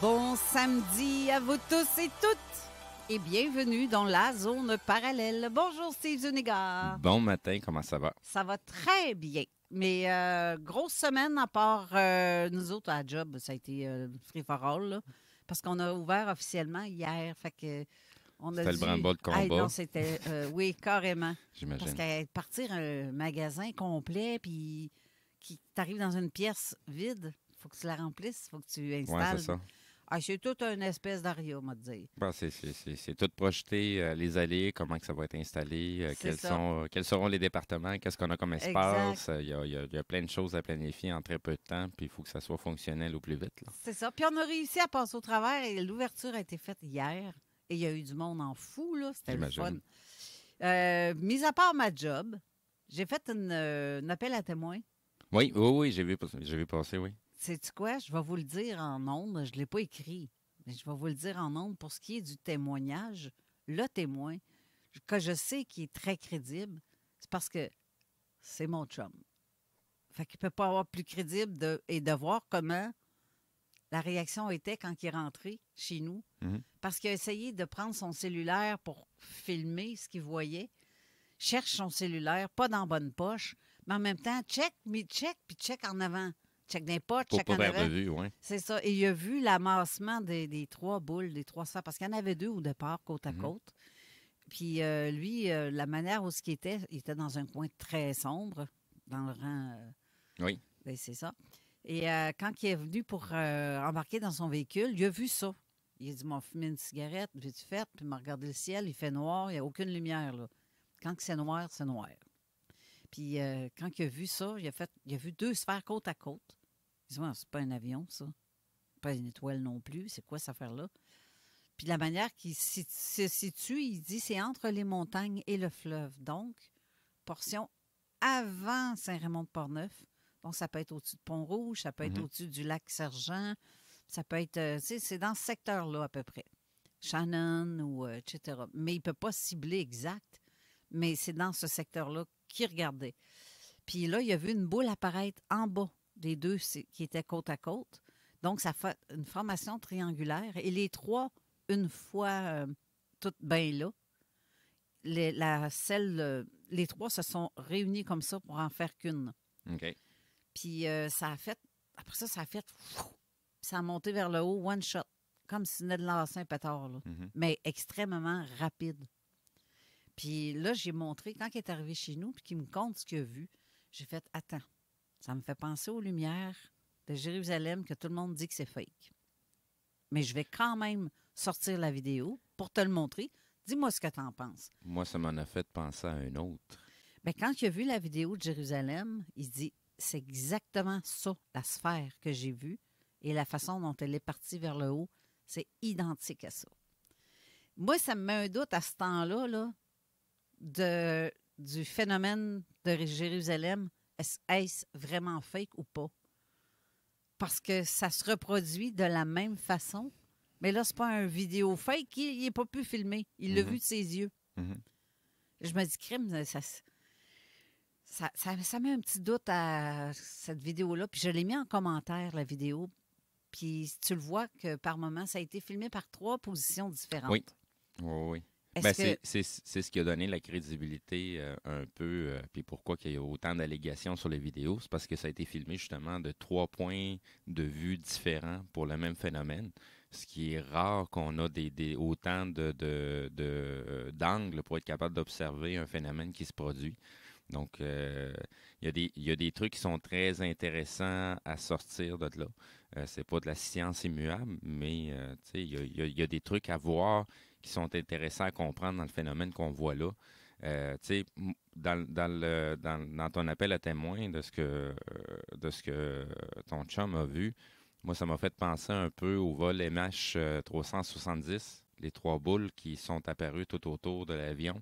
Bon samedi à vous tous et toutes et bienvenue dans la zone parallèle. Bonjour Steve Zuniga. Bon matin, comment ça va? Ça va très bien. Mais grosse semaine à part nous autres à la job, ça a été free for all, là, parce qu'on a ouvert officiellement hier. Fait que on a C'était le branle-bas de combat. Hey, non, c'était oui, carrément. J'imagine. Parce qu'à partir un magasin complet puis qui t'arrive dans une pièce vide, il faut que tu la remplisses, il faut que tu installes. Oui, c'est ça. Ah, c'est toute une espèce d'aria, on va te dire. Bon, c'est tout projeté, les allées, comment que ça va être installé, quels seront les départements, qu'est-ce qu'on a comme espace. Il y a plein de choses à planifier en très peu de temps, puis il faut que ça soit fonctionnel au plus vite. Là. C'est ça. Puis on a réussi à passer au travers et l'ouverture a été faite hier. Et il y a eu du monde en fou, là. C'était le fun. Mis à part ma job, j'ai fait un appel à témoins. Oui, j'ai vu passer, oui. Sais-tu quoi? Je vais vous le dire en ondes. Je ne l'ai pas écrit, mais je vais vous le dire en ondes. Pour ce qui est du témoignage, le témoin, que je sais qui est très crédible, c'est parce que c'est mon chum. Fait qu'il ne peut pas avoir plus crédible et de voir comment la réaction était quand il est rentré chez nous. Mm-hmm. Parce qu'il a essayé de prendre son cellulaire pour filmer ce qu'il voyait. Cherche son cellulaire, pas dans la bonne poche, mais en même temps, check en avant. Check d'un potes, check en avant. De vue, oui. C'est ça. Et il a vu l'amassement des trois boules, des trois sphères, parce qu'il y en avait deux au départ, côte à côte. Puis lui, la manière où il était dans un coin très sombre, dans le rang... oui. Ben, c'est ça. Et quand il est venu pour embarquer dans son véhicule, il a vu ça. Il a dit, m'a fumé une cigarette, vite fait, puis il m'a regardé le ciel, il fait noir, il n'y a aucune lumière, là. Quand c'est noir, c'est noir. Puis quand il a vu ça, il a vu deux sphères côte à côte. Il dit, c'est pas un avion, ça. Pas une étoile non plus. C'est quoi cette affaire-là? Puis la manière qu'il se situe, il dit, c'est entre les montagnes et le fleuve. Donc, portion avant Saint-Raymond-de-Portneuf. Donc, ça peut être au-dessus de Pont-Rouge, ça peut être au-dessus du lac Sergent. Ça peut être, c'est dans ce secteur-là à peu près. Shannon ou etc. Mais il ne peut pas cibler exact, mais c'est dans ce secteur-là qu'il regardait. Puis là, il a vu une boule apparaître en bas des deux qui étaient côte à côte. Donc, ça fait une formation triangulaire. Et les trois, une fois toutes bien là, les trois se sont réunis comme ça pour en faire qu'une. OK. Puis après ça a fait... Ça a monté vers le haut, one shot, comme si c'était de lancer un pétard, là, mais extrêmement rapide. Puis là, j'ai montré, quand il est arrivé chez nous, puis qu'il me compte ce qu'il a vu, j'ai fait, attends, ça me fait penser aux lumières de Jérusalem que tout le monde dit que c'est fake. Mais je vais quand même sortir la vidéo pour te le montrer. Dis-moi ce que tu en penses. Moi, ça m'en a fait penser à un autre. Bien, quand il a vu la vidéo de Jérusalem, il dit, c'est exactement ça, la sphère que j'ai vue. Et la façon dont elle est partie vers le haut, c'est identique à ça. Moi, ça me met un doute à ce temps-là du phénomène de Jérusalem. Est-ce vraiment fake ou pas? Parce que ça se reproduit de la même façon. Mais là, c'est pas un vidéo fake. Il n'est pas pu filmer. Il l'a vu de ses yeux. Je me dis, crime, ça met un petit doute à cette vidéo-là. Puis je l'ai mis en commentaire, la vidéo. Puis tu le vois que par moment, ça a été filmé par trois positions différentes. Oui. C'est ce qui a donné la crédibilité un peu. Puis pourquoi il y a autant d'allégations sur les vidéos, c'est parce que ça a été filmé justement de trois points de vue différents pour le même phénomène. Ce qui est rare qu'on a autant d'angles pour être capable d'observer un phénomène qui se produit. Donc, il y a des trucs qui sont très intéressants à sortir de là. C'est pas de la science immuable, mais il y a des trucs à voir qui sont intéressants à comprendre dans le phénomène qu'on voit là. Dans ton appel à témoin de ce que ton chum a vu, moi, ça m'a fait penser un peu au vol MH370, les trois boules qui sont apparues tout autour de l'avion.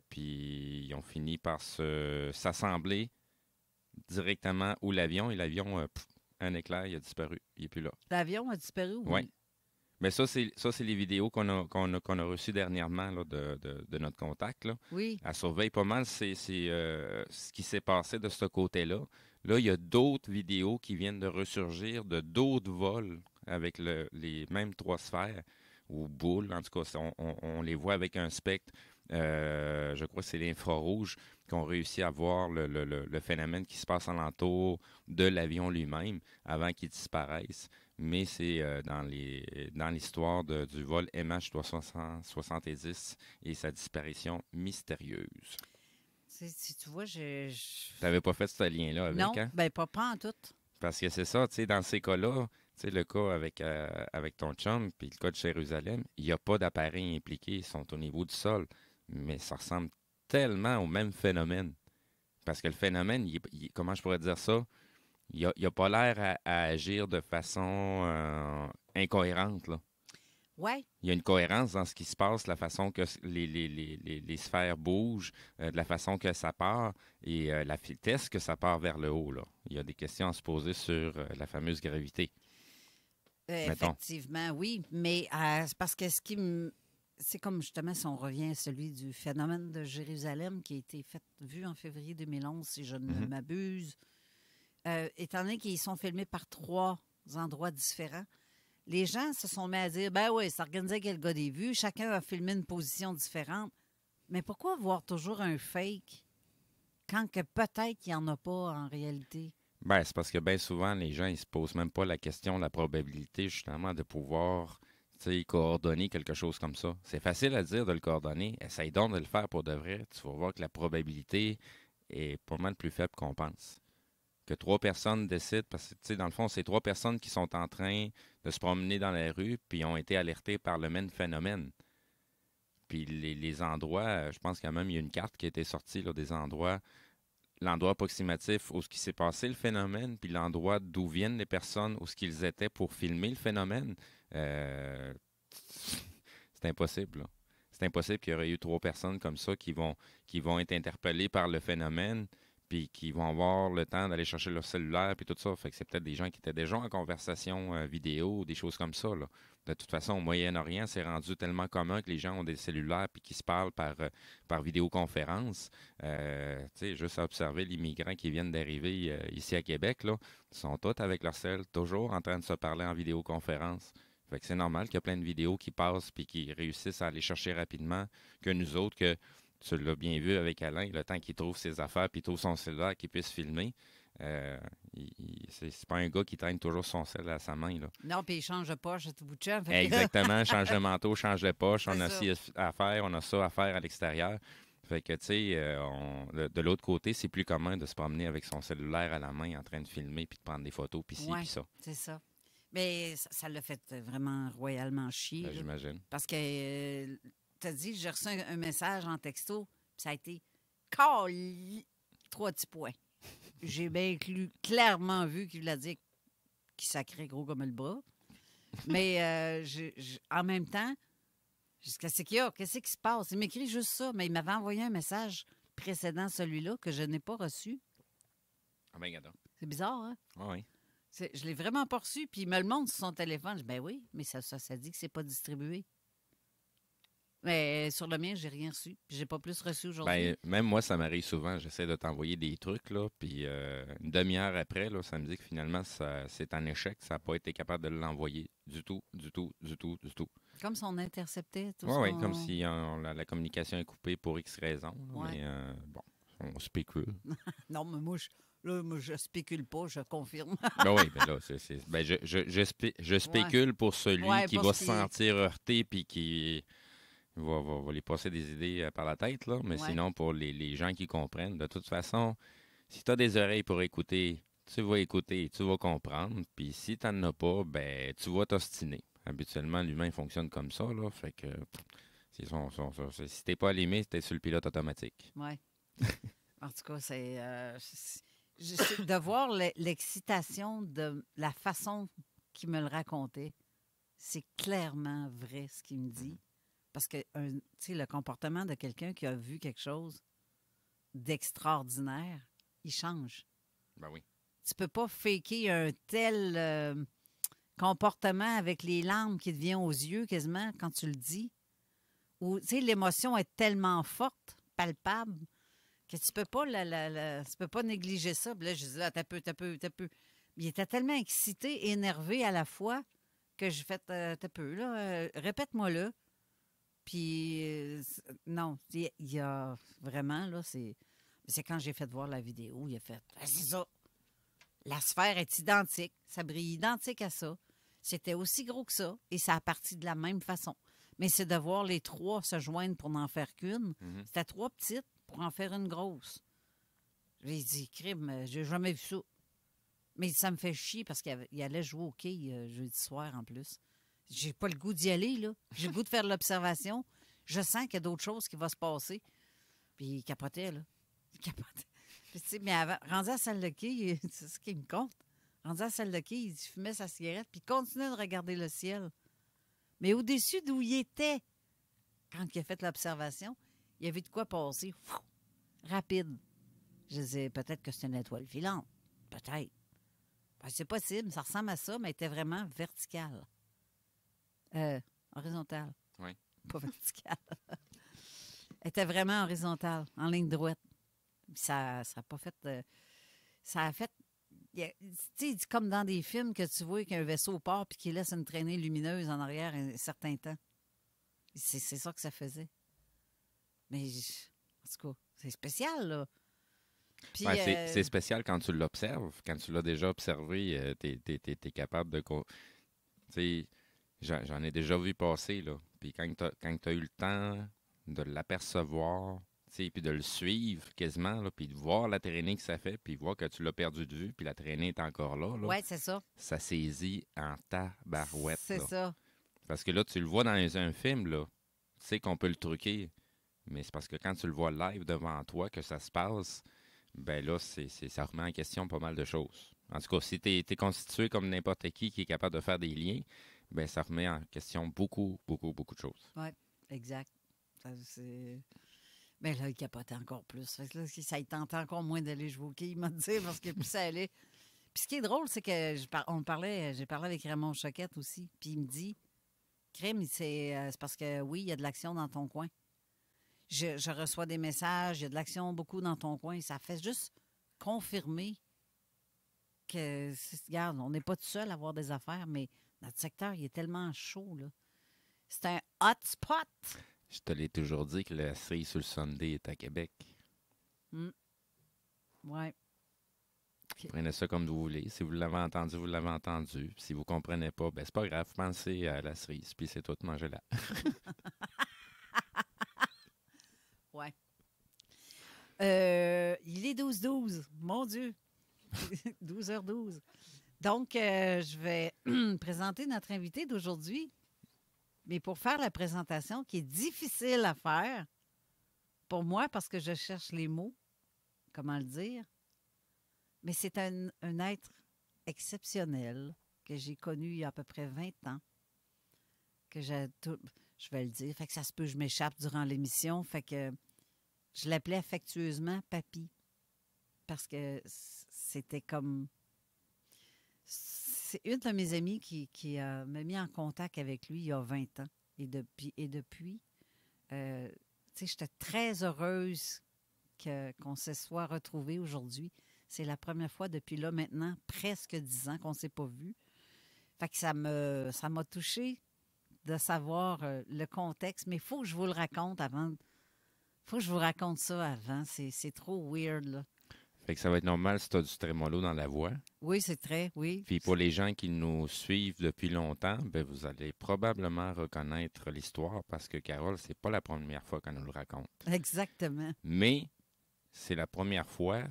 Puis ils ont fini par s'assembler directement où l'avion, et l'avion, un éclair, il a disparu. Il n'est plus là. L'avion a disparu, oui. Oui. Mais ça, c'est les vidéos qu'on a reçues dernièrement là, de notre contact. Là. Oui. Elle surveille pas mal ce qui s'est passé de ce côté-là. Là, il y a d'autres vidéos qui viennent de ressurgir de d'autres vols avec les mêmes 3 sphères, ou boules, en tout cas, on les voit avec un spectre, je crois que c'est l'infrarouge, qu'on réussit à voir le phénomène qui se passe alentour de l'avion lui-même avant qu'il disparaisse. Mais c'est dans l'histoire du vol MH370 et sa disparition mystérieuse. Si tu vois, Tu n'avais pas fait ce lien-là avec, non, hein? ben pas en tout. Parce que c'est ça, tu sais, dans ces cas-là, tu sais, le cas avec ton chum, puis le cas de Jérusalem, il n'y a pas d'appareils impliqués, ils sont au niveau du sol. Mais ça ressemble tellement au même phénomène. Parce que le phénomène, comment je pourrais dire ça? Il a pas l'air à agir de façon incohérente, là. Oui, Il y a une cohérence dans ce qui se passe, la façon que les sphères bougent, de la façon que ça part et la vitesse que ça part vers le haut, là. Il y a des questions à se poser sur la fameuse gravité. Mettons. effectivement, oui. Mais c'est parce que c'est comme justement si on revient à celui du phénomène de Jérusalem qui a été vu en février 2011, si je ne Mhm. m'abuse. Étant donné qu'ils sont filmés par 3 endroits différents, les gens se sont mis à dire, ben oui, c'est organisé avec le gars des vues, chacun a filmé une position différente. Mais pourquoi voir toujours un fake quand que peut-être qu'il n'y en a pas en réalité? Ben, c'est parce que bien souvent, les gens, ils se posent même pas la question de la probabilité, justement, de pouvoir, tu sais, coordonner quelque chose comme ça. C'est facile à dire de le coordonner. Essaye donc de le faire pour de vrai. Tu vas voir que la probabilité est pas mal plus faible qu'on pense. Que 3 personnes décident, parce que, tu sais, dans le fond, c'est 3 personnes qui sont en train de se promener dans la rue, puis ont été alertées par le même phénomène. Puis les endroits, je pense quand même, il y a une carte qui a été sortie, là, des endroits, l'endroit approximatif où ce qui s'est passé le phénomène, puis l'endroit d'où viennent les personnes, où ce qu'ils étaient pour filmer le phénomène, euh, c'est impossible, là. C'est impossible qu'il y aurait eu 3 personnes comme ça qui vont être interpellées par le phénomène, puis qui vont avoir le temps d'aller chercher leur cellulaire, puis tout ça. Fait que c'est peut-être des gens qui étaient déjà en conversation vidéo, des choses comme ça, là. De toute façon, au Moyen-Orient, c'est rendu tellement commun que les gens ont des cellulaires puis qui se parlent par vidéoconférence. Tu sais, juste à observer les migrants qui viennent d'arriver ici à Québec, là, ils sont tous avec leur cell, toujours en train de se parler en vidéoconférence. Fait que c'est normal qu'il y a plein de vidéos qui passent puis qui réussissent à aller chercher rapidement que nous autres, que tu l'as bien vu avec Alain, le temps qu'il trouve ses affaires puis il trouve son cellulaire qu'il puisse filmer. Euh, c'est pas un gars qui traîne toujours son cell à sa main, là. Non, puis ils changent de poche à tout bout de champ. Exactement, change de manteau, change de poche, on a C'est ci à faire, on a ça à faire à l'extérieur. Fait que, tu sais, de l'autre côté, c'est plus commun de se promener avec son cellulaire à la main en train de filmer puis de prendre des photos puis ci Oui, puis ça. c'est ça. Mais ça l'a fait vraiment royalement chier. Ben, Là, j'imagine. parce que, tu as dit, j'ai reçu un message en texto, puis ça a été cali, 3 petits points. J'ai bien clairement vu qu'il a dit qu'il sacrait gros comme le bras. Mais en même temps, qu'est-ce qu'il y a? Qu'est-ce qui se passe? Il m'écrit juste ça, mais il m'avait envoyé un message précédent, celui-là, que je n'ai pas reçu. Ah ben, regarde. C'est bizarre, hein? Ah oui. Je l'ai vraiment pas reçu, puis il me le montre sur son téléphone. Je dis, ben oui, mais ça dit que c'est pas distribué. Mais sur le mien, j'ai rien reçu. Puis j'ai pas plus reçu aujourd'hui. Ben, même moi, ça m'arrive souvent. J'essaie de t'envoyer des trucs, là, puis une demi-heure après, là, ça me dit que finalement, c'est un échec. Ça n'a pas été capable de l'envoyer du tout, du tout, du tout, du tout. Comme si on interceptait tout Oui, son... oui, comme si la communication est coupée pour X raisons. Là, Ouais. mais bon, on spécule. Non, mais moi, je spécule pas, je confirme. Ben oui, ben là, ben je spécule pour celui Ouais, qui pour va ce se qui est- sentir heurté puis qui va lui passer des idées par la tête, là. Mais Ouais. sinon, pour les gens qui comprennent, de toute façon, si tu as des oreilles pour écouter, tu vas écouter, tu vas comprendre. Puis si tu n'en as pas, ben tu vas t'ostiner. Habituellement, l'humain fonctionne comme ça, là. Fait que si t'es pas allumé, t'es sur le pilote automatique. Ouais. En tout cas, de voir l'excitation de la façon qu'il me le racontait, c'est clairement vrai ce qu'il me dit. Parce que tu sais, le comportement de quelqu'un qui a vu quelque chose d'extraordinaire, il change. Ben oui. Tu peux pas faker un tel comportement avec les larmes qui te viennent aux yeux quasiment quand tu le dis. Ou, tu sais, l'émotion est tellement forte, palpable, que tu peux pas tu peux pas négliger ça. Puis là, je dis, là, t'as peu. Il était tellement excité, énervé à la fois que j'ai fait, t'as peu, là, répète-moi-le. Puis, non, il y a vraiment, là, c'est quand j'ai fait voir la vidéo, il a fait, ah, c'est ça, la sphère est identique, ça brille identique à ça. C'était aussi gros que ça, et ça a parti de la même façon. Mais c'est de voir les trois se joindre pour n'en faire qu'une. Mhm. C'était trois petites pour en faire une grosse. J'ai dit, crime, j'ai jamais vu ça. Mais ça me fait chier parce qu'il allait jouer au quai jeudi soir en plus. J'ai pas le goût d'y aller, là. J'ai le goût de faire de l'observation. Je sens qu'il y a d'autres choses qui vont se passer. Puis il capotait, là. Il capotait. Puis, tu sais, mais avant, rendu à la salle de quai, c'est ce qui me compte. Rendu à la salle de quai, il fumait sa cigarette, puis il continuait de regarder le ciel. Mais au-dessus d'où il était, quand il a fait l'observation, il y avait de quoi passer. Fou, rapide. Je disais, peut-être que c'est une étoile filante. Peut-être. Ben, c'est possible, ça ressemble à ça, mais elle était vraiment verticale. Horizontale. Oui. Pas verticale. Elle était vraiment horizontale, en ligne droite. Puis ça a pas fait. Ça a fait. Tu sais, comme dans des films que tu vois qu'un vaisseau part puis qu'il laisse une traînée lumineuse en arrière un certain temps. C'est ça que ça faisait. Mais, en tout cas, c'est spécial, là. Puis, Ouais, c'est spécial quand tu l'observes. Quand tu l'as déjà observé, tu es capable de... Tu sais, j'en ai déjà vu passer, là. Puis quand tu as eu le temps de l'apercevoir, tu sais, puis de le suivre quasiment, là, puis de voir la traînée que ça fait, puis voir que tu l'as perdu de vue, puis la traînée est encore là, ouais, c'est ça. ça saisit en tabarouette, C'est là. ça. Parce que là, tu le vois dans un film, là. Tu sais qu'on peut le truquer, mais c'est parce que quand tu le vois live devant toi, que ça se passe, ben là, ça remet en question pas mal de choses. En tout cas, si tu es constitué comme n'importe qui est capable de faire des liens, ben ça remet en question beaucoup, beaucoup, beaucoup de choses. Oui, exact. Mais là, il capotait encore plus. Fait que là, ça il tentait encore moins d'aller jouer au quai, il m'a dit, parce que plus ça allait. Puis ce qui est drôle, c'est que j'ai parlé avec Raymond Choquette aussi, puis il me dit, Crème, c'est parce que oui, il y a de l'action dans ton coin. Je reçois des messages, il y a de l'action beaucoup dans ton coin. Ça fait juste confirmer que, regarde, on n'est pas tout seul à avoir des affaires, mais notre secteur, il est tellement chaud, là. C'est un hot spot. Je te l'ai toujours dit que la série sur le Sunday est à Québec. Ouais. Prenez ça comme vous voulez. Si vous l'avez entendu, vous l'avez entendu. Puis si vous ne comprenez pas, ben c'est pas grave. Pensez à la cerise, puis c'est tout, mangez-la. Ouais. Il est 12h12. Mon Dieu. 12h12. Donc, je vais présenter notre invité d'aujourd'hui. Mais pour faire la présentation, qui est difficile à faire pour moi, parce que je cherche les mots, comment le dire, mais c'est un être exceptionnel que j'ai connu il y a à peu près 20 ans, que je vais le dire, fait que ça se peut, je m'échappe durant l'émission, fait que je l'appelais affectueusement Papy, parce que c'était comme... C'est une de mes amies qui m'a mis en contact avec lui il y a 20 ans. Et depuis tu sais, j'étais très heureuse qu'on se soit retrouvés aujourd'hui. C'est la première fois depuis là maintenant, presque 10 ans qu'on ne s'est pas vus. Fait que ça m'a touchée de savoir le contexte, mais il faut que je vous le raconte avant. Il faut que je vous raconte ça avant. C'est trop weird, là. Fait que ça va être normal si tu as du trémolo dans la voix. Oui, c'est très, oui. Puis pour les gens qui nous suivent depuis longtemps, ben vous allez probablement reconnaître l'histoire parce que Carole, c'est pas la première fois qu'elle nous le raconte. Exactement. Mais c'est la première fois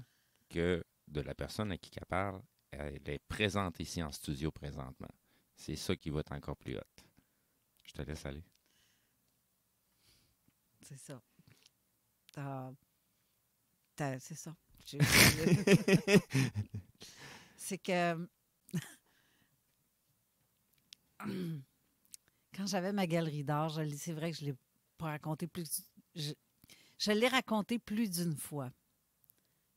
que de la personne à qui elle parle, elle est présente ici en studio présentement. C'est ça qui va être encore plus hot. Je te laisse aller. C'est ça. C'est ça. C'est que quand j'avais ma galerie d'art, c'est vrai que je l'ai pas raconté plus. Je l'ai raconté plus d'une fois.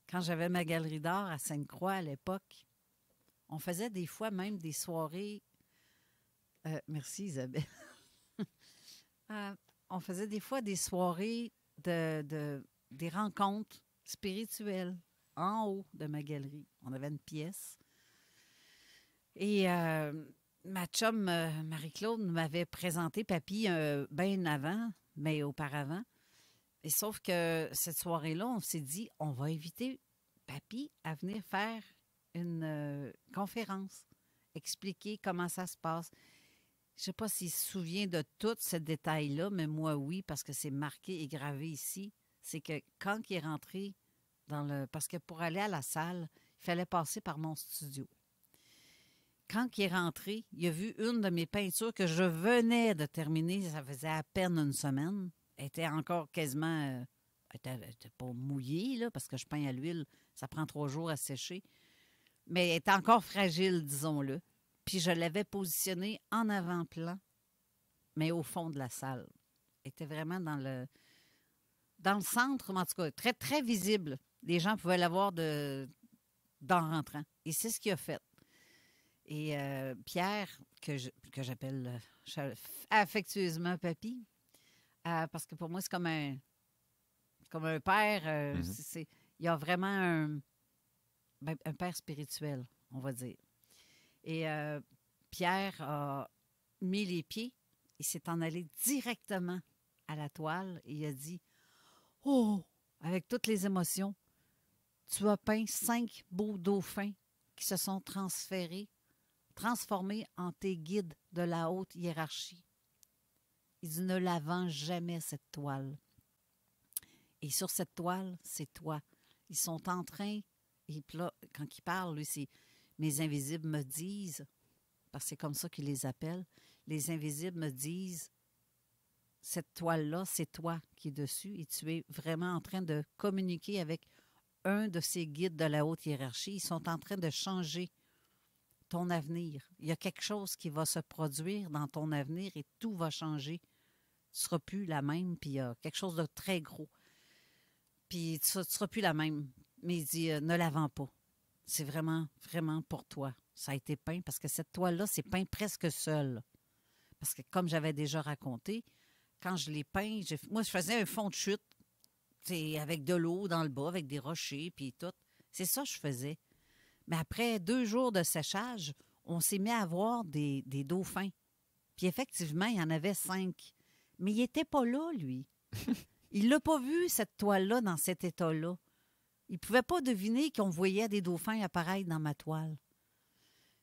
Quand j'avais ma galerie d'art à Sainte-Croix à l'époque, on faisait des fois même des soirées. Merci Isabelle. On faisait des fois des soirées des rencontres spirituelles en haut de ma galerie. On avait une pièce. Et ma chum Marie-Claude m'avait présenté Papy bien avant, mais auparavant. Et sauf que cette soirée-là, on s'est dit, on va inviter Papy à venir faire une conférence, expliquer comment ça se passe. Je ne sais pas s'il se souvient de tout ce détail-là, mais moi, oui, parce que c'est marqué et gravé ici. C'est que quand il est rentré dans le... Parce que pour aller à la salle, il fallait passer par mon studio. Quand il est rentré, il a vu une de mes peintures que je venais de terminer. Ça faisait à peine une semaine. Elle était encore quasiment... elle n'était pas mouillée, là, parce que je peins à l'huile. Ça prend 3 jours à sécher. Mais elle était encore fragile, disons-le. Puis je l'avais positionnée en avant-plan, mais au fond de la salle. Elle était vraiment dans le centre, mais en tout cas, très, très visible. Les gens pouvaient la voir d'en rentrant. Et c'est ce qu'il a fait. Et Pierre, que j'appelle affectueusement Papy, parce que pour moi, c'est comme un père. Il y a vraiment un père spirituel, on va dire. Et Pierre a mis les pieds, il s'est en allé directement à la toile et il a dit « Oh, avec toutes les émotions, tu as peint 5 beaux dauphins qui se sont transformés en tes guides de la haute hiérarchie. Il dit, ne la vends jamais, cette toile. Et sur cette toile, c'est toi. Ils sont en train, et puis là, quand il parle, lui, c'est mes invisibles me disent, parce que c'est comme ça qu'il les appelle, les invisibles me disent, cette toile-là, c'est toi qui es dessus et tu es vraiment en train de communiquer avec un de ces guides de la haute hiérarchie. Ils sont en train de changer ton avenir. Il y a quelque chose qui va se produire dans ton avenir et tout va changer. Tu ne seras plus la même, puis il y a quelque chose de très gros. Puis tu ne seras plus la même. Mais il dit, ne la vends pas. C'est vraiment, vraiment pour toi. Ça a été peint parce que cette toile-là, c'est peint presque seul. Parce que comme j'avais déjà raconté, quand je l'ai peint, moi, je faisais un fond de chute avec de l'eau dans le bas, avec des rochers, puis tout. C'est ça que je faisais. Mais après 2 jours de séchage, on s'est mis à voir des dauphins. Puis effectivement, il y en avait 5. Mais il n'était pas là, lui. Il l'a pas vu, cette toile-là, dans cet état-là. Il ne pouvait pas deviner qu'on voyait des dauphins apparaître dans ma toile.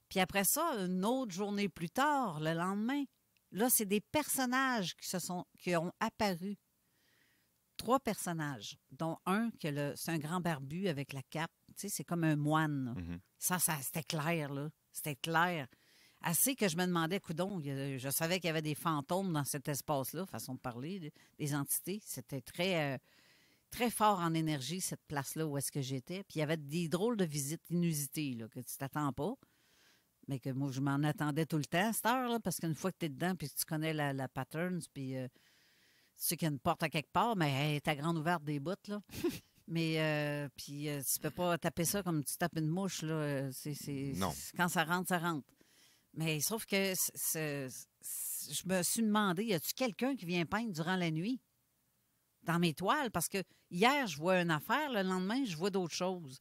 Puis après ça, une autre journée plus tard, le lendemain, là, c'est des personnages qui ont apparu. 3 personnages, dont un, c'est un grand barbu avec la cape. Tu sais, c'est comme un moine. Mm-hmm. Ça, c'était clair, là. C'était clair. Assez que je me demandais, coudonc, je savais qu'il y avait des fantômes dans cet espace-là, façon de parler, des entités. C'était très, très fort en énergie, cette place-là où est-ce que j'étais. Puis il y avait des drôles de visites inusitées, là, que tu t'attends pas. Mais que moi, je m'en attendais tout le temps à cette heure-là, parce qu'une fois que tu es dedans, puis que tu connais la pattern, puis tu sais qu'il y a une porte à quelque part, mais elle est à grande ouverte des bouts, là. Mais puis tu peux pas taper ça comme tu tapes une mouche, là. Non. Quand ça rentre, ça rentre. Mais sauf que je me suis demandé, y a-tu quelqu'un qui vient peindre durant la nuit dans mes toiles? Parce que hier, je vois une affaire, le lendemain, je vois d'autres choses.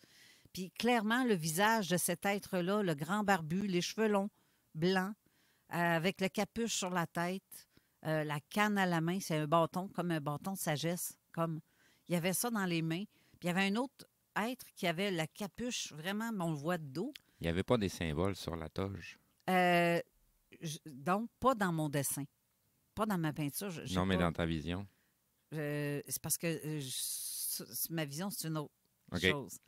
Puis clairement, le visage de cet être-là, le grand barbu, les cheveux longs, blancs, avec le capuche sur la tête, la canne à la main, c'est un bâton, comme un bâton de sagesse. Comme il y avait ça dans les mains. Puis il y avait un autre être qui avait la capuche, vraiment, on le voit de dos. Il n'y avait pas des symboles sur la toge? Donc, pas dans mon dessin. Pas dans ma peinture. Non, mais dans ta vision? C'est parce que ma vision, c'est une autre chose.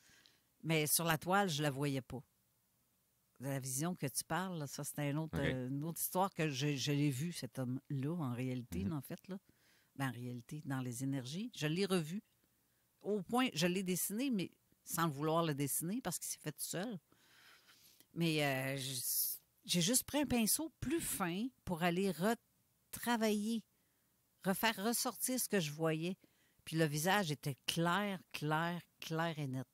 Mais sur la toile, je ne la voyais pas. La vision que tu parles, là, ça, c'était une autre histoire que je l'ai vu, cet homme-là, en réalité, en fait. Là. Ben, en réalité, dans les énergies. Je l'ai revu. Au point, je l'ai dessiné, mais sans vouloir le dessiner, parce qu'il s'est fait tout seul. Mais j'ai juste pris un pinceau plus fin pour aller retravailler, refaire ressortir ce que je voyais. Puis le visage était clair, clair, clair et net.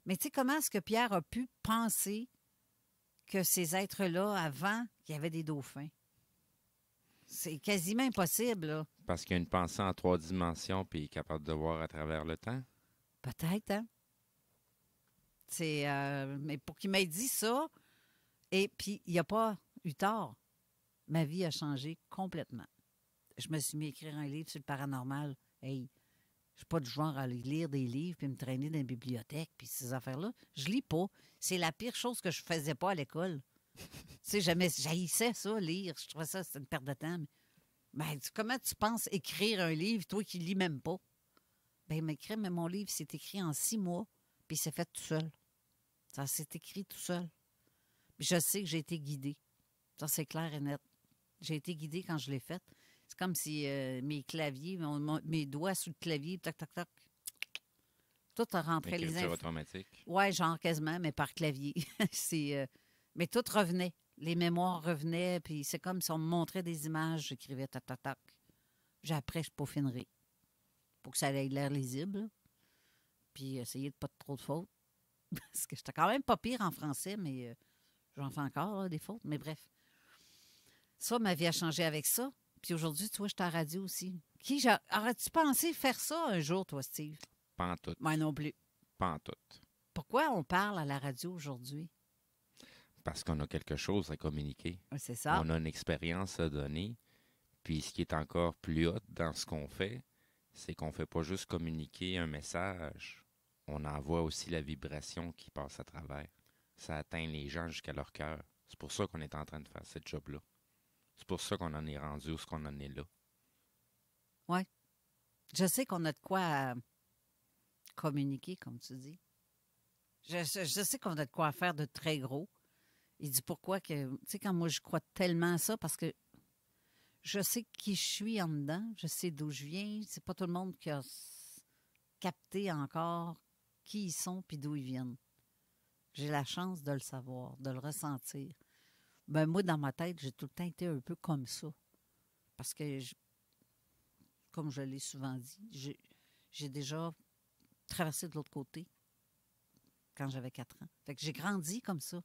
Mais tu sais, comment est-ce que Pierre a pu penser que ces êtres-là, avant, qu'il y avait des dauphins? C'est quasiment impossible, là. Parce qu'il y a une pensée en 3 dimensions puis il est capable de voir à travers le temps? Peut-être, hein? Mais pour qu'il m'ait dit ça, Et puis, il n'y a pas eu tard. Ma vie a changé complètement. Je me suis mis à écrire un livre sur le paranormal. Hey, je suis pas du genre à aller lire des livres puis me traîner dans les bibliothèques puis ces affaires-là. Je lis pas. C'est la pire chose que je faisais pas à l'école. Tu sais, j'haïssais ça, lire. Je trouvais ça, c'était une perte de temps. Mais comment tu penses écrire un livre, toi qui lis même pas? Ben, mais mon livre, c'est écrit en 6 mois, puis c'est fait tout seul. Ça s'est écrit tout seul. Puis je sais que j'ai été guidée. Ça, c'est clair et net. J'ai été guidée quand je l'ai faite. C'est comme si mes claviers, mes doigts sous le clavier, tac, tac, tac, tout a rentré les Écriture automatique. Ouais, genre quasiment, mais par clavier. Mais tout revenait. Les mémoires revenaient, puis c'est comme si on me montrait des images, j'écrivais tac, tac, tac. Puis après, je peaufinerai pour que ça ait l'air lisible. Là. Puis essayer de pas de trop de fautes. Parce que j'étais quand même pas pire en français, mais j'en fais encore là, des fautes. Mais bref. Ça, ma vie a changé avec ça. Puis aujourd'hui, tu vois, je suis à la radio aussi. Aurais-tu pensé faire ça un jour, toi, Steve? Pas en tout. Moi non plus. Pas en tout. Pourquoi on parle à la radio aujourd'hui? Parce qu'on a quelque chose à communiquer. C'est ça. On a une expérience à donner. Puis ce qui est encore plus hot dans ce qu'on fait, c'est qu'on ne fait pas juste communiquer un message. On envoie aussi la vibration qui passe à travers. Ça atteint les gens jusqu'à leur cœur. C'est pour ça qu'on est en train de faire ce job-là. C'est pour ça qu'on en est rendu où ce qu'on en est là. Oui. Je sais qu'on a de quoi communiquer, comme tu dis. Je sais qu'on a de quoi faire de très gros. Il dit pourquoi que... Tu sais, quand moi, je crois tellement à ça, parce que je sais qui je suis en dedans, je sais d'où je viens. C'est pas tout le monde qui a capté encore qui ils sont puis d'où ils viennent. J'ai la chance de le savoir, de le ressentir. Ben moi, dans ma tête, j'ai tout le temps été un peu comme ça. Parce que, comme je l'ai souvent dit, j'ai déjà traversé de l'autre côté quand j'avais 4 ans. Fait que j'ai grandi comme ça.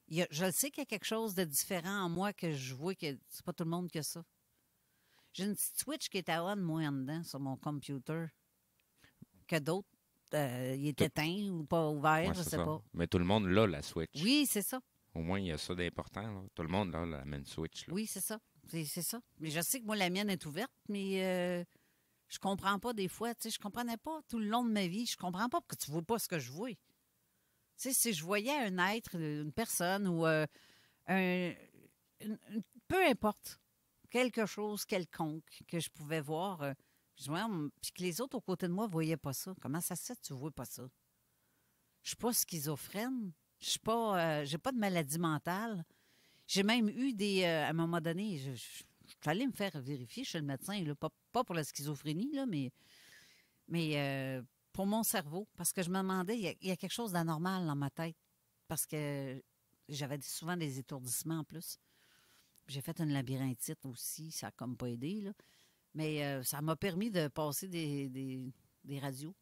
Je le sais qu'il y a quelque chose de différent en moi que je vois que c'est pas tout le monde qui a ça. J'ai une petite switch qui est à on, moi, en dedans, sur mon computer, que d'autres, il est éteint ou pas ouvert, Ouais, je c'est sais ça. pas. Mais tout le monde l'a, la Switch. Oui, c'est ça. Au moins, il y a ça d'important. Là. Tout le monde a la même Switch. Là. Oui, c'est ça. C'est ça. Mais je sais que moi, la mienne est ouverte, mais je comprends pas des fois. Tu sais, je comprenais pas tout le long de ma vie. Je comprends pas pourquoi tu vois pas ce que je vois. Tu sais, si je voyais un être, une personne ou peu importe, quelque chose quelconque que je pouvais voir, je vois, puis que les autres aux côtés de moi ne voyaient pas ça. Comment ça se fait que tu ne vois pas ça? Je suis pas schizophrène. Je suis pas, j'ai pas de maladie mentale. J'ai même eu à un moment donné, je suis allée me faire vérifier chez le médecin, là, pas pour la schizophrénie, là, mais pour mon cerveau. Parce que je me demandais, il y a quelque chose d'anormal dans ma tête. Parce que j'avais souvent des étourdissements en plus. J'ai fait une labyrinthite aussi, ça n'a comme pas aidé, là. Mais ça m'a permis de passer des radios,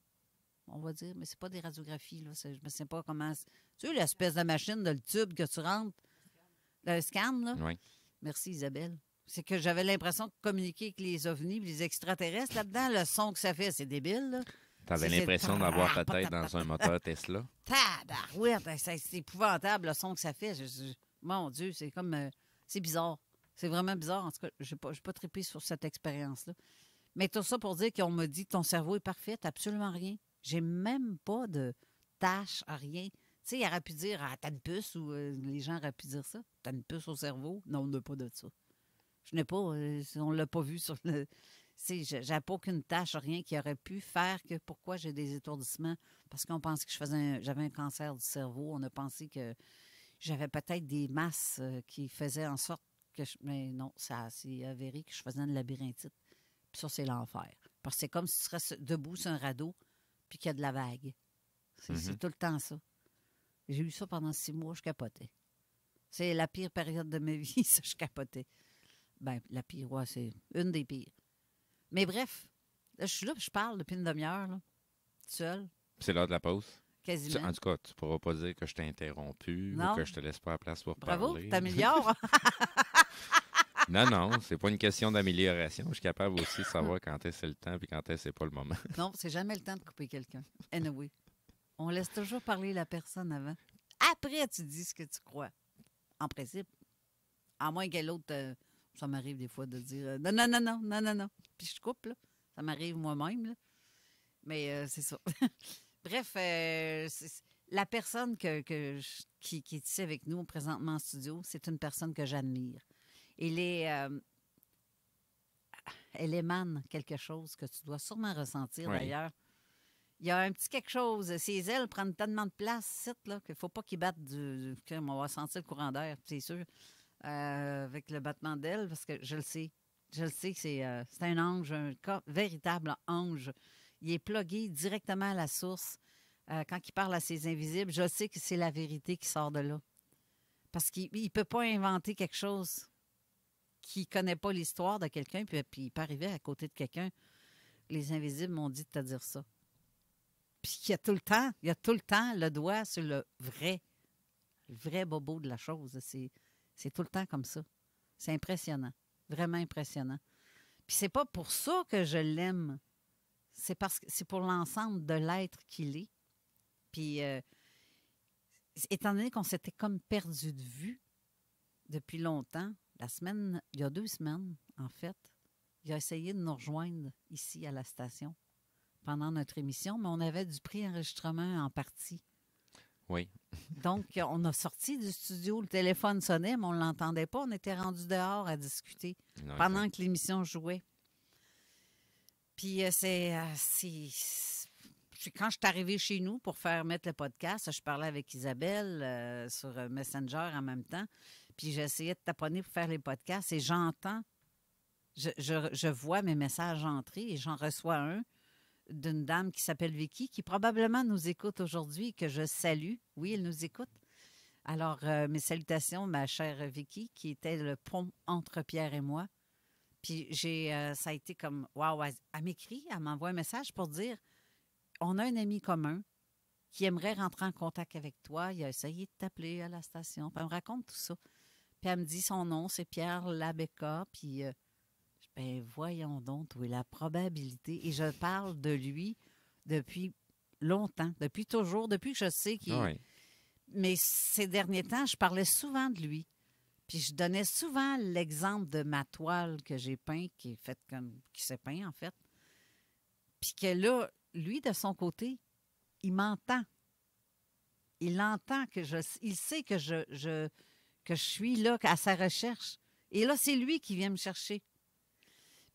on va dire. Mais c'est pas des radiographies, là. Je ne sais pas comment... Tu sais, l'espèce de machine, le tube que tu rentres, le scan, là? Oui. Merci, Isabelle. C'est que j'avais l'impression de communiquer avec les ovnis et les extraterrestres là-dedans. Le son que ça fait, c'est débile, là. Tu avais l'impression d'avoir ta tête dans un moteur Tesla? Tabarouette, c'est épouvantable, le son que ça fait. Mon Dieu, c'est comme... c'est bizarre. C'est vraiment bizarre. En tout cas, je n'ai pas trippé sur cette expérience-là. Mais tout ça pour dire qu'on m'a dit que ton cerveau est parfait, absolument rien. J'ai même pas de tâche à rien. Tu sais, il aurait pu dire, ah, t'as une puce, ou les gens auraient pu dire ça. T'as une puce au cerveau? Non, on n'a pas de ça. Je n'ai pas, on ne l'a pas vu sur le... J'avais pas aucune tâche, rien qui aurait pu faire que pourquoi j'ai des étourdissements. Parce qu'on pensait que j'avais un cancer du cerveau. On a pensé que j'avais peut-être des masses qui faisaient en sorte que... Mais non, ça s'est avéré que je faisais une labyrinthite. Puis ça, c'est l'enfer. Parce que c'est comme si tu serais debout sur un radeau puis qu'il y a de la vague. C'est tout le temps ça. J'ai eu ça pendant 6 mois, je capotais. C'est la pire période de ma vie, ça, je capotais. Ben, la pire, ouais, c'est une des pires. Mais bref, là, je suis là, je parle depuis une demi-heure, là, seule, C'est l'heure de la pause? quasiment. En tout cas, tu ne pourras pas dire que je t'ai interrompu Non. ou que je te laisse pas la place pour Bravo, parler. t'améliores. Non, c'est pas une question d'amélioration. Je suis capable aussi de savoir quand est-ce le temps et quand est-ce c'est pas le moment. Non, c'est jamais le temps de couper quelqu'un. Anyway, on laisse toujours parler la personne avant. Après, tu dis ce que tu crois. en principe. À moins que l'autre, ça m'arrive des fois de dire non, non, non, non, non, non, non. Puis je coupe, là. Ça m'arrive moi-même, là. Mais c'est ça. Bref, la personne qui est ici avec nous présentement en studio, c'est une personne que j'admire. Elle émane quelque chose que tu dois sûrement ressentir Oui. d'ailleurs. Il y a un petit quelque chose. Ses ailes prennent tellement de place, qu'il ne faut pas qu'ils battent on va sentir le courant d'air, c'est sûr, avec le battement d'ailes, parce que je le sais. Je le sais que c'est un ange, véritable ange. Il est plugué directement à la source. Quand il parle à ses invisibles, je sais que c'est la vérité qui sort de là. Parce qu'il ne peut pas inventer quelque chose qui ne connaît pas l'histoire de quelqu'un, puis il peut arriver à côté de quelqu'un. Les invisibles m'ont dit de te dire ça. Puis il y a tout le temps le doigt sur le vrai bobo de la chose. C'est tout le temps comme ça. C'est impressionnant. Vraiment impressionnant. Puis c'est pas pour ça que je l'aime. C'est parce que c'est pour l'ensemble de l'être qu'il est. Puis, étant donné qu'on s'était comme perdu de vue depuis longtemps, il y a 2 semaines, en fait, il a essayé de nous rejoindre ici à la station pendant notre émission, mais on avait du pré-enregistrement en partie. Oui. Donc, on a sorti du studio, le téléphone sonnait, mais on ne l'entendait pas. On était rendu dehors à discuter Non, pendant que l'émission jouait. Puis, quand je suis arrivée chez nous pour faire mettre le podcast, je parlais avec Isabelle sur Messenger en même temps. Puis, j'essayais de taponner pour faire les podcasts et j'entends, je vois mes messages entrer et j'en reçois un d'une dame qui s'appelle Vicky, qui probablement nous écoute aujourd'hui et que je salue. Oui, elle nous écoute. Alors, mes salutations, ma chère Vicky, qui était le pont entre Pierre et moi. Puis, ça a été comme, waouh, elle m'écrit, elle m'envoie un message pour dire, on a un ami commun qui aimerait rentrer en contact avec toi. Il a essayé de t'appeler à la station. Puis, elle me raconte tout ça. Puis, elle me dit son nom, c'est Pierre Labecca. Puis, ben voyons donc, où est la probabilité? Et je parle de lui depuis longtemps, depuis toujours, depuis que je sais qu'il est... Oui. Mais ces derniers temps, je parlais souvent de lui. Puis je donnais souvent l'exemple de ma toile que j'ai peinte, qui est faite qui s'est peint, en fait. Puis que là, lui, de son côté, il m'entend. Il entend il sait que que je suis là, à sa recherche. Et là, c'est lui qui vient me chercher.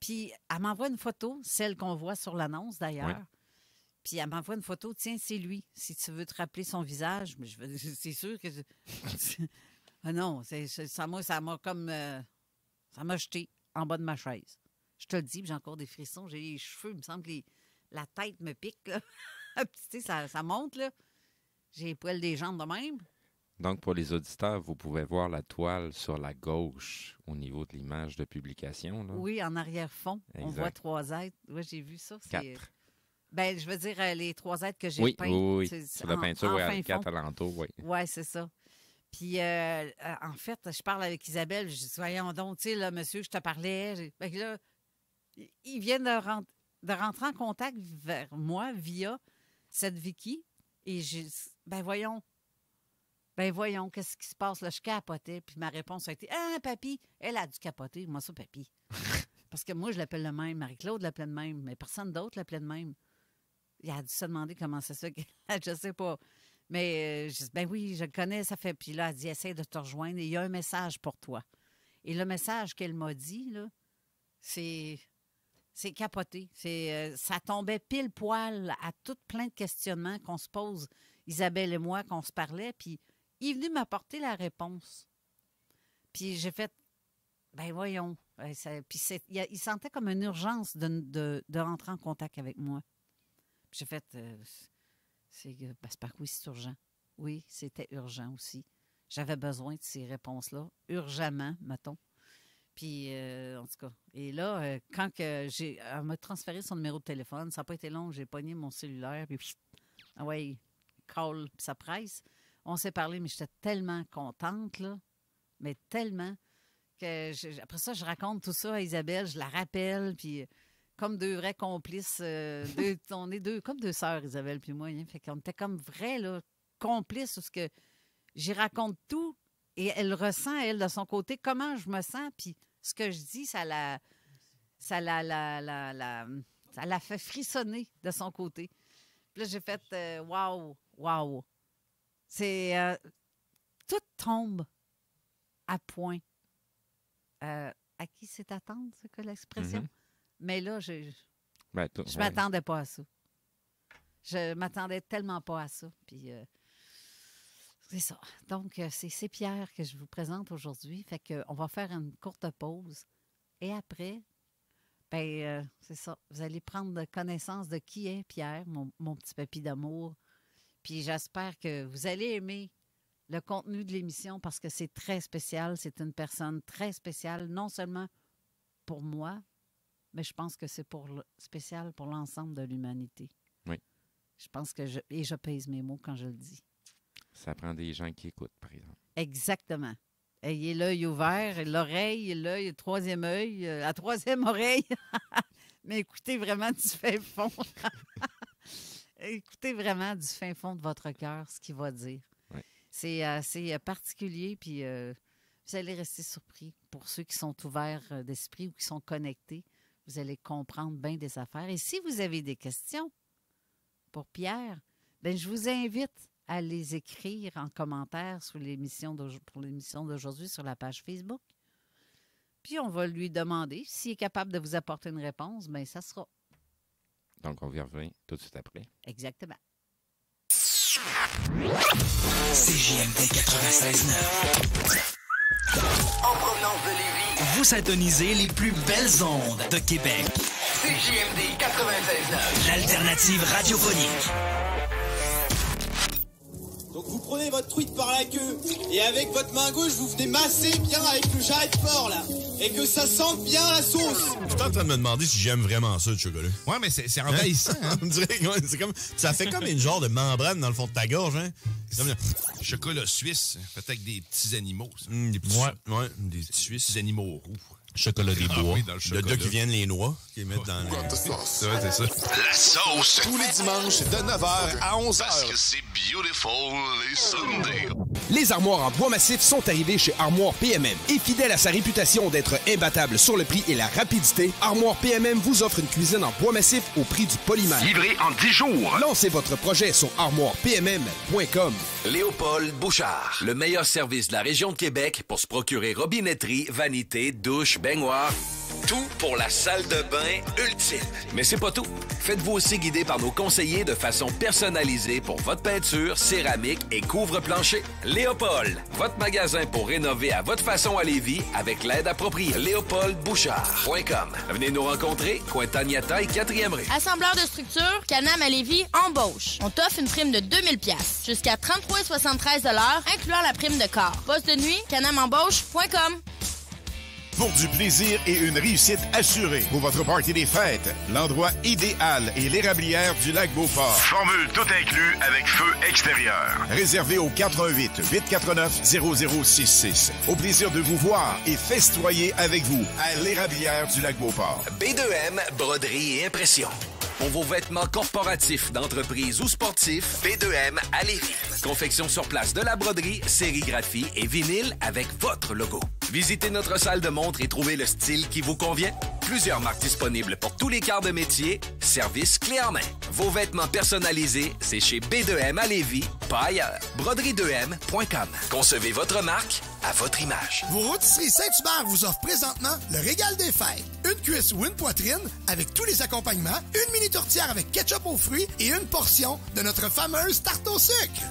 Puis, elle m'envoie une photo, celle qu'on voit sur l'annonce d'ailleurs. Ouais. Puis, elle m'envoie une photo, tiens, c'est lui. Si tu veux te rappeler son visage, mais c'est sûr que. Ah non, ça m'a comme. Ça m'a jeté en bas de ma chaise. Je te le dis, puis j'ai encore des frissons, j'ai les cheveux, il me semble que la tête me pique, là. Puis, tu sais, ça monte, là. J'ai les poils des jambes de même. Donc, pour les auditeurs, vous pouvez voir la toile sur la gauche au niveau de l'image de publication. Là. Oui, en arrière-fond, on Exact. voit 3 êtres. Oui, j'ai vu ça. 4. Ben, je veux dire, les 3 êtres que j'ai Oui, peints. oui. Sur la peinture, oui, à 4 alentours, oui. Oui, c'est ça. Puis, en fait, je parle avec Isabelle, je dis, voyons donc, tu sais, là, monsieur, je te parlais. Fait que là, il vient de rentrer en contact vers moi via cette Vicky. Et j'ai dit, ben voyons, qu'est-ce qui se passe là? Je capotais. Puis ma réponse a été, ah, papy, elle a dû capoter. Moi, ça, papy. Parce que moi, je l'appelle le même. Marie-Claude l'appelait le même. Mais personne d'autre l'appelait le même. Il a dû se demander comment c'est ça. Je sais pas. Mais je dis, ben oui, je le connais, ça fait. Puis là, elle dit, essaie de te rejoindre. Et il y a un message pour toi. Et le message qu'elle m'a dit, là, c'est capoté. Ça tombait pile poil à tout plein de questionnements qu'on se pose, Isabelle et moi, qu'on se parlait. Puis il est venu m'apporter la réponse. Puis j'ai fait, ben voyons. Puis il sentait comme une urgence de rentrer en contact avec moi. Puis j'ai fait, c'est par oui, c'est urgent. Oui, c'était urgent aussi. J'avais besoin de ces réponses-là, urgemment, mettons. Puis, en tout cas, et là, quand elle m'a transféré son numéro de téléphone, ça n'a pas été long, j'ai pogné mon cellulaire, puis ah ouais, call, puis ça presse. On s'est parlé, mais j'étais tellement contente, là, mais tellement que après ça, je raconte tout ça à Isabelle, je la rappelle, puis comme 2 vrais complices, on est comme 2 sœurs, Isabelle puis moi, hein, fait qu'on était comme vrais, là, complices, parce que j'y raconte tout, Et elle ressent, elle, de son côté, comment je me sens, puis ce que je dis, ça la fait frissonner de son côté. Puis là, j'ai fait wow, wow. C'est tout tombe à point. À qui c'est attendre, c'est que l'expression? Mm-hmm. Mais là, je Ouais. m'attendais pas à ça. Je m'attendais tellement pas à ça. Puis c'est ça. Donc, c'est Pierre que je vous présente aujourd'hui. Fait qu'on va faire une courte pause. Et après, c'est ça. Vous allez prendre connaissance de qui est Pierre, mon petit papy d'amour. Puis j'espère que vous allez aimer le contenu de l'émission parce que c'est très spécial. C'est une personne très spéciale, non seulement pour moi, mais je pense que c'est spécial pour l'ensemble de l'humanité. Oui. Je pense que je pèse mes mots quand je le dis. Ça prend des gens qui écoutent, par exemple. Exactement. Ayez l'œil ouvert, l'oreille, l'œil, le troisième œil, la troisième oreille. Mais écoutez vraiment du fin fond. Écoutez vraiment du fin fond de votre cœur ce qu'il va dire. Oui. C'est particulier, puis vous allez rester surpris. Pour ceux qui sont ouverts d'esprit ou qui sont connectés, vous allez comprendre bien des affaires. Et si vous avez des questions pour Pierre, bien, je vous invite à les écrire en commentaire pour l'émission d'aujourd'hui sur la page Facebook. Puis on va lui demander s'il est capable de vous apporter une réponse. Bien, ça sera. Donc, on y revient tout de suite après. Exactement. CJMD 96.9. En provenance de Lévis, Vous syntonisez les plus belles ondes de Québec. CJMD 96.9. L'alternative radiophonique. Donc vous prenez votre truite par la queue et avec votre main gauche vous venez masser bien avec le jarret de porc là et que ça sente bien la sauce. Je suis en train de me demander si j'aime vraiment ça, le chocolat. Ouais, mais c'est envahissant, hein? On dirait que c'est comme, ça fait comme une genre de membrane dans le fond de ta gorge, hein? Comme Chocolat suisse, fait avec des petits animaux. Ça. des petits, Ouais, des petits animaux roux. chocolat des bois. Dans le Le chocolat. gars qui viennent les noix, qui les mettent dans le... C'est vrai, c'est ça. La sauce. Tous les dimanches de 9h à 11h. Parce que c'est beautiful les Sundays. Les armoires en bois massif sont arrivées chez Armoire PMM. Et fidèle à sa réputation d'être imbattable sur le prix et la rapidité, Armoire PMM vous offre une cuisine en bois massif au prix du polymère. Livré en 10 jours. Lancez votre projet sur armoirepmm.com. Léopold Bouchard, le meilleur service de la région de Québec pour se procurer robinetterie, vanité, douche, baignoire. Tout pour la salle de bain ultime. Mais c'est pas tout. Faites-vous aussi guider par nos conseillers de façon personnalisée pour votre peinture, céramique et couvre-plancher. Léopold, votre magasin pour rénover à votre façon à Lévis avec l'aide appropriée. LéopoldBouchard.com. Venez nous rencontrer, Cointagnata et 4e rue. Assembleur de structure, Canam à Lévis embauche. On t'offre une prime de 2000 $, jusqu'à 33,73 $, incluant la prime de corps. Poste de nuit, canamembauche.com. Pour du plaisir et une réussite assurée pour votre party des fêtes, l'endroit idéal est l'érablière du Lac-Beauport. Formule tout inclus avec feu extérieur. Réservé au 418-849-0066. Au plaisir de vous voir et festoyer avec vous à l'érablière du Lac-Beauport. B2M, broderie et impression. Pour vos vêtements corporatifs, d'entreprise ou sportifs, B2M à Lévis. Confection sur place de la broderie, sérigraphie et vinyle avec votre logo. Visitez notre salle de montre et trouvez le style qui vous convient. Plusieurs marques disponibles pour tous les quarts de métier. Service clé en main. Vos vêtements personnalisés, c'est chez B2M à Lévis, pas ailleurs. Broderie2M.com. Concevez votre marque à votre image. Vos rôtisseries Saint-Hubert vous offrent présentement le régal des fêtes. Une cuisse ou une poitrine avec tous les accompagnements, une mini tourtière avec ketchup aux fruits et une portion de notre fameuse tarte au sucre.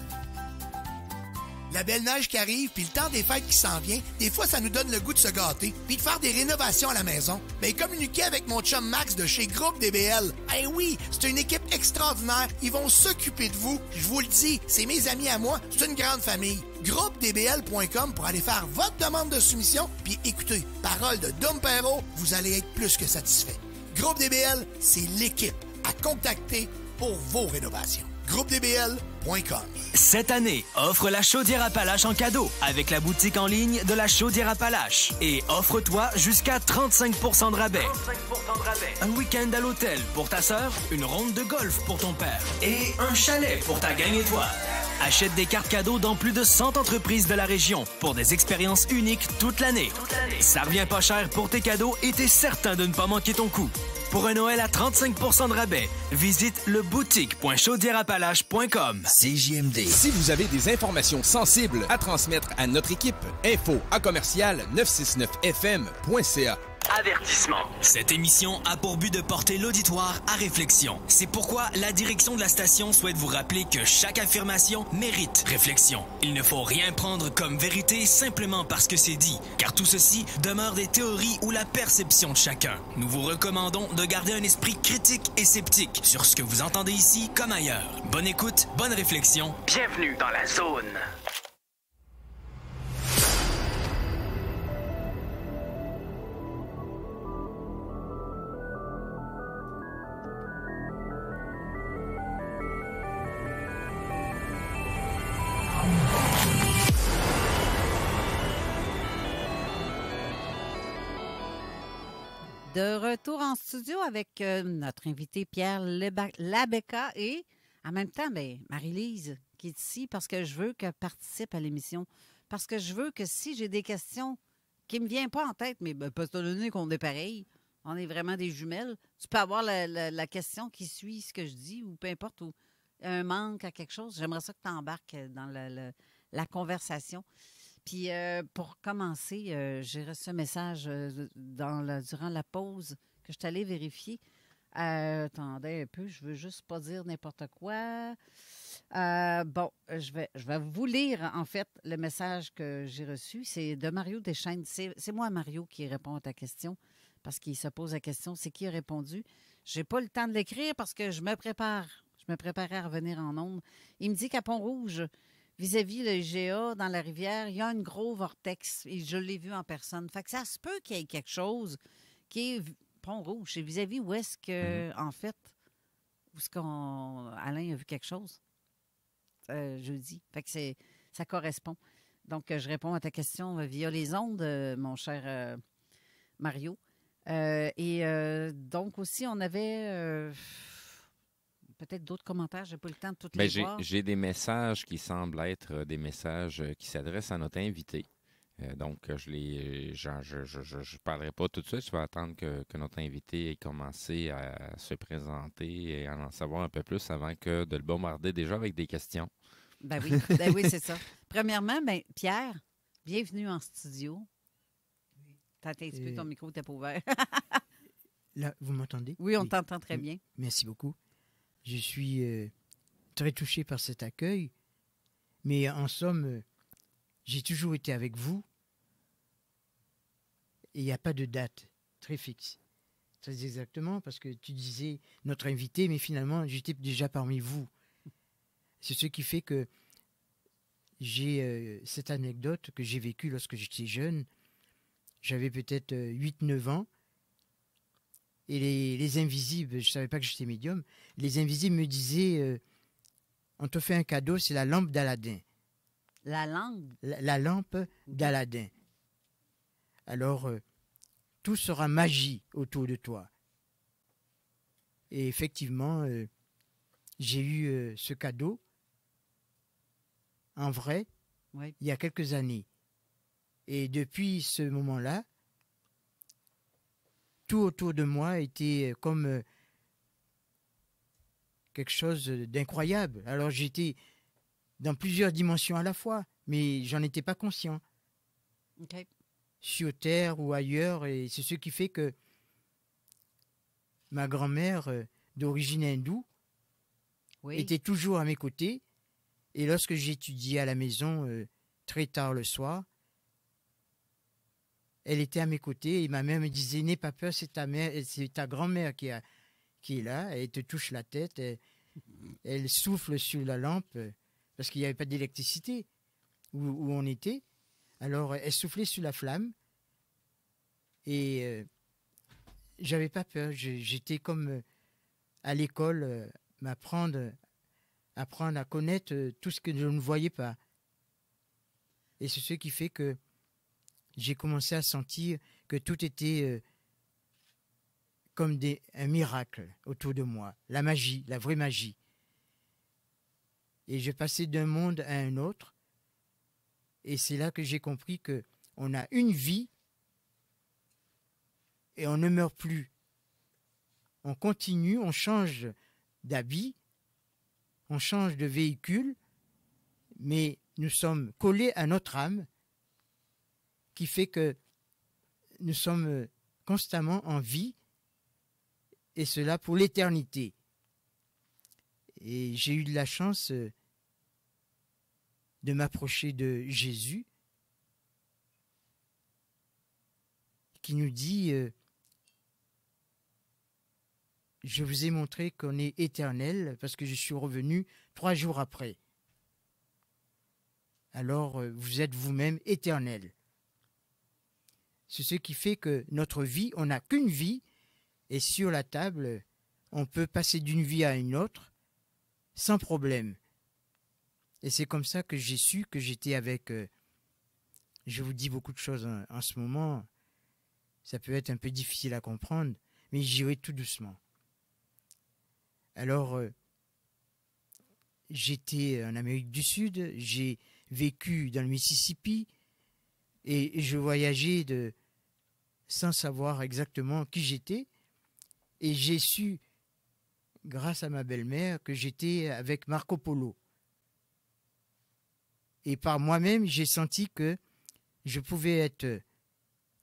La belle neige qui arrive, puis le temps des fêtes qui s'en vient, des fois, ça nous donne le goût de se gâter, puis de faire des rénovations à la maison. Ben, communiquez avec mon chum Max de chez Groupe DBL. Eh oui, c'est une équipe extraordinaire. Ils vont s'occuper de vous. Je vous le dis, c'est mes amis à moi. C'est une grande famille. GroupeDBL.com pour aller faire votre demande de soumission. Puis écoutez, parole de Dom Perrault, vous allez être plus que satisfait. Groupe DBL, c'est l'équipe à contacter pour vos rénovations. GroupeDBL.com. Cette année, offre la chaudière Appalaches en cadeau avec la boutique en ligne de la chaudière Appalaches. Et offre-toi jusqu'à 35 % de rabais. Un week-end à l'hôtel pour ta sœur, une ronde de golf pour ton père et un chalet pour ta gang étoile. Achète des cartes cadeaux dans plus de 100 entreprises de la région pour des expériences uniques toute l'année. Ça revient pas cher pour tes cadeaux et t'es certain de ne pas manquer ton coup. Pour un Noël à 35 % de rabais, visite leboutique.chaudierapalache.com. CJMD. Si vous avez des informations sensibles à transmettre à notre équipe, info@969fm.ca. Avertissement. Cette émission a pour but de porter l'auditoire à réflexion. C'est pourquoi la direction de la station souhaite vous rappeler que chaque affirmation mérite réflexion. Il ne faut rien prendre comme vérité simplement parce que c'est dit, car tout ceci demeure des théories ou la perception de chacun. Nous vous recommandons de garder un esprit critique et sceptique sur ce que vous entendez ici comme ailleurs. Bonne écoute, bonne réflexion. Bienvenue dans la zone. De retour en studio avec notre invité Pierre Labecca et en même temps, Marie-Lise qui est ici parce que je veux qu'elle participe à l'émission. Parce que je veux que si j'ai des questions qui ne me viennent pas en tête, mais parce que donné qu'on est pareil, on est vraiment des jumelles, tu peux avoir la question qui suit ce que je dis ou peu importe, ou un manque à quelque chose. J'aimerais ça que tu embarques dans la conversation. Puis, pour commencer, j'ai reçu un message durant la pause que je suis allée vérifier. Attendez un peu, je veux juste pas dire n'importe quoi. Je vais vous lire, en fait, le message que j'ai reçu. C'est de Mario Deschaines. C'est moi, Mario, qui répond à ta question parce qu'il se pose la question. C'est qui a répondu? J'ai pas le temps de l'écrire parce que je me prépare. Je me préparais à revenir en ondes. Il me dit qu'à Pont-Rouge, vis-à-vis le IGA, dans la rivière, il y a un gros vortex et je l'ai vu en personne. Fait que ça se peut qu'il y ait quelque chose qui est Pont-Rouge. C'est vis-à-vis où est-ce que, en fait, où est-ce Alain a vu quelque chose jeudi. Fait que ça correspond. Donc, je réponds à ta question via les ondes, mon cher Mario. Donc aussi, on avait... peut-être d'autres commentaires, je n'ai pas le temps de toutes les voir. J'ai des messages qui semblent être des messages qui s'adressent à notre invité. Donc, je ne parlerai pas tout de suite. Je vais attendre que notre invité ait commencé à se présenter et à en savoir un peu plus avant que de le bombarder déjà avec des questions. Ben oui, c'est ça. Premièrement, Pierre, bienvenue en studio. T'as un petit peu, ton micro n'était pas ouvert. Là, vous m'entendez? Oui, on t'entend très bien. Merci beaucoup. Je suis très touché par cet accueil, mais en somme, j'ai toujours été avec vous et il n'y a pas de date très fixe. Très exactement, parce que tu disais notre invité, mais finalement, j'étais déjà parmi vous. C'est ce qui fait que j'ai cette anecdote que j'ai vécue lorsque j'étais jeune. J'avais peut-être 8-9 ans. Et les invisibles, je ne savais pas que j'étais médium, les invisibles me disaient on te fait un cadeau, c'est la lampe d'Aladin. La lampe? La lampe d'Aladin. Alors, tout sera magie autour de toi. Et effectivement, j'ai eu ce cadeau, en vrai, il y a quelques années. Et depuis ce moment-là, tout autour de moi était comme quelque chose d'incroyable. Alors j'étais dans plusieurs dimensions à la fois, mais j'en étais pas conscient. Okay. Sur Terre ou ailleurs, et c'est ce qui fait que ma grand-mère d'origine hindoue était toujours à mes côtés. Et lorsque j'étudiais à la maison très tard le soir, elle était à mes côtés et ma mère me disait « N'aie pas peur, c'est ta grand-mère qui est là. Elle te touche la tête, elle souffle sur la lampe parce qu'il n'y avait pas d'électricité où on était. Alors elle soufflait sur la flamme et j'avais pas peur. J'étais comme à l'école, apprendre à connaître tout ce que je ne voyais pas. Et c'est ce qui fait que j'ai commencé à sentir que tout était comme un miracle autour de moi. La magie, la vraie magie. Et je passais d'un monde à un autre. Et c'est là que j'ai compris qu'on a une vie et on ne meurt plus. On continue, on change d'habit, on change de véhicule, mais nous sommes collés à notre âme, qui fait que nous sommes constamment en vie, et cela pour l'éternité. Et j'ai eu de la chance de m'approcher de Jésus, qui nous dit je vous ai montré qu'on est éternel parce que je suis revenu 3 jours après. Alors vous êtes vous-même éternel. C'est ce qui fait que notre vie, on n'a qu'une vie, et sur la table, on peut passer d'une vie à une autre sans problème. Et c'est comme ça que j'ai su que j'étais avec... je vous dis beaucoup de choses en ce moment, ça peut être un peu difficile à comprendre, mais j'irai tout doucement. Alors, j'étais en Amérique du Sud, j'ai vécu dans le Mississippi, et je voyageais sans savoir exactement qui j'étais, et j'ai su, grâce à ma belle-mère, que j'étais avec Marco Polo. Et par moi-même, j'ai senti que je pouvais être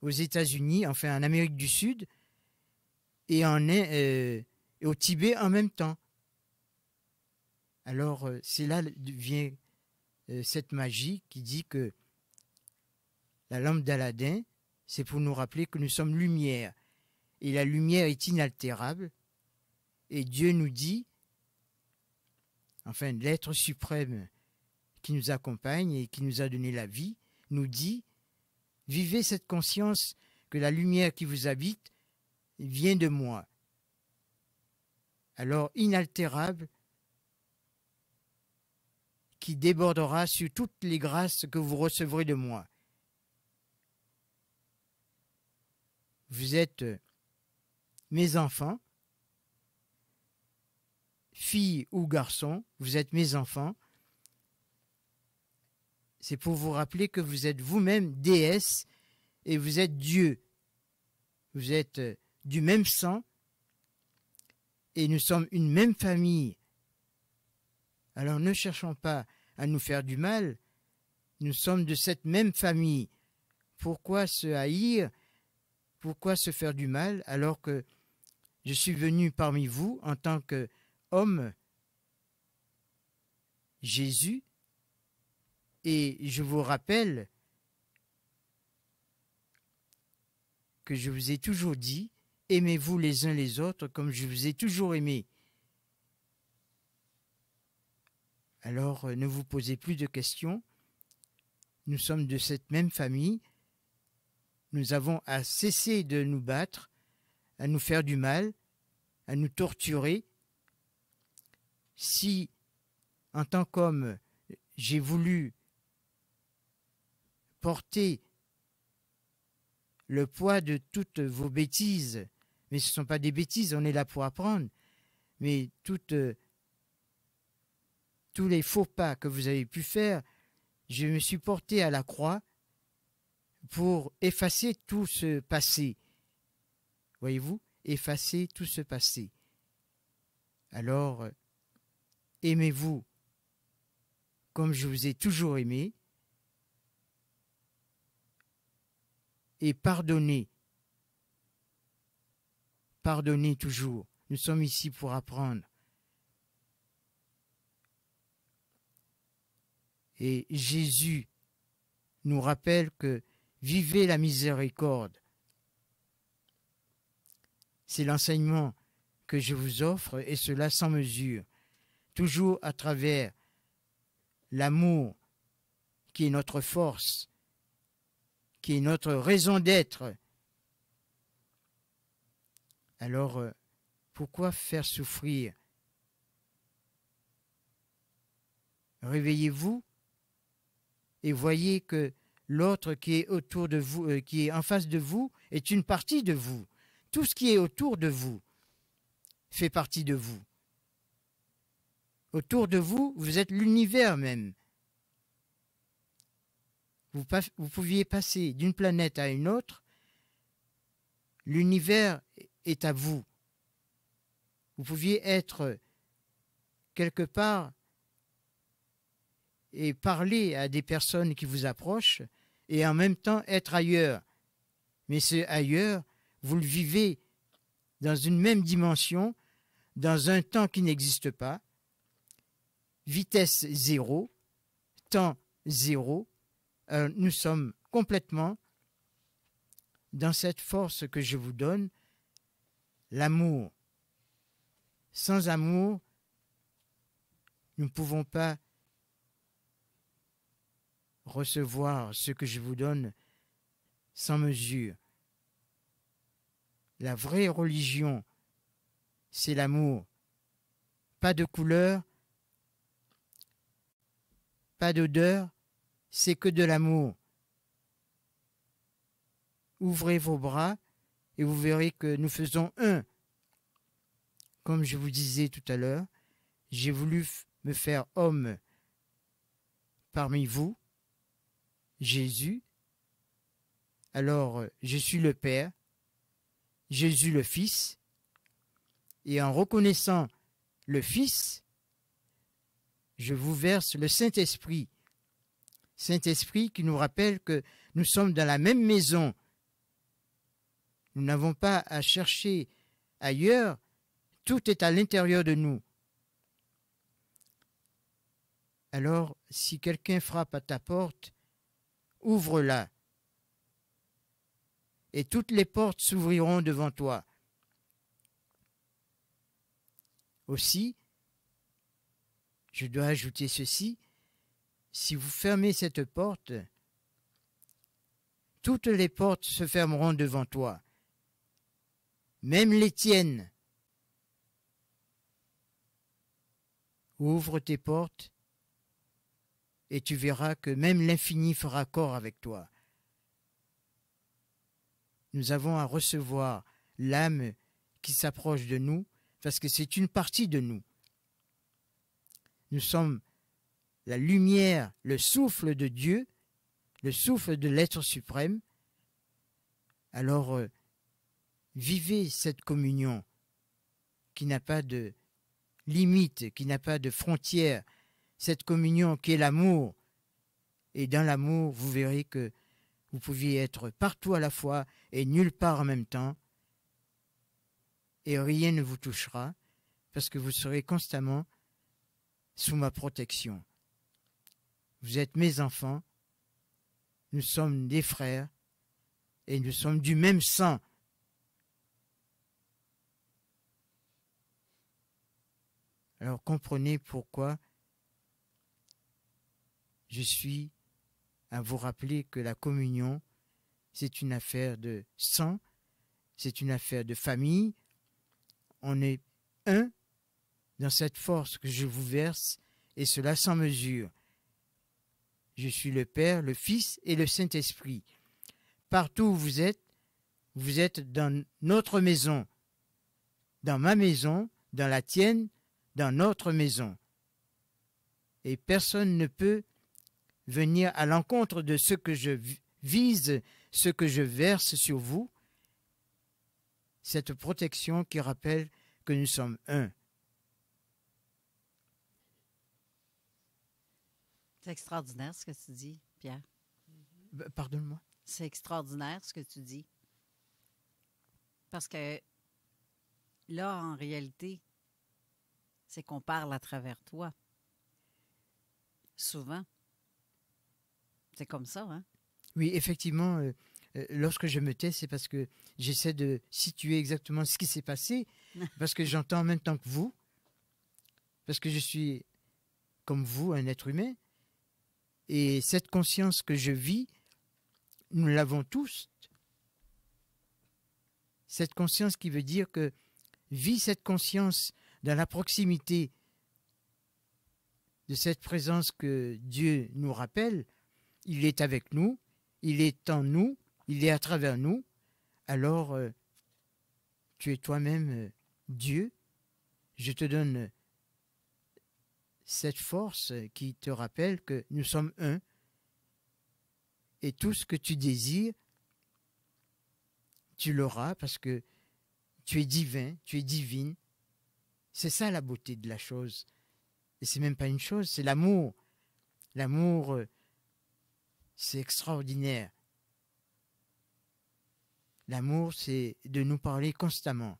aux États-Unis, enfin en Amérique du Sud, et au Tibet en même temps. Alors, c'est là vient cette magie qui dit que la lampe d'Aladin, c'est pour nous rappeler que nous sommes lumière. Et la lumière est inaltérable. Et Dieu nous dit, enfin l'être suprême qui nous accompagne et qui nous a donné la vie, nous dit, vivez cette conscience que la lumière qui vous habite vient de moi. Alors inaltérable, qui débordera sur toutes les grâces que vous recevrez de moi. Vous êtes mes enfants, filles ou garçons, vous êtes mes enfants. C'est pour vous rappeler que vous êtes vous-même déesse et vous êtes Dieu. Vous êtes du même sang et nous sommes une même famille. Alors ne cherchons pas à nous faire du mal, nous sommes de cette même famille. Pourquoi se haïr? Pourquoi se faire du mal alors que je suis venu parmi vous en tant qu'homme, Jésus, et je vous rappelle que je vous ai toujours dit, aimez-vous les uns les autres comme je vous ai toujours aimé. Alors ne vous posez plus de questions, nous sommes de cette même famille, nous avons à cesser de nous battre, à nous faire du mal, à nous torturer. Si, en tant qu'homme, j'ai voulu porter le poids de toutes vos bêtises, mais ce ne sont pas des bêtises, on est là pour apprendre, mais tous les faux pas que vous avez pu faire, je me suis porté à la croix pour effacer tout ce passé. Voyez-vous, effacer tout ce passé. Alors, aimez-vous comme je vous ai toujours aimé et pardonnez. Pardonnez toujours. Nous sommes ici pour apprendre. Et Jésus nous rappelle que vivez la miséricorde. C'est l'enseignement que je vous offre, et cela sans mesure, toujours à travers l'amour qui est notre force, qui est notre raison d'être. Alors, pourquoi faire souffrir? Réveillez-vous et voyez que l'autre qui est autour de vous, qui est en face de vous, est une partie de vous. Tout ce qui est autour de vous fait partie de vous. Autour de vous, vous êtes l'univers même. Vous pouviez passer d'une planète à une autre. L'univers est à vous. Vous pouviez être quelque part et parler à des personnes qui vous approchent et en même temps être ailleurs. Mais ce ailleurs, vous le vivez dans une même dimension, dans un temps qui n'existe pas, vitesse zéro, temps zéro. Nous sommes complètement dans cette force que je vous donne, l'amour. Sans amour, nous ne pouvons pas recevoir ce que je vous donne sans mesure. La vraie religion, c'est l'amour. Pas de couleur, pas d'odeur, c'est que de l'amour. Ouvrez vos bras et vous verrez que nous faisons un. Comme je vous disais tout à l'heure, j'ai voulu me faire homme parmi vous, Jésus. Alors, je suis le Père, Jésus le Fils, et en reconnaissant le Fils, je vous verse le Saint-Esprit. Saint-Esprit qui nous rappelle que nous sommes dans la même maison. Nous n'avons pas à chercher ailleurs, tout est à l'intérieur de nous. Alors, si quelqu'un frappe à ta porte, ouvre-la. Et toutes les portes s'ouvriront devant toi. Aussi, je dois ajouter ceci, si vous fermez cette porte, toutes les portes se fermeront devant toi, même les tiennes. Ouvre tes portes et tu verras que même l'infini fera corps avec toi. Nous avons à recevoir l'âme qui s'approche de nous parce que c'est une partie de nous. Nous sommes la lumière, le souffle de Dieu, le souffle de l'être suprême. Alors, vivez cette communion qui n'a pas de limite, qui n'a pas de frontières, cette communion qui est l'amour. Et dans l'amour, vous verrez que vous pouviez être partout à la fois et nulle part en même temps, et rien ne vous touchera, parce que vous serez constamment sous ma protection. Vous êtes mes enfants, nous sommes des frères, et nous sommes du même sang. Alors comprenez pourquoi je suis à vous rappeler que la communion, c'est une affaire de sang, c'est une affaire de famille. On est un dans cette force que je vous verse, et cela sans mesure. Je suis le Père, le Fils et le Saint-Esprit. Partout où vous êtes dans notre maison, dans ma maison, dans la tienne, dans notre maison. Et personne ne peut venir à l'encontre de ce que je vise, ce que je verse sur vous, cette protection qui rappelle que nous sommes un. C'est extraordinaire ce que tu dis, Pierre. Pardonne-moi. C'est extraordinaire ce que tu dis. Parce que là, en réalité, c'est qu'on parle à travers toi. Souvent. C'est comme ça, hein? Oui, effectivement, lorsque je me tais, c'est parce que j'essaie de situer exactement ce qui s'est passé, parce que j'entends en même temps que vous, parce que je suis comme vous, un être humain, et cette conscience que je vis, nous l'avons tous. Cette conscience qui veut dire que vis cette conscience dans la proximité de cette présence que Dieu nous rappelle. Il est avec nous, il est en nous, il est à travers nous. Alors, tu es toi-même Dieu. Je te donne cette force qui te rappelle que nous sommes un et tout ce que tu désires, tu l'auras parce que tu es divin, tu es divine. C'est ça la beauté de la chose. Et c'est même pas une chose, c'est l'amour. L'amour, c'est extraordinaire. L'amour, c'est de nous parler constamment.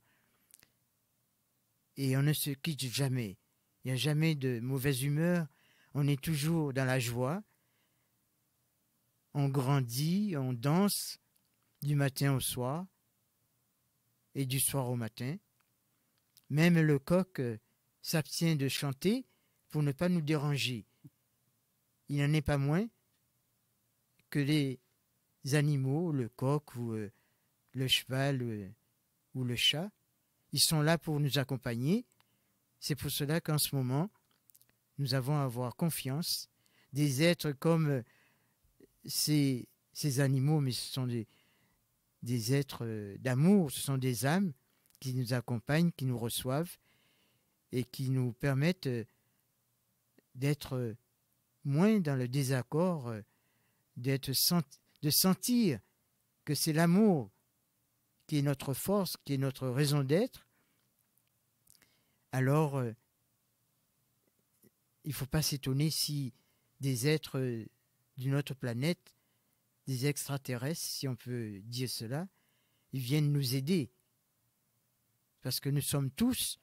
Et on ne se quitte jamais. Il n'y a jamais de mauvaise humeur. On est toujours dans la joie. On grandit, on danse du matin au soir et du soir au matin. Même le coq s'abstient de chanter pour ne pas nous déranger. Il n'en est pas moins que les animaux, le coq ou le cheval ou le chat, ils sont là pour nous accompagner. C'est pour cela qu'en ce moment, nous avons à avoir confiance. Des êtres comme ces animaux, mais ce sont des êtres d'amour, ce sont des âmes qui nous accompagnent, qui nous reçoivent et qui nous permettent d'être moins dans le désaccord, de sentir que c'est l'amour qui est notre force, qui est notre raison d'être. Alors, il ne faut pas s'étonner si des êtres d'une autre planète, des extraterrestres, si on peut dire cela, ils viennent nous aider. Parce que nous sommes tous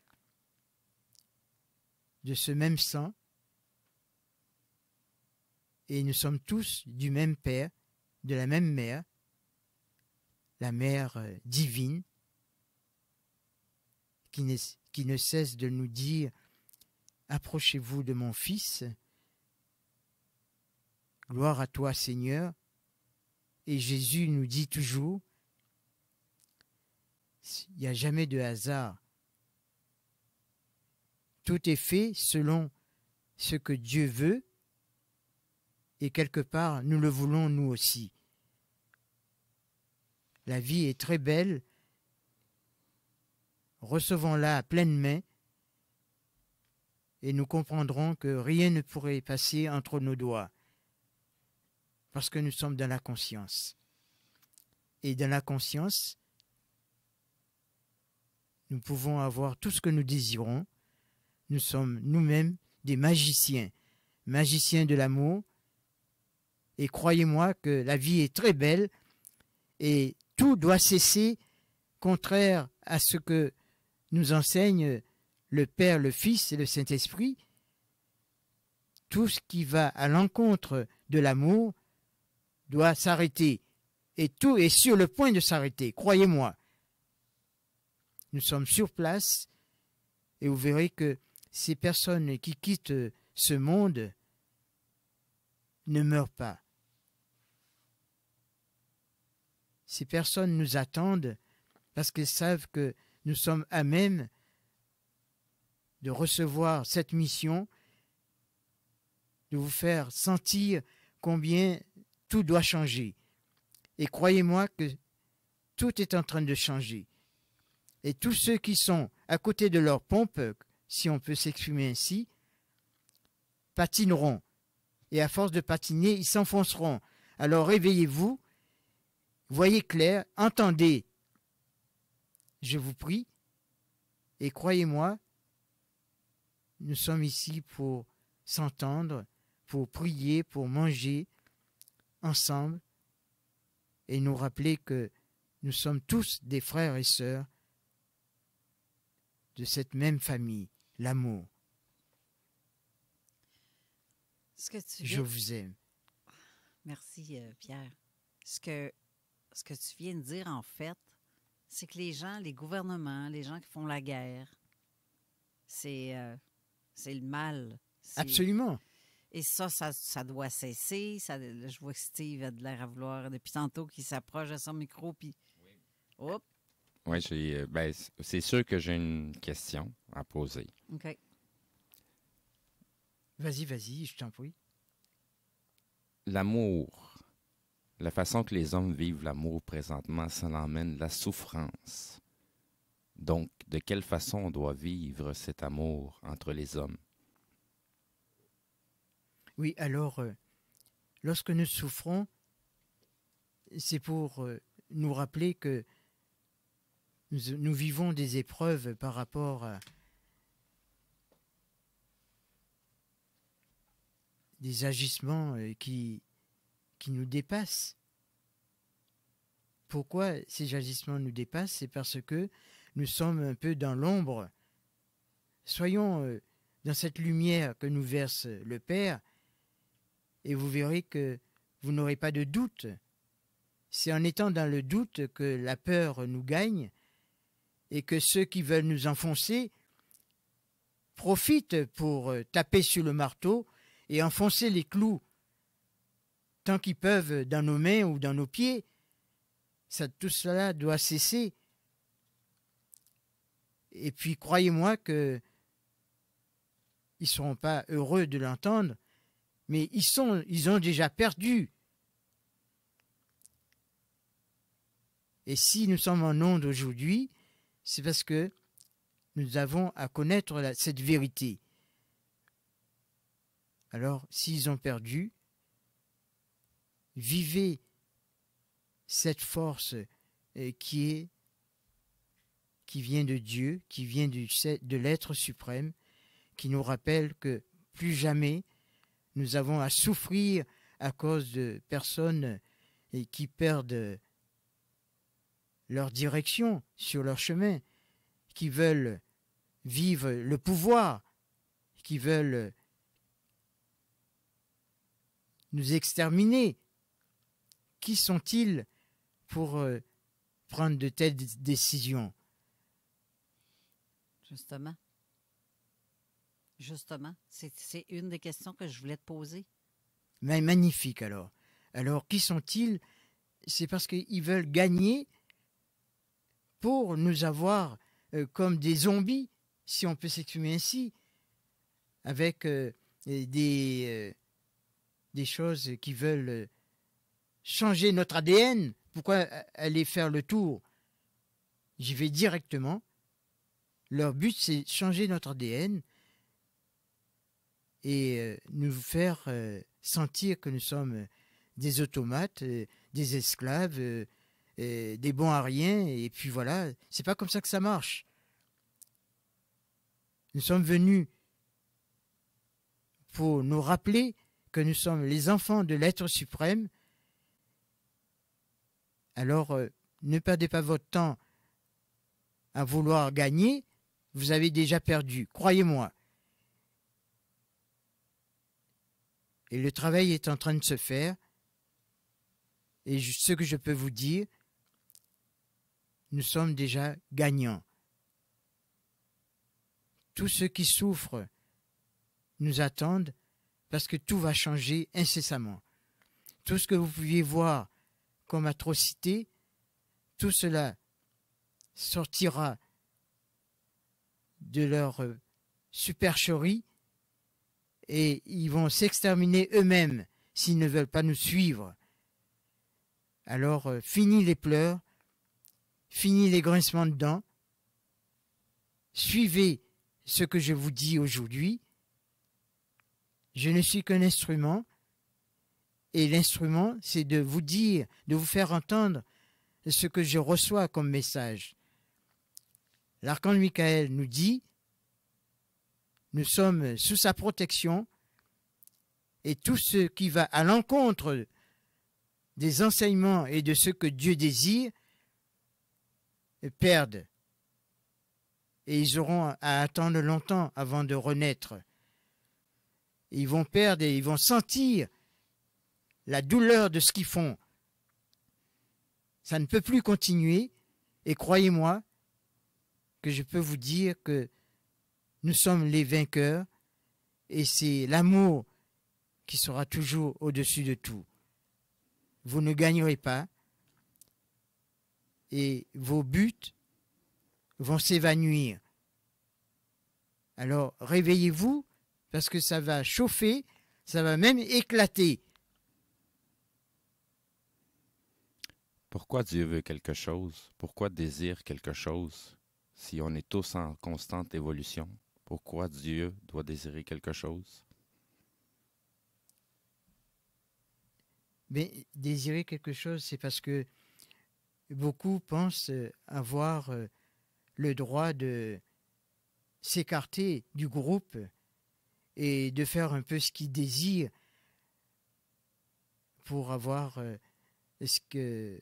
de ce même sang et nous sommes tous du même Père, de la même Mère, la Mère divine, qui ne cesse de nous dire « Approchez-vous de mon Fils, gloire à toi Seigneur ». Et Jésus nous dit toujours « Il n'y a jamais de hasard. Tout est fait selon ce que Dieu veut et quelque part nous le voulons nous aussi. La vie est très belle. Recevons-la à pleine main et nous comprendrons que rien ne pourrait passer entre nos doigts parce que nous sommes dans la conscience. Et dans la conscience, nous pouvons avoir tout ce que nous désirons. Nous sommes nous-mêmes des magiciens, magiciens de l'amour. Et croyez-moi que la vie est très belle et tout doit cesser, contraire à ce que nous enseigne le Père, le Fils et le Saint-Esprit. Tout ce qui va à l'encontre de l'amour doit s'arrêter. Et tout est sur le point de s'arrêter, croyez-moi. Nous sommes sur place et vous verrez que ces personnes qui quittent ce monde ne meurent pas. Ces personnes nous attendent parce qu'elles savent que nous sommes à même de recevoir cette mission, de vous faire sentir combien tout doit changer. Et croyez-moi que tout est en train de changer. Et tous ceux qui sont à côté de leur pompe, si on peut s'exprimer ainsi, patineront. Et à force de patiner, ils s'enfonceront. Alors réveillez-vous, voyez clair, entendez, je vous prie, et croyez-moi, nous sommes ici pour s'entendre, pour prier, pour manger ensemble, et nous rappeler que nous sommes tous des frères et sœurs de cette même famille, l'amour. Je vous aime. Merci, Pierre. Ce que tu viens de dire, en fait, c'est que les gens, les gouvernements, les gens qui font la guerre, c'est le mal. Absolument. Et ça doit cesser. Je vois que Steve a de l'air à vouloir, depuis tantôt, qu'il s'approche de son micro, puis... Hop! Oui, c'est sûr que j'ai une question à poser. OK. Vas-y, je t'en prie. L'amour, la façon que les hommes vivent l'amour présentement, ça emmène la souffrance. Donc, de quelle façon on doit vivre cet amour entre les hommes? Oui, alors, lorsque nous souffrons, c'est pour nous rappeler que nous vivons des épreuves par rapport à des agissements qui nous dépassent. Pourquoi ces agissements nous dépassent? C'est parce que nous sommes un peu dans l'ombre. Soyons dans cette lumière que nous verse le Père, et vous verrez que vous n'aurez pas de doute. C'est en étant dans le doute que la peur nous gagne, et que ceux qui veulent nous enfoncer profitent pour taper sur le marteau et enfoncer les clous tant qu'ils peuvent dans nos mains ou dans nos pieds. Tout cela doit cesser. Et puis, croyez-moi que ils ne seront pas heureux de l'entendre, mais ils ont déjà perdu. Et si nous sommes en onde aujourd'hui, c'est parce que nous avons à connaître cette vérité. Alors, s'ils ont perdu, vivez cette force qui vient de Dieu, qui vient de l'être suprême, qui nous rappelle que plus jamais nous avons à souffrir à cause de personnes qui perdent leur direction sur leur chemin, qui veulent vivre le pouvoir, qui veulent nous exterminer. Qui sont-ils pour prendre de telles décisions? Justement. C'est une des questions que je voulais te poser. Mais magnifique alors. Alors, qui sont-ils? C'est parce qu'ils veulent gagner pour nous avoir comme des zombies, si on peut s'exprimer ainsi, avec des choses qui veulent changer notre ADN. Pourquoi aller faire le tour? J'y vais directement. Leur but, c'est changer notre ADN et nous faire sentir que nous sommes des automates, des esclaves, des bons à rien, et puis voilà, c'est pas comme ça que ça marche. Nous sommes venus pour nous rappeler que nous sommes les enfants de l'être suprême. Alors, ne perdez pas votre temps à vouloir gagner, vous avez déjà perdu, croyez-moi. Et le travail est en train de se faire. Et ce que je peux vous dire, nous sommes déjà gagnants. Tous ceux qui souffrent nous attendent parce que tout va changer incessamment. Tout ce que vous pouviez voir comme atrocité, tout cela sortira de leur supercherie et ils vont s'exterminer eux-mêmes s'ils ne veulent pas nous suivre. Alors, fini les pleurs, fini les grincements de dents, suivez ce que je vous dis aujourd'hui. Je ne suis qu'un instrument, et l'instrument, c'est de vous dire, de vous faire entendre ce que je reçois comme message. L'archange Michael nous dit, nous sommes sous sa protection, et tout ce qui va à l'encontre des enseignements et de ce que Dieu désire, perdent. Et ils auront à attendre longtemps avant de renaître. Ils vont perdre et ils vont sentir la douleur de ce qu'ils font. Ça ne peut plus continuer. Et croyez-moi que je peux vous dire que nous sommes les vainqueurs et c'est l'amour qui sera toujours au-dessus de tout. Vous ne gagnerez pas et vos buts vont s'évanouir. Alors réveillez-vous parce que ça va chauffer, ça va même éclater. Pourquoi Dieu veut quelque chose? Pourquoi désire quelque chose? Si on est tous en constante évolution, pourquoi Dieu doit désirer quelque chose? Mais désirer quelque chose, c'est parce que beaucoup pensent avoir le droit de s'écarter du groupe et de faire un peu ce qu'ils désirent pour avoir des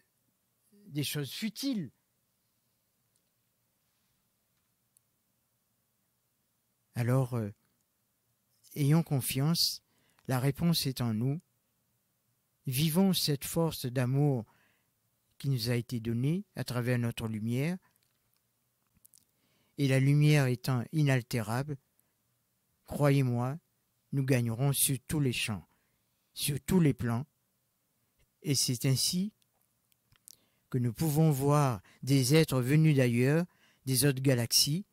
choses futiles. Alors, ayons confiance, la réponse est en nous. Vivons cette force d'amour qui nous a été donnée à travers notre lumière. Et la lumière étant inaltérable, croyez-moi, nous gagnerons sur tous les champs, sur tous les plans. Et c'est ainsi que nous pouvons voir des êtres venus d'ailleurs, des autres galaxies,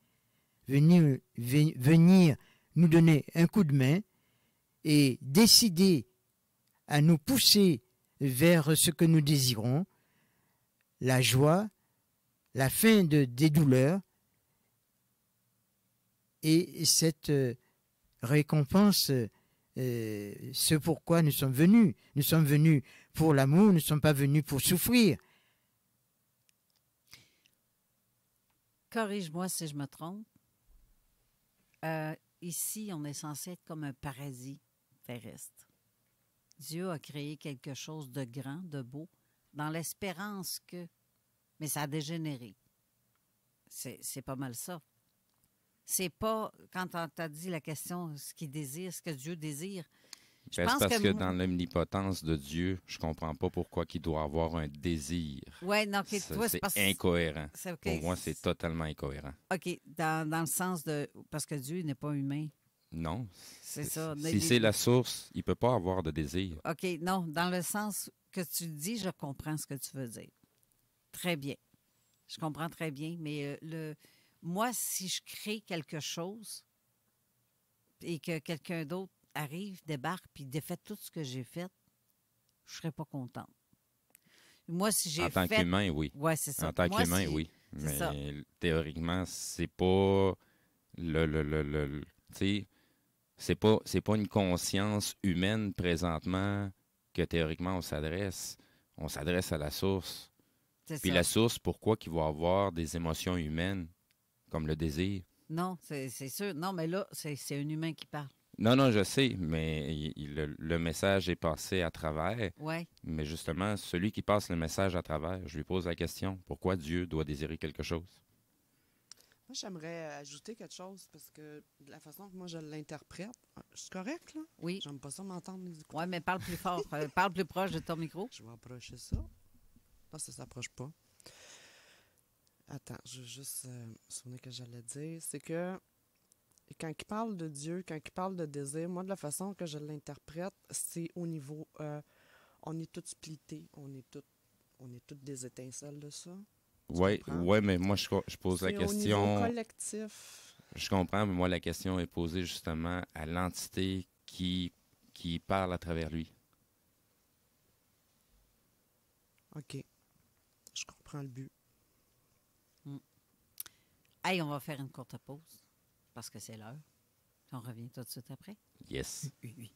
venir nous donner un coup de main et décider à nous pousser vers ce que nous désirons, la joie, la fin des douleurs et cette récompense, ce pourquoi nous sommes venus. Nous sommes venus pour l'amour, nous ne sommes pas venus pour souffrir. Corrige-moi si je me trompe. Ici, on est censé être comme un paradis terrestre. Dieu a créé quelque chose de grand, de beau, dans l'espérance que... Mais ça a dégénéré. C'est pas mal ça. C'est pas, quand on t'a dit la question, ce qu'il désire, ce que Dieu désire. C'est parce que dans l'omnipotence de Dieu, je comprends pas pourquoi il doit avoir un désir. Oui, non, okay, c'est incohérent. Okay. Pour moi, c'est totalement incohérent. OK, dans le sens de... Parce que Dieu n'est pas humain. Non. C'est ça. Si c'est la source, il ne peut pas avoir de désir. OK, non, dans le sens que tu dis, je comprends ce que tu veux dire. Très bien. Je comprends très bien, mais moi, si je crée quelque chose et que quelqu'un d'autre arrive, débarque, puis défait tout ce que j'ai fait, je ne serais pas contente. Moi, si j'ai fait... En tant qu'humain, oui. Oui, c'est ça. En tant qu'humain, oui. Mais ça. Théoriquement, c'est pas tu sais, c'est pas une conscience humaine présentement que théoriquement on s'adresse. On s'adresse à la source. Puis la source, pourquoi qu'il va avoir des émotions humaines, comme le désir? Non, c'est sûr. Non, mais là, c'est un humain qui parle. Non, je sais, mais le message est passé à travers. Oui. Mais justement, celui qui passe le message à travers, je lui pose la question, pourquoi Dieu doit désirer quelque chose? Moi, j'aimerais ajouter quelque chose, parce que de la façon que moi je l'interprète, c'est correct, là? Oui. J'aime pas ça m'entendre les écouteurs. Oui, mais parle plus fort. Parle plus proche de ton micro. Je vais approcher ça. Non, ça s'approche pas. Attends, je veux juste souvenir que j'allais dire. C'est que quand il parle de Dieu, quand il parle de désir, moi, de la façon que je l'interprète, c'est au niveau... on est tous splittés, on est toutes des étincelles de ça. Oui, mais moi, je pose la question... C'est au niveau collectif. Je comprends, mais moi, la question est posée justement à l'entité qui parle à travers lui. OK. Je comprends le but. Hey, on va faire une courte pause, parce que c'est l'heure. On revient tout de suite après. Yes. Oui.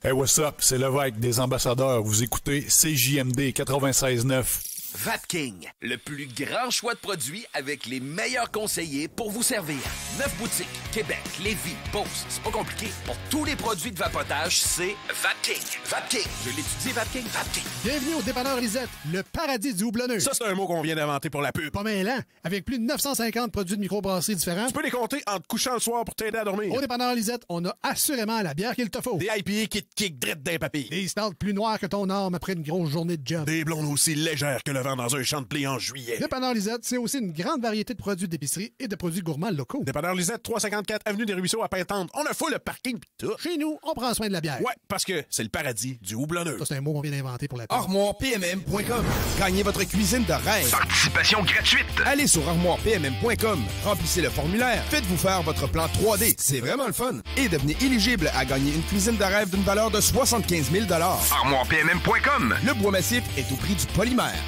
Hey, what's up? C'est Lévesque des Ambassadeurs. Vous écoutez CJMD 96.9. Vapking, le plus grand choix de produits avec les meilleurs conseillers pour vous servir. 9 boutiques, Québec, Lévis, Beauce. C'est pas compliqué. Pour tous les produits de vapotage, c'est Vapking. Vapking. Je l'étudie, Vapking. Vapking. Bienvenue au dépanneur Lisette, le paradis du houblonneux. Ça, c'est un mot qu'on vient d'inventer pour la pub. Pas mêlant. Avec plus de 950 produits de microbrasserie différents. Tu peux les compter en te couchant le soir pour t'aider à dormir. Au dépanneur Lisette, on a assurément la bière qu'il te faut. Des IPA qui te kick drette d'un papy. Des stouts plus noirs que ton arme après une grosse journée de job. Des blondes aussi légères que le vent dans un champ de blé en juillet. Dépanneur Lisette, c'est aussi une grande variété de produits d'épicerie et de produits gourmands locaux. Dépanneur Lisette, 354 Avenue des Ruisseaux à Pintendre. On a full le parking pis tout. Chez nous, on prend soin de la bière. Ouais, parce que c'est le paradis du houblonneux. Ça, c'est un mot qu'on vient d'inventer pour la pub. ArmoirePMM.com. Gagnez votre cuisine de rêve. Participation gratuite. Allez sur ArmoirePMM.com. Remplissez le formulaire. Faites-vous faire votre plan 3D. C'est vraiment le fun. Et devenez éligible à gagner une cuisine de rêve d'une valeur de 75 000 $. ArmoirePMM.com. Le bois massif est au prix du polymère.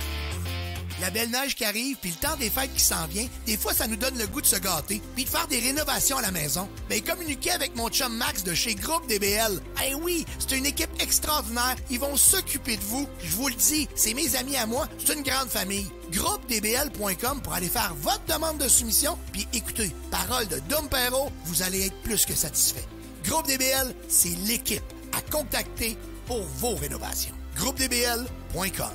La belle neige qui arrive, puis le temps des fêtes qui s'en vient, des fois, ça nous donne le goût de se gâter, puis de faire des rénovations à la maison. Ben, communiquez avec mon chum Max de chez Groupe DBL. Eh oui, c'est une équipe extraordinaire. Ils vont s'occuper de vous. Je vous le dis, c'est mes amis à moi. C'est une grande famille. GroupeDBL.com pour aller faire votre demande de soumission, puis écoutez, parole de Dom Perrault, vous allez être plus que satisfait. Groupe DBL, c'est l'équipe à contacter pour vos rénovations. GroupeDBL.com.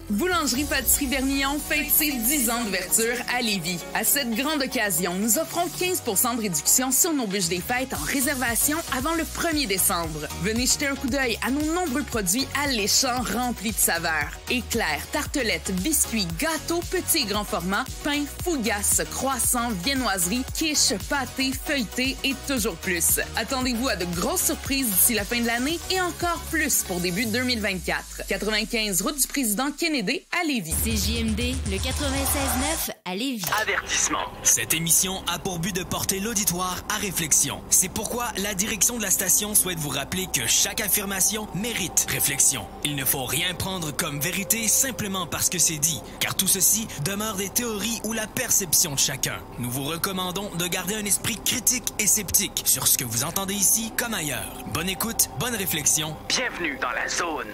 Boulangerie-Pâtisserie Vernillon fête ses 10 ans d'ouverture à Lévis. À cette grande occasion, nous offrons 15 % de réduction sur nos bûches des fêtes en réservation avant le 1er décembre. Venez jeter un coup d'œil à nos nombreux produits alléchants remplis de saveurs. Éclairs, tartelettes, biscuits, gâteaux, petits et grands formats, pains, fougasses, croissants, viennoiseries, quiches, pâtés, feuilletés et toujours plus. Attendez-vous à de grosses surprises d'ici la fin de l'année et encore plus pour début 2024. 95 route du président Kennedy à Lévis. CJMD, le 96.9 à Lévis. Avertissement. Cette émission a pour but de porter l'auditoire à réflexion. C'est pourquoi la direction de la station souhaite vous rappeler que chaque affirmation mérite réflexion. Il ne faut rien prendre comme vérité simplement parce que c'est dit, car tout ceci demeure des théories ou la perception de chacun. Nous vous recommandons de garder un esprit critique et sceptique sur ce que vous entendez ici comme ailleurs. Bonne écoute, bonne réflexion. Bienvenue dans la zone.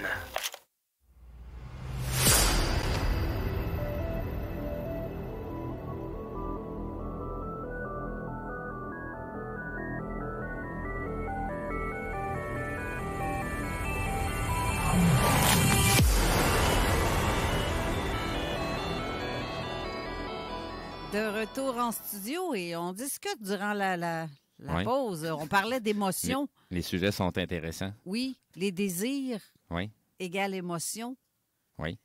De retour en studio et on discute durant la Oui. pause. On parlait d'émotions. Les sujets sont intéressants. Oui, les désirs Oui, égale émotion. oui.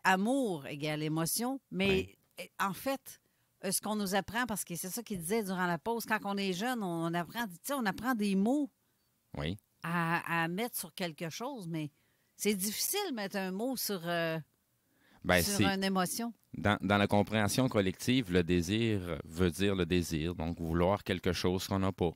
Amour égale émotion. Mais en fait, ce qu'on nous apprend, parce que c'est ça qu'il disait durant la pause, quand on est jeune, on apprend des mots Oui. à mettre sur quelque chose, mais c'est difficile de mettre un mot sur C'est une émotion. Dans la compréhension collective, le désir veut dire le désir, donc vouloir quelque chose qu'on n'a pas.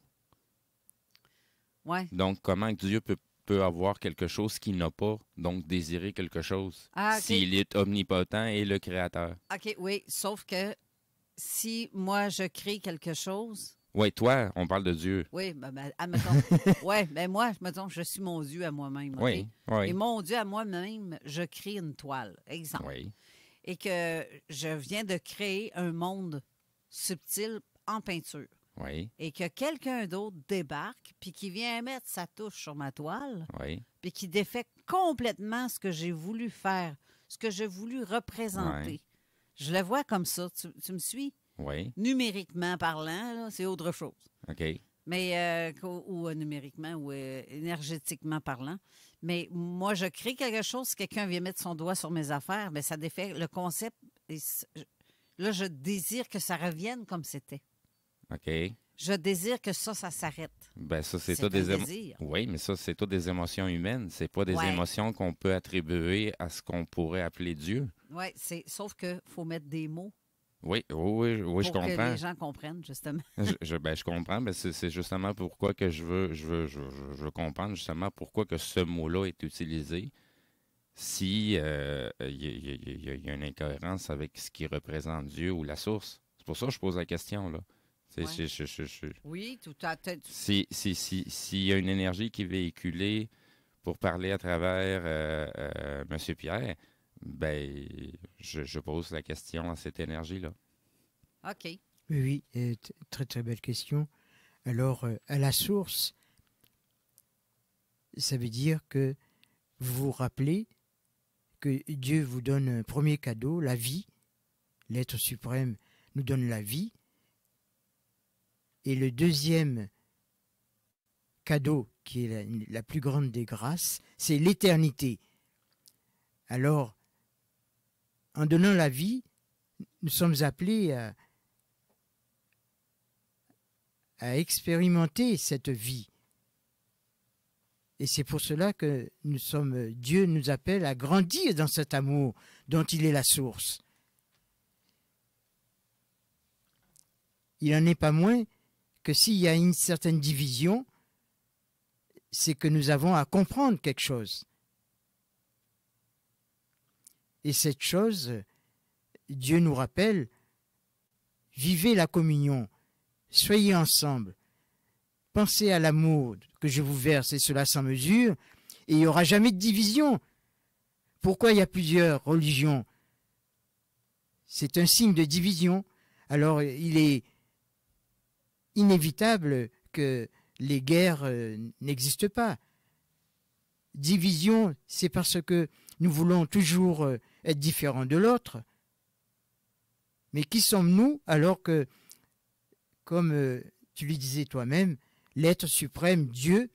Ouais. Donc, comment Dieu peut avoir quelque chose qu'il n'a pas, donc désirer quelque chose, Ah, OK. s'il est omnipotent et le créateur? OK, oui, sauf que si moi, je crée quelque chose... Oui, toi, on parle de Dieu. Oui, admettons. Oui, moi, mettons, je suis mon Dieu à moi-même. OK? Oui, oui. Et mon Dieu à moi-même, je crée une toile, exemple. Oui. Et que je viens de créer un monde subtil en peinture. Oui. Et que quelqu'un d'autre débarque puis qui vient mettre sa touche sur ma toile, Oui. puis qui défait complètement ce que j'ai voulu faire, ce que j'ai voulu représenter. Ouais. Je le vois comme ça. Tu me suis? Oui. Numériquement parlant, là, c'est autre chose. OK. Mais, ou numériquement ou énergétiquement parlant. Mais moi, je crée quelque chose, si quelqu'un vient mettre son doigt sur mes affaires, bien, ça défait le concept. Là, je désire que ça revienne comme c'était. OK. Je désire que ça s'arrête. Ben ça, c'est C'est tout un des désir. Oui, mais ça, c'est toutes des émotions humaines. C'est pas des Ouais. émotions qu'on peut attribuer à ce qu'on pourrait appeler Dieu. Oui, sauf qu'il faut mettre des mots Oui, je pour que comprends. les gens comprennent, justement. Je comprends, mais c'est justement pourquoi que je veux comprendre justement pourquoi que ce mot-là est utilisé si il y a une incohérence avec ce qui représente Dieu ou la source. C'est pour ça que je pose la question, là. Oui, tout à fait. S'il y a une énergie qui est véhiculée pour parler à travers M. Pierre, ben je pose la question à cette énergie-là. OK. Oui, très très belle question. Alors, à la source, ça veut dire que vous vous rappelez que Dieu vous donne un premier cadeau, la vie. L'être suprême nous donne la vie. Et le deuxième cadeau, qui est la plus grande des grâces, c'est l'éternité. Alors, en donnant la vie, nous sommes appelés à expérimenter cette vie. Et c'est pour cela que Dieu nous appelle à grandir dans cet amour dont il est la source. Il n'en est pas moins que s'il y a une certaine division, c'est que nous avons à comprendre quelque chose. Et cette chose, Dieu nous rappelle, vivez la communion, soyez ensemble, pensez à l'amour que je vous verse et cela sans mesure, et il n'y aura jamais de division. Pourquoi il y a plusieurs religions? C'est un signe de division. Alors il est inévitable que les guerres n'existent pas. Division, c'est parce que nous voulons toujours être différents de l'autre. Mais qui sommes-nous alors que, comme tu le disais toi-même, l'être suprême, Dieu,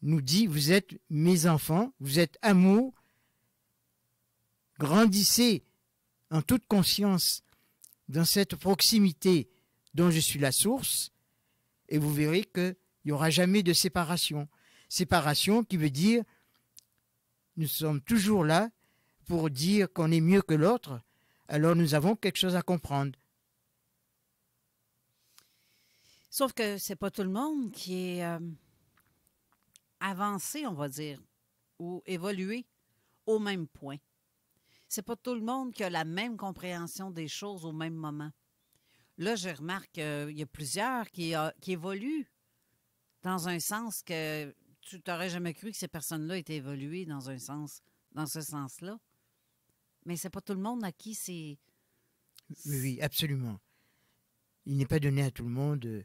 nous dit, vous êtes mes enfants, vous êtes amour, grandissez en toute conscience dans cette proximité dont je suis la source, et vous verrez qu'il n'y aura jamais de séparation. Séparation qui veut dire, nous sommes toujours là pour dire qu'on est mieux que l'autre, alors nous avons quelque chose à comprendre. Sauf que c'est pas tout le monde qui est avancé, on va dire, ou évolué au même point. C'est pas tout le monde qui a la même compréhension des choses au même moment. Là, je remarque qu'il y a plusieurs qui évoluent dans un sens que tu n'aurais jamais cru que ces personnes-là étaient évoluées dans un sens, dans ce sens-là. Mais c'est pas tout le monde à qui c'est... Oui, absolument. Il n'est pas donné à tout le monde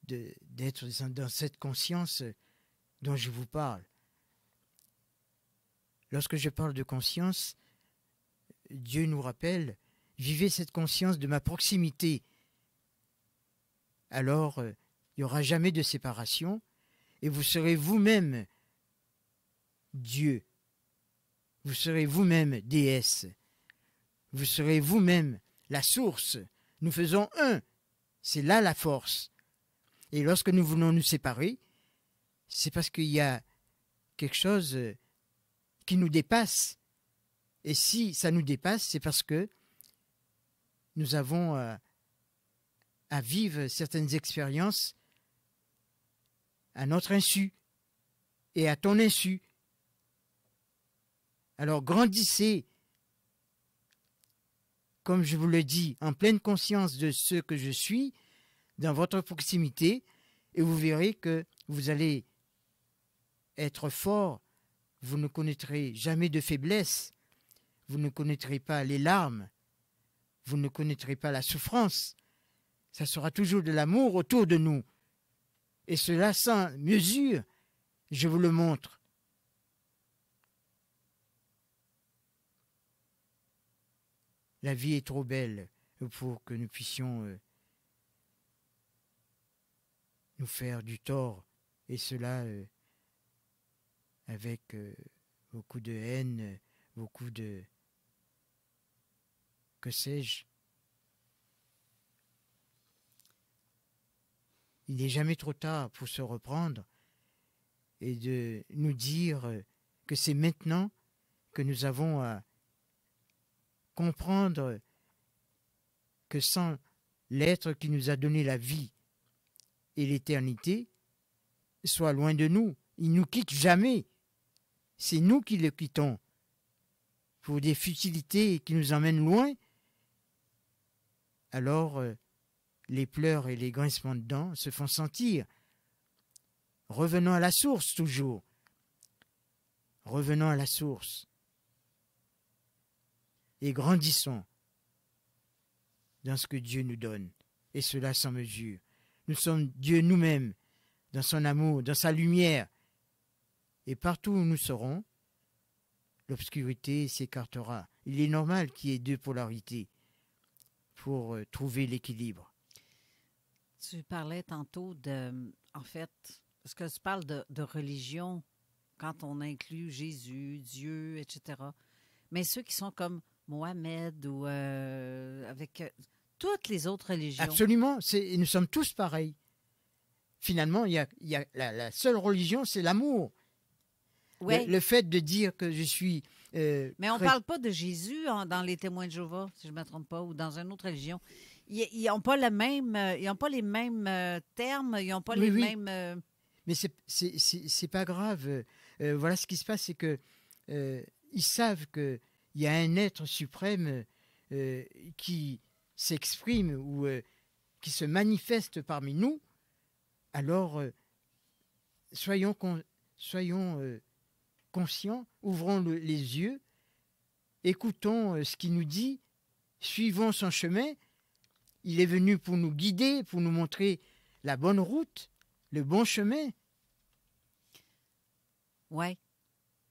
d'être dans cette conscience dont je vous parle. Lorsque je parle de conscience, Dieu nous rappelle, vivez cette conscience de ma proximité. Alors, il n'y aura jamais de séparation et vous serez vous-même Dieu. Vous serez vous-même déesse. Vous serez vous-même la source. Nous faisons un. C'est là la force. Et lorsque nous voulons nous séparer, c'est parce qu'il y a quelque chose qui nous dépasse. Et si ça nous dépasse, c'est parce que nous avons à vivre certaines expériences à notre insu et à ton insu. Alors grandissez, comme je vous le dis, en pleine conscience de ce que je suis, dans votre proximité, et vous verrez que vous allez être fort, vous ne connaîtrez jamais de faiblesse, vous ne connaîtrez pas les larmes, vous ne connaîtrez pas la souffrance, ça sera toujours de l'amour autour de nous. Et cela sans mesure, je vous le montre. La vie est trop belle pour que nous puissions nous faire du tort, et cela avec beaucoup de haine, beaucoup de... que sais-je. Il n'est jamais trop tard pour se reprendre et de nous dire que c'est maintenant que nous avons à comprendre que sans l'être qui nous a donné la vie et l'éternité, soit loin de nous, il ne nous quitte jamais. C'est nous qui le quittons pour des futilités qui nous emmènent loin. Alors, les pleurs et les grincements de dents se font sentir. Revenons à la source toujours. Revenons à la source. Et grandissons dans ce que Dieu nous donne, et cela sans mesure. Nous sommes Dieu nous-mêmes, dans son amour, dans sa lumière. Et partout où nous serons, l'obscurité s'écartera. Il est normal qu'il y ait deux polarités pour trouver l'équilibre. Tu parlais tantôt de... En fait, est-ce que tu parles de religion quand on inclut Jésus, Dieu, etc. Mais ceux qui sont comme Mohamed ou avec toutes les autres religions. Absolument, nous sommes tous pareils. Finalement, il y a la seule religion, c'est l'amour. Ouais. Le fait de dire que je suis... Mais on ne parle pas de Jésus dans les témoins de Jéhovah, si je ne me trompe pas, ou dans une autre religion. Ils n'ont pas, les mêmes termes, ils n'ont pas les mêmes... Mais c'est pas grave. Voilà ce qui se passe, c'est que ils savent qu'il il y a un être suprême qui s'exprime ou qui se manifeste parmi nous, alors soyons conscients, ouvrons les yeux, écoutons ce qu'il nous dit, suivons son chemin. Il est venu pour nous guider, pour nous montrer la bonne route, le bon chemin. Oui.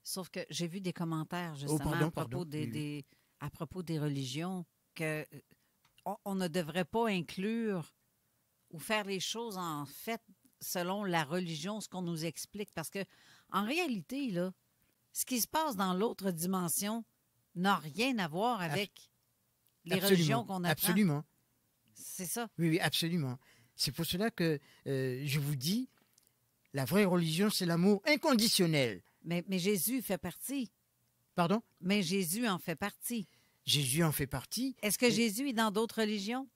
Sauf que j'ai vu des commentaires, justement, à propos des religions, que on ne devrait pas inclure ou faire les choses, en fait, selon la religion, ce qu'on nous explique. Parce que, en réalité, là, ce qui se passe dans l'autre dimension n'a rien à voir avec les religions qu'on apprend. Absolument. C'est ça. Oui, absolument. C'est pour cela que je vous dis, la vraie religion, c'est l'amour inconditionnel. Mais Jésus fait partie. Pardon? Mais Jésus en fait partie. Jésus en fait partie. Est-ce que Jésus est dans d'autres religions?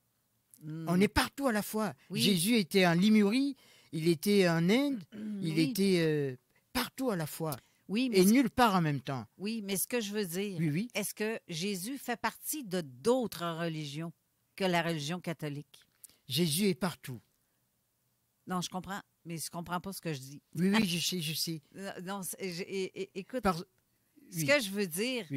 On est partout à la fois. Oui. Jésus était en Limurie, il était en Inde, il était partout à la fois. Oui, et nulle part en même temps. Oui, mais ce que je veux dire, est-ce que Jésus fait partie de d'autres religions que la religion catholique? Jésus est partout. Non, je comprends, mais je ne comprends pas ce que je dis. Oui, je sais. Non, écoute, ce que je veux dire,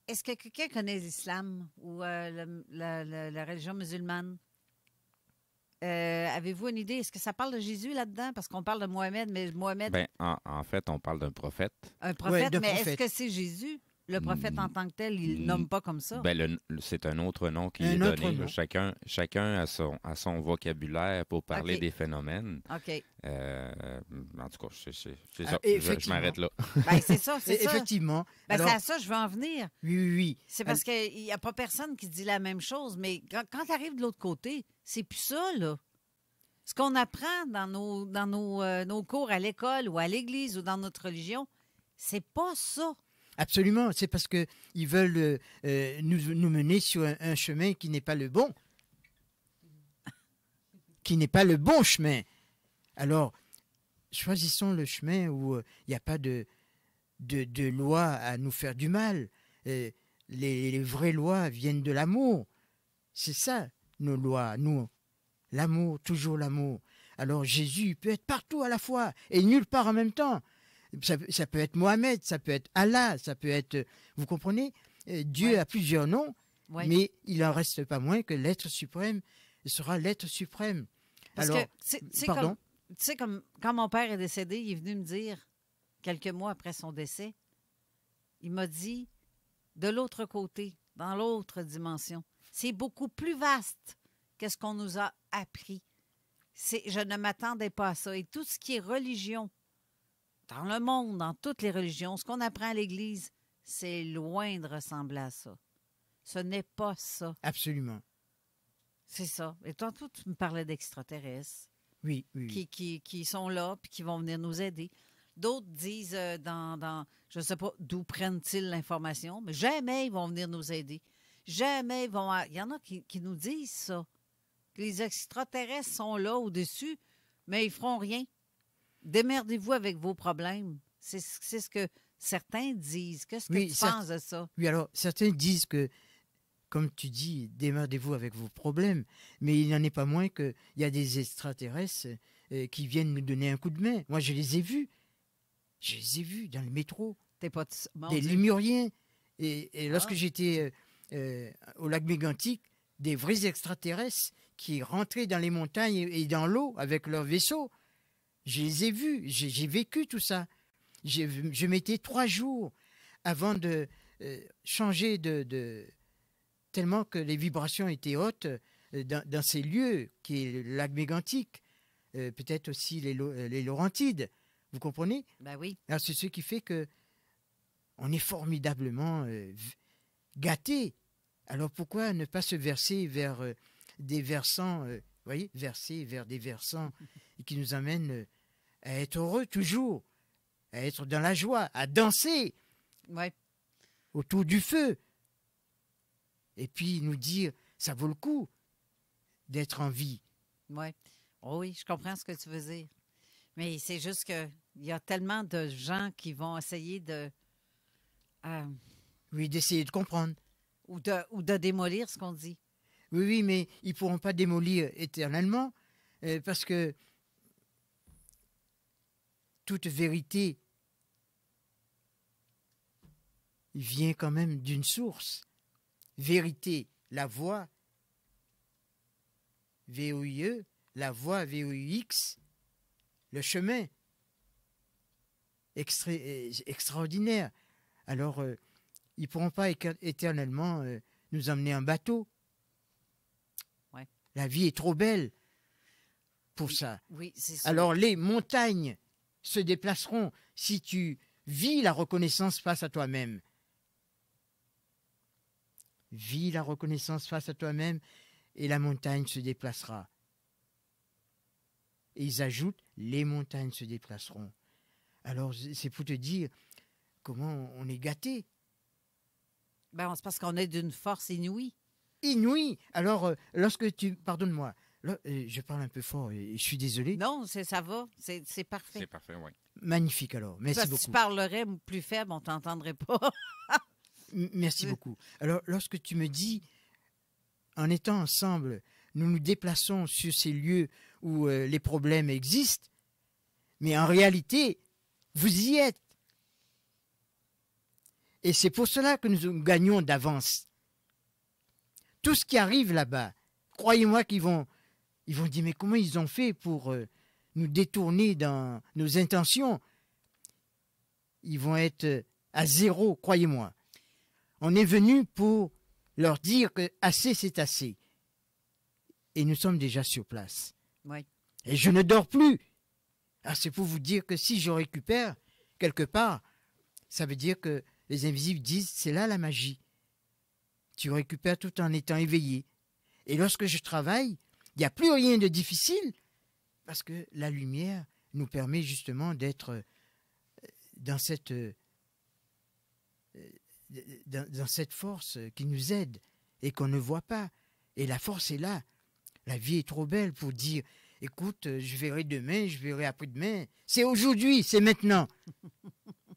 est-ce que quelqu'un connaît l'islam ou la religion musulmane? Avez-vous une idée? Est-ce que ça parle de Jésus là-dedans? Parce qu'on parle de Mohamed, mais Mohamed... Ben, en fait, on parle d'un prophète. Un prophète, mais est-ce que c'est Jésus? Le prophète en tant que tel, il ne nomme pas comme ça? Ben, c'est un autre nom qui est donné. Chacun a son vocabulaire pour parler des phénomènes. OK. En tout cas, c'est ça. Je m'arrête là. Ben, c'est ça, c'est ça. Effectivement. Ben, c'est à ça que je veux en venir. Oui. C'est parce qu'il n'y a pas personne qui dit la même chose, mais quand tu arrives de l'autre côté, c'est plus ça, là. Ce qu'on apprend dans nos cours à l'école ou à l'église ou dans notre religion, c'est pas ça. Absolument, c'est parce qu'ils veulent nous mener sur un chemin qui n'est pas le bon. Qui n'est pas le bon chemin. Alors, choisissons le chemin où il n'y a pas de loi à nous faire du mal. Les vraies lois viennent de l'amour. C'est ça, nos lois, nous. L'amour, toujours l'amour. Alors, Jésus peut être partout à la fois et nulle part en même temps. Ça peut être Mohamed, ça peut être Allah, ça peut être... Vous comprenez? Dieu a plusieurs noms, mais il n'en reste pas moins que l'être suprême sera l'être suprême. Parce alors, que, pardon? Tu sais, comme quand mon père est décédé, il est venu me dire, quelques mois après son décès, il m'a dit, de l'autre côté, dans l'autre dimension, c'est beaucoup plus vaste que ce qu'on nous a appris. Je ne m'attendais pas à ça. Et tout ce qui est religion, dans le monde, dans toutes les religions, ce qu'on apprend à l'Église, c'est loin de ressembler à ça. Ce n'est pas ça. Absolument. C'est ça. Et tantôt, tu me parlais d'extraterrestres. Oui. Qui sont là puis qui vont venir nous aider. D'autres disent je ne sais pas d'où prennent-ils l'information, mais jamais ils vont venir nous aider. Jamais ils vont... Il y en a qui nous disent ça. Que les extraterrestres sont là au-dessus, mais ils ne feront rien. Démerdez-vous avec vos problèmes. C'est ce que certains disent. Qu'est-ce que tu penses de ça? Oui, alors, certains disent que, comme tu dis, démerdez-vous avec vos problèmes, mais il n'en est pas moins qu'il y a des extraterrestres qui viennent nous donner un coup de main. Moi, je les ai vus. Je les ai vus dans le métro. Des Lémuriens. Et lorsque j'étais au lac Mégantic, des vrais extraterrestres qui rentraient dans les montagnes et dans l'eau avec leurs vaisseaux. Je les ai vus, j'ai vécu tout ça. Je mettais 3 jours avant de changer tellement que les vibrations étaient hautes dans ces lieux, qui est le lac Mégantic, peut-être aussi les Laurentides. Vous comprenez? Ben oui. Alors, c'est ce qui fait que on est formidablement gâtés. Alors, pourquoi ne pas se verser vers des versants, verser vers des versants qui nous amènent à être heureux toujours, à être dans la joie, à danser autour du feu. Et puis nous dire, ça vaut le coup d'être en vie. Oui. Oh oui, je comprends ce que tu veux dire. Mais c'est juste qu'il y a tellement de gens qui vont essayer de Oui, d'essayer de comprendre. Ou de démolir ce qu'on dit. Oui, mais ils ne pourront pas démolir éternellement parce que toute vérité vient quand même d'une source. Vérité, la voix, V-O-I-E, la voix, V-O-I-X, le chemin, extraordinaire. Alors, ils ne pourront pas éternellement nous emmener en bateau. Ouais. La vie est trop belle pour ça. Oui, c'est sûr. Alors, les montagnes se déplaceront si tu vis la reconnaissance face à toi-même. Vis la reconnaissance face à toi-même et la montagne se déplacera. Et ils ajoutent, les montagnes se déplaceront. Alors, c'est pour te dire comment on est gâté. Ben, c'est parce qu'on est d'une force inouïe. Inouïe. Alors, lorsque tu... Pardonne-moi, là, je parle un peu fort et je suis désolé. Non, ça va. C'est parfait. C'est parfait, oui. Magnifique, alors. Merci parce beaucoup. Si tu parlerais plus faible, on ne t'entendrait pas. Merci beaucoup. Alors, lorsque tu me dis, en étant ensemble, nous nous déplaçons sur ces lieux où les problèmes existent, mais en réalité, vous y êtes. Et c'est pour cela que nous gagnons d'avance. Tout ce qui arrive là-bas, croyez-moi qu'ils vont dire, mais comment ils ont fait pour nous détourner dans nos intentions? Ils vont être à zéro, croyez-moi. On est venu pour leur dire que assez, c'est assez. Et nous sommes déjà sur place. Oui. Et je ne dors plus. Alors c'est pour vous dire que si je récupère quelque part, ça veut dire que les invisibles disent, c'est là la magie. Tu récupères tout en étant éveillé. Et lorsque je travaille, il n'y a plus rien de difficile parce que la lumière nous permet justement d'être dans cette force qui nous aide et qu'on ne voit pas. Et la force est là. La vie est trop belle pour dire, écoute, je verrai demain, je verrai après-demain. C'est aujourd'hui, c'est maintenant.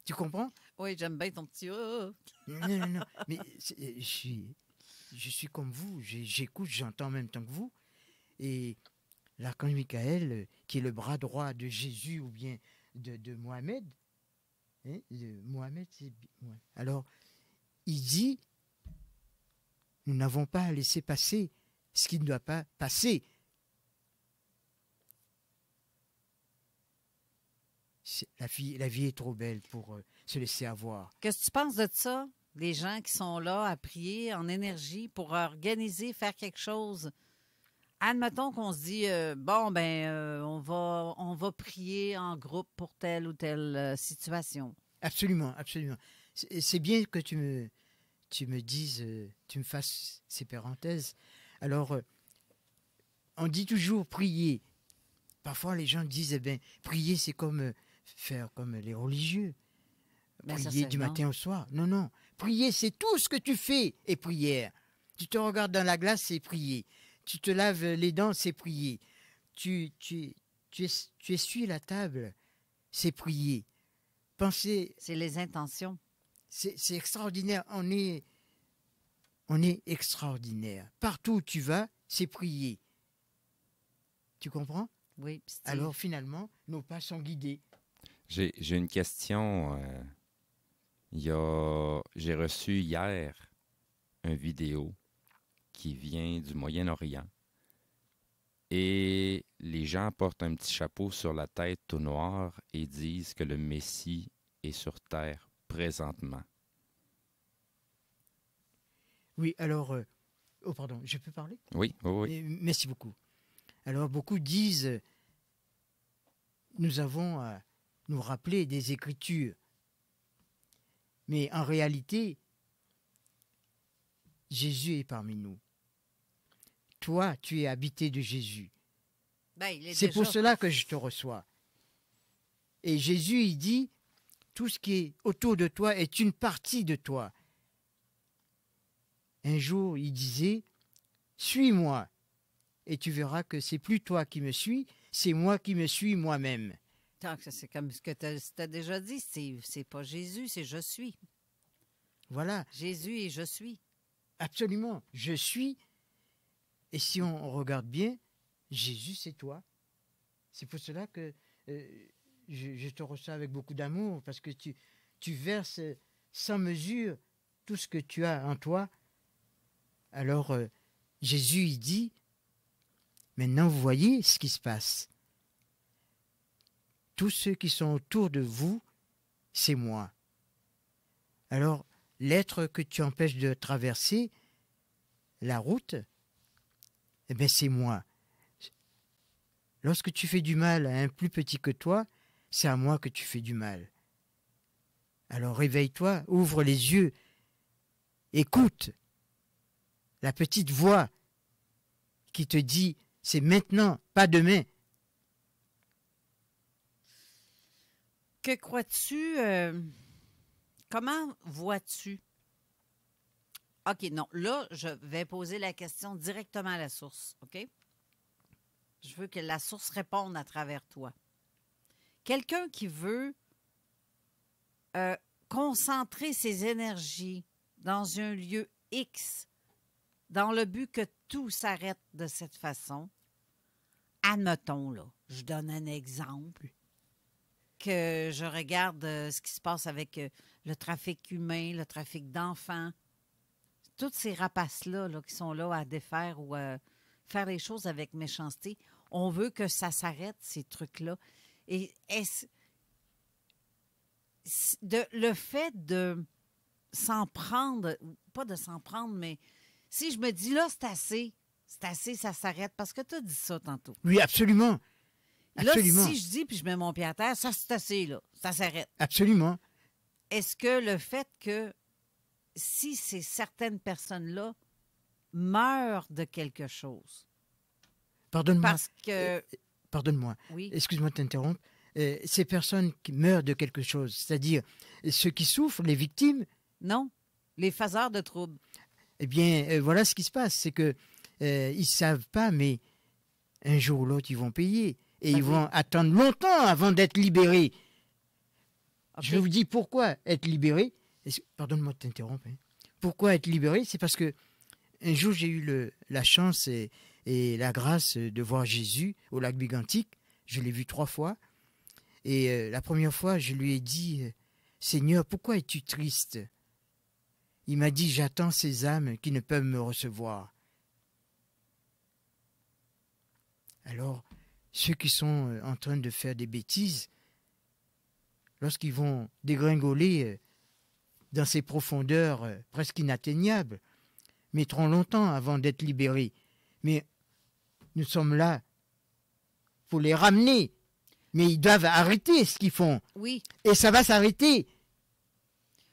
Tu comprends? Oui, j'aime bien ton petit... Non. Mais je suis comme vous. J'écoute, j'entends en même temps que vous. Et l'archange Michael, qui est le bras droit de Jésus ou bien de Mohamed, hein, Mohamed, c'est... Ouais. Alors, il dit, nous n'avons pas à laisser passer ce qui ne doit pas passer. La vie est trop belle pour se laisser avoir. Qu'est-ce que tu penses de ça? Les gens qui sont là à prier en énergie pour organiser, faire quelque chose. Admettons qu'on se dit, on va prier en groupe pour telle ou telle situation. Absolument, absolument. C'est bien que tu me dises, tu me fasses ces parenthèses. Alors, on dit toujours prier. Parfois, les gens disent, prier, c'est comme faire comme les religieux. Prier du matin au soir. Non. Prier, c'est tout ce que tu fais est prière. Tu te regardes dans la glace, c'est prier. Tu te laves les dents, c'est prier. Tu essuies la table, c'est prier. Penser... C'est les intentions. C'est extraordinaire. On est extraordinaire. Partout où tu vas, c'est prier. Tu comprends? Oui. Alors finalement, nos pas sont guidés. J'ai une question. J'ai reçu hier une vidéo qui vient du Moyen-Orient. Et les gens portent un petit chapeau sur la tête tout noir et disent que le Messie est sur terre présentement. Oui, alors... oh, pardon, je peux parler? Oui. Merci beaucoup. Alors, beaucoup disent, nous avons à nous rappeler des Écritures. Mais en réalité, Jésus est parmi nous. Toi, tu es habité de Jésus. C'est pour cela que je te reçois. Et Jésus, il dit, tout ce qui est autour de toi est une partie de toi. Un jour, il disait, suis-moi, et tu verras que c'est plus toi qui me suis, c'est moi qui me suis moi-même. C'est comme ce que tu as déjà dit, c'est pas Jésus, c'est je suis. Voilà. Jésus et je suis. Absolument. Je suis. Et si on regarde bien, Jésus, c'est toi. C'est pour cela que je te reçois avec beaucoup d'amour, parce que tu verses sans mesure tout ce que tu as en toi. Alors, Jésus, il dit, maintenant vous voyez ce qui se passe. Tous ceux qui sont autour de vous, c'est moi. Alors, l'être que tu empêches de traverser la route, eh bien, c'est moi. Lorsque tu fais du mal à un plus petit que toi, c'est à moi que tu fais du mal. Alors réveille-toi, ouvre les yeux, écoute la petite voix qui te dit « c'est maintenant, pas demain ». Que crois-tu? Comment vois-tu? OK, non. Là, je vais poser la question directement à la source, OK? Je veux que la source réponde à travers toi. Quelqu'un qui veut concentrer ses énergies dans un lieu X, dans le but que tout s'arrête de cette façon, admettons, là, je donne un exemple, que je regarde ce qui se passe avec le trafic humain, le trafic d'enfants, toutes ces rapaces-là là, qui sont là à défaire ou à faire les choses avec méchanceté, on veut que ça s'arrête, ces trucs-là. Et le fait de s'en prendre, pas de s'en prendre, mais si je me dis là, c'est assez, ça s'arrête, parce que tu as dit ça tantôt. Oui, absolument. Absolument. Là, si je dis, puis je mets mon pied à terre, ça c'est assez, là, ça s'arrête. Absolument. Est-ce que le fait que si ces certaines personnes-là meurent de quelque chose, pardonne-moi. Parce que... Pardonne-moi. Oui. Excuse-moi de t'interrompre. Ces personnes qui meurent de quelque chose, c'est-à-dire ceux qui souffrent, les victimes? Non, les faiseurs de troubles. Eh bien, voilà ce qui se passe. C'est que ils ne savent pas, mais un jour ou l'autre, ils vont payer. Et ils vont attendre longtemps avant d'être libérés. Okay. Je vous dis pourquoi être libéré. Pardonne-moi de t'interrompre. Hein. Pourquoi être libéré? C'est parce que un jour, j'ai eu la chance et la grâce de voir Jésus au lac Bigantique. Je l'ai vu 3 fois. Et la première fois, je lui ai dit, « Seigneur, pourquoi es-tu triste ?» Il m'a dit, « J'attends ces âmes qui ne peuvent me recevoir. » Alors, ceux qui sont en train de faire des bêtises, lorsqu'ils vont dégringoler dans ces profondeurs presque inatteignables, mettront longtemps avant d'être libérés. Mais nous sommes là pour les ramener. Mais ils doivent arrêter ce qu'ils font. Oui. Et ça va s'arrêter. Oui,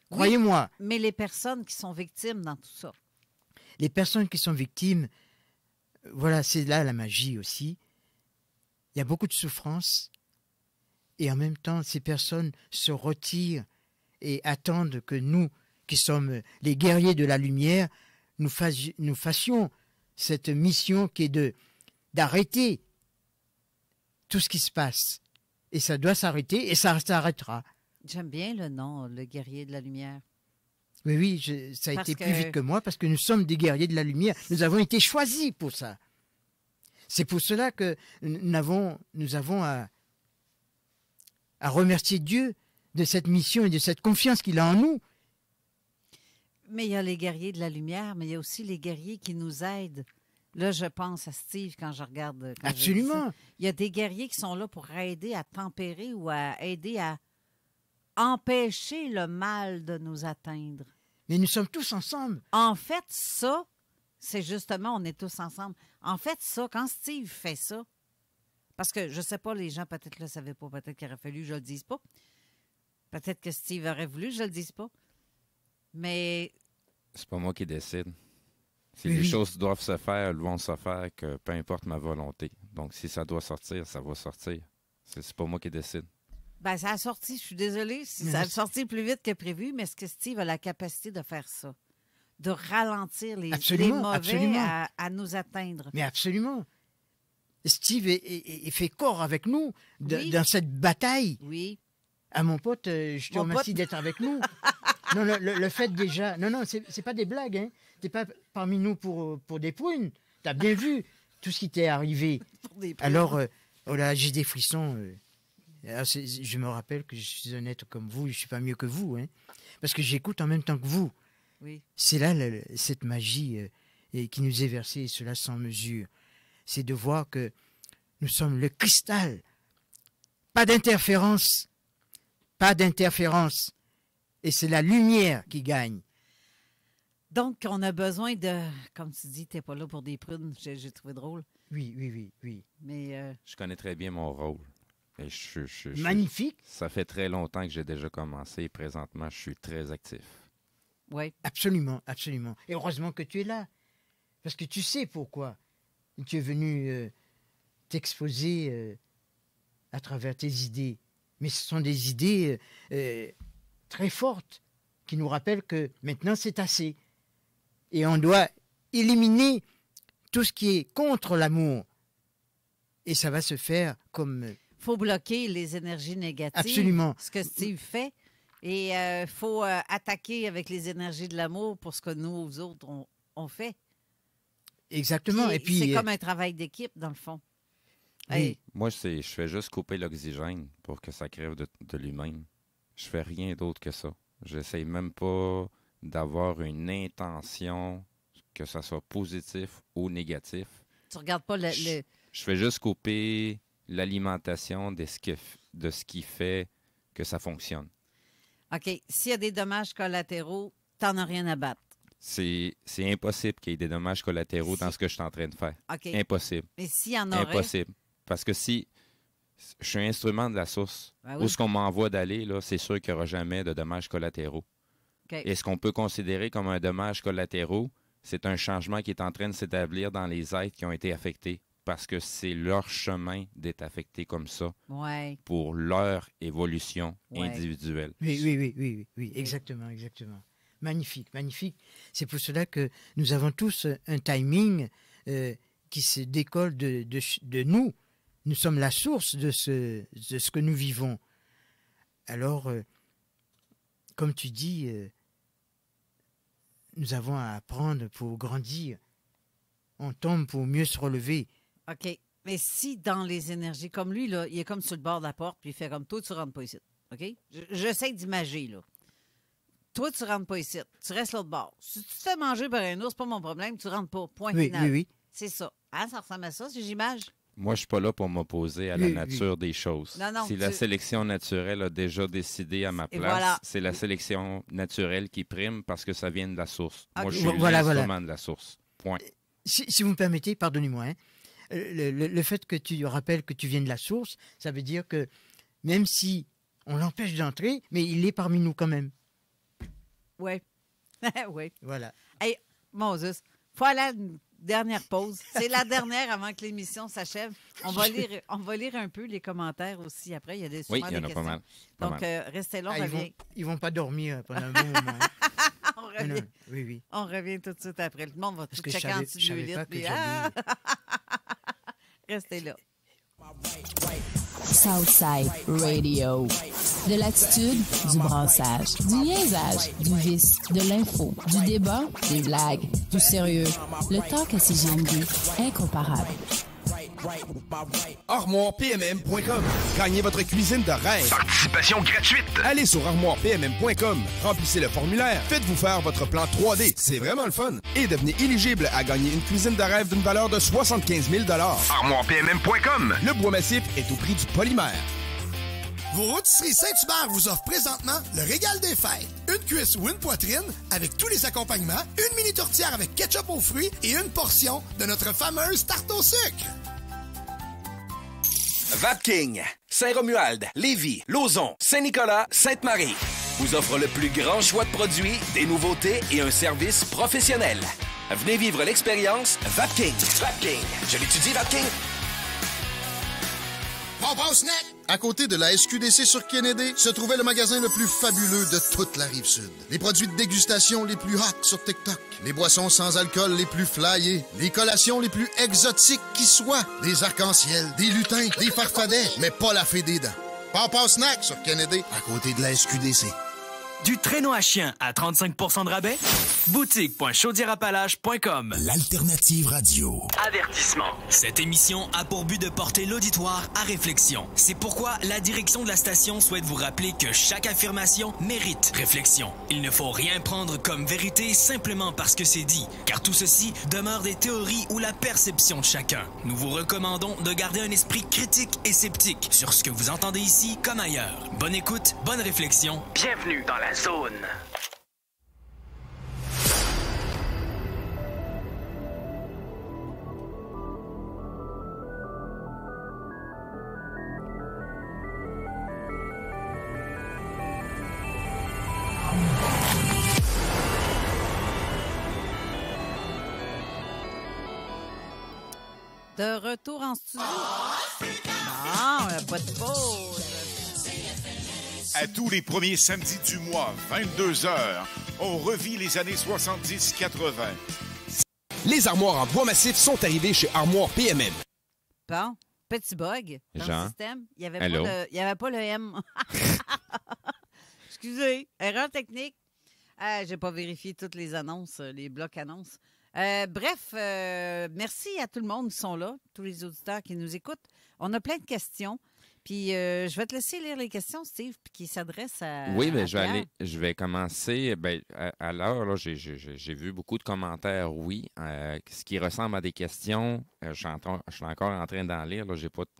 croyez-moi. Mais les personnes qui sont victimes dans tout ça. Les personnes qui sont victimes, voilà, c'est là la magie aussi. Il y a beaucoup de souffrance. Et en même temps, ces personnes se retirent et attendent que nous, qui sommes les guerriers de la lumière, nous fassions cette mission qui est d'arrêter tout ce qui se passe. Et ça doit s'arrêter et ça s'arrêtera. J'aime bien le nom, le guerrier de la lumière. Oui, ça a été plus vite que moi parce que nous sommes des guerriers de la lumière. Nous avons été choisis pour ça. C'est pour cela que nous avons à remercier Dieu de cette mission et de cette confiance qu'il a en nous. Mais il y a les guerriers de la lumière, mais il y a aussi les guerriers qui nous aident. Là, je pense à Steve quand je regarde. Absolument. Il y a des guerriers qui sont là pour aider à tempérer ou à aider à empêcher le mal de nous atteindre. Mais nous sommes tous ensemble. En fait, ça, c'est justement, on est tous ensemble. En fait, ça, quand Steve fait ça, parce que je ne sais pas, les gens peut-être ne le savaient pas, peut-être qu'il aurait fallu que je ne le dise pas. Peut-être que Steve aurait voulu que je ne le dise pas. Mais... C'est pas moi qui décide. Si les choses doivent se faire, elles vont se faire, que peu importe ma volonté. Donc, si ça doit sortir, ça va sortir. C'est pas moi qui décide. Bien, ça a sorti, je suis désolée. Ça a sorti plus vite que prévu, mais est-ce que Steve a la capacité de faire ça? De ralentir les mauvais à nous atteindre? Mais absolument. Steve est fait corps avec nous dans cette bataille. Oui. À mon pote, je te remercie d'être avec nous. Non, le fait déjà... Non, c'est pas des blagues, hein. T'es pas parmi nous pour des prunes. T'as bien vu tout ce qui t'est arrivé. Alors, là, j'ai des frissons. Je me rappelle que je suis honnête comme vous, je suis pas mieux que vous, hein. Parce que j'écoute en même temps que vous. Oui. C'est là cette magie qui nous est versée, et cela sans mesure. C'est de voir que nous sommes le cristal. Pas d'interférence. Pas d'interférence. Et c'est la lumière qui gagne. Donc, on a besoin de... Comme tu dis, t'es pas là pour des prunes. J'ai trouvé drôle. Oui. Mais... Je connais très bien mon rôle. Et magnifique. Ça fait très longtemps que j'ai déjà commencé et présentement, je suis très actif. Oui. Absolument. Et heureusement que tu es là. Parce que tu sais pourquoi tu es venu t'exposer à travers tes idées. Mais ce sont des idées très fortes qui nous rappellent que maintenant c'est assez. Et on doit éliminer tout ce qui est contre l'amour. Et ça va se faire comme... faut bloquer les énergies négatives. Absolument. Ce que Steve fait. Et il faut attaquer avec les énergies de l'amour pour ce que nous autres, on fait. Exactement. Et puis c'est comme un travail d'équipe, dans le fond. Oui. Hey. Moi, je fais juste couper l'oxygène pour que ça crève de lui-même. Je fais rien d'autre que ça. J'essaye même pas d'avoir une intention, que ça soit positif ou négatif. Tu regardes pas Je fais juste couper l'alimentation de ce qui fait que ça fonctionne. OK. S'il y a des dommages collatéraux, t'en as rien à battre. C'est impossible qu'il y ait des dommages collatéraux dans ce que je suis en train de faire. Okay. Impossible. Mais s'il y en aurait... Impossible. Parce que si je suis un instrument de la source, ben oui. où ce qu'on m'envoie d'aller, là, c'est sûr qu'il n'y aura jamais de dommages collatéraux. Okay. Et ce qu'on peut considérer comme un dommage collatéraux, c'est un changement qui est en train de s'établir dans les êtres qui ont été affectés. Parce que c'est leur chemin d'être affectés comme ça pour leur évolution individuelle. Oui, exactement. Magnifique. C'est pour cela que nous avons tous un timing qui se décolle de nous. Nous sommes la source de ce que nous vivons. Alors, comme tu dis, nous avons à apprendre pour grandir. On tombe pour mieux se relever. OK. Mais si dans les énergies, comme lui, là, il est comme sur le bord de la porte, puis il fait comme toi, tu rentres pas ici. OK? J'essaie d'imager, là. Toi, tu rentres pas ici. Tu restes l'autre bord. Si tu te fais manger par un ours, c'est pas mon problème, tu rentres pas. Point final. Oui. C'est ça. Hein, ça ressemble à ça, si j'imagine? Moi, je suis pas là pour m'opposer à la nature des choses. Non, si la sélection naturelle a déjà décidé à ma place, c'est la sélection naturelle qui prime parce que ça vient de la source. Okay. Moi, je suis l'instrument de la source. Point. Si vous me permettez, pardonnez-moi, hein. Le fait que tu rappelles que tu viens de la source, ça veut dire que même si on l'empêche d'entrer, mais il est parmi nous quand même. Oui. Oui. Voilà. Hey, Moses, il faut aller à une dernière pause. C'est la dernière avant que l'émission s'achève. On va lire un peu les commentaires aussi après. Il y a il y en a pas mal. Donc, restez là, on revient. Ils vont pas dormir pendant un bon moment. On revient. Oui. On revient tout de suite après. Le monde va tout checker checker en dessous de 2 litres. Puis... Restez là. Southside Radio. De l'attitude, du brassage, du niaisage, du vice, de l'info, du débat, des blagues, du sérieux. Le talk à CJMD, incomparable. ArmoirePMM.com. Gagnez votre cuisine de rêve. Participation gratuite. Allez sur ArmoirePMM.com. Remplissez le formulaire. Faites-vous faire votre plan 3D. C'est vraiment le fun. Et devenez éligible à gagner une cuisine de rêve d'une valeur de 75 000 ArmoirePMM.com. Le bois massif est au prix du polymère. Vos rôtisseries Saint-Hubert vous offrent présentement le régal des fêtes. Une cuisse ou une poitrine avec tous les accompagnements, une mini tourtière avec ketchup aux fruits et une portion de notre fameuse tarte au sucre. Vapking, Saint-Romuald, Lévis, Lauson, Saint-Nicolas, Sainte-Marie vous offre le plus grand choix de produits, des nouveautés et un service professionnel. Venez vivre l'expérience Vapking. Vapking. Je l'étudie, Vapking. Papa Snack! À côté de la SQDC sur Kennedy, se trouvait le magasin le plus fabuleux de toute la Rive-Sud. Les produits de dégustation les plus hot sur TikTok. Les boissons sans alcool les plus flyées. Les collations les plus exotiques qui soient. Des arcs-en-ciel, des lutins, des farfadets, mais pas la fée des dents. Papa Snack sur Kennedy, à côté de la SQDC. Du traîneau à chien à 35% de rabais? Boutique.chaudierapalache.com. L'alternative radio. Avertissement. Cette émission a pour but de porter l'auditoire à réflexion. C'est pourquoi la direction de la station souhaite vous rappeler que chaque affirmation mérite réflexion. Il ne faut rien prendre comme vérité simplement parce que c'est dit, car tout ceci demeure des théories ou la perception de chacun. Nous vous recommandons de garder un esprit critique et sceptique sur ce que vous entendez ici comme ailleurs. Bonne écoute, bonne réflexion. Bienvenue dans la zone. De retour en studio. Non, on n'a pas de pause. À tous les premiers samedis du mois, 22h, on revit les années 70-80. Les armoires en bois massif sont arrivées chez Armoire PMM. Bon, petit bug dans Jean. le système. Il n'y avait, Allô? pas le M. Excusez, erreur technique. J'ai pas vérifié toutes les annonces, les blocs annonces. Bref, merci à tout le monde qui sont là, tous les auditeurs qui nous écoutent. On a plein de questions. Puis je vais te laisser lire les questions, Steve, qui s'adressent à. Oui, mais à Pierre. je vais commencer. Ben, à l'heure, là, j'ai vu beaucoup de commentaires, oui. Ce qui ressemble à des questions, je suis encore en train d'en lire. Là,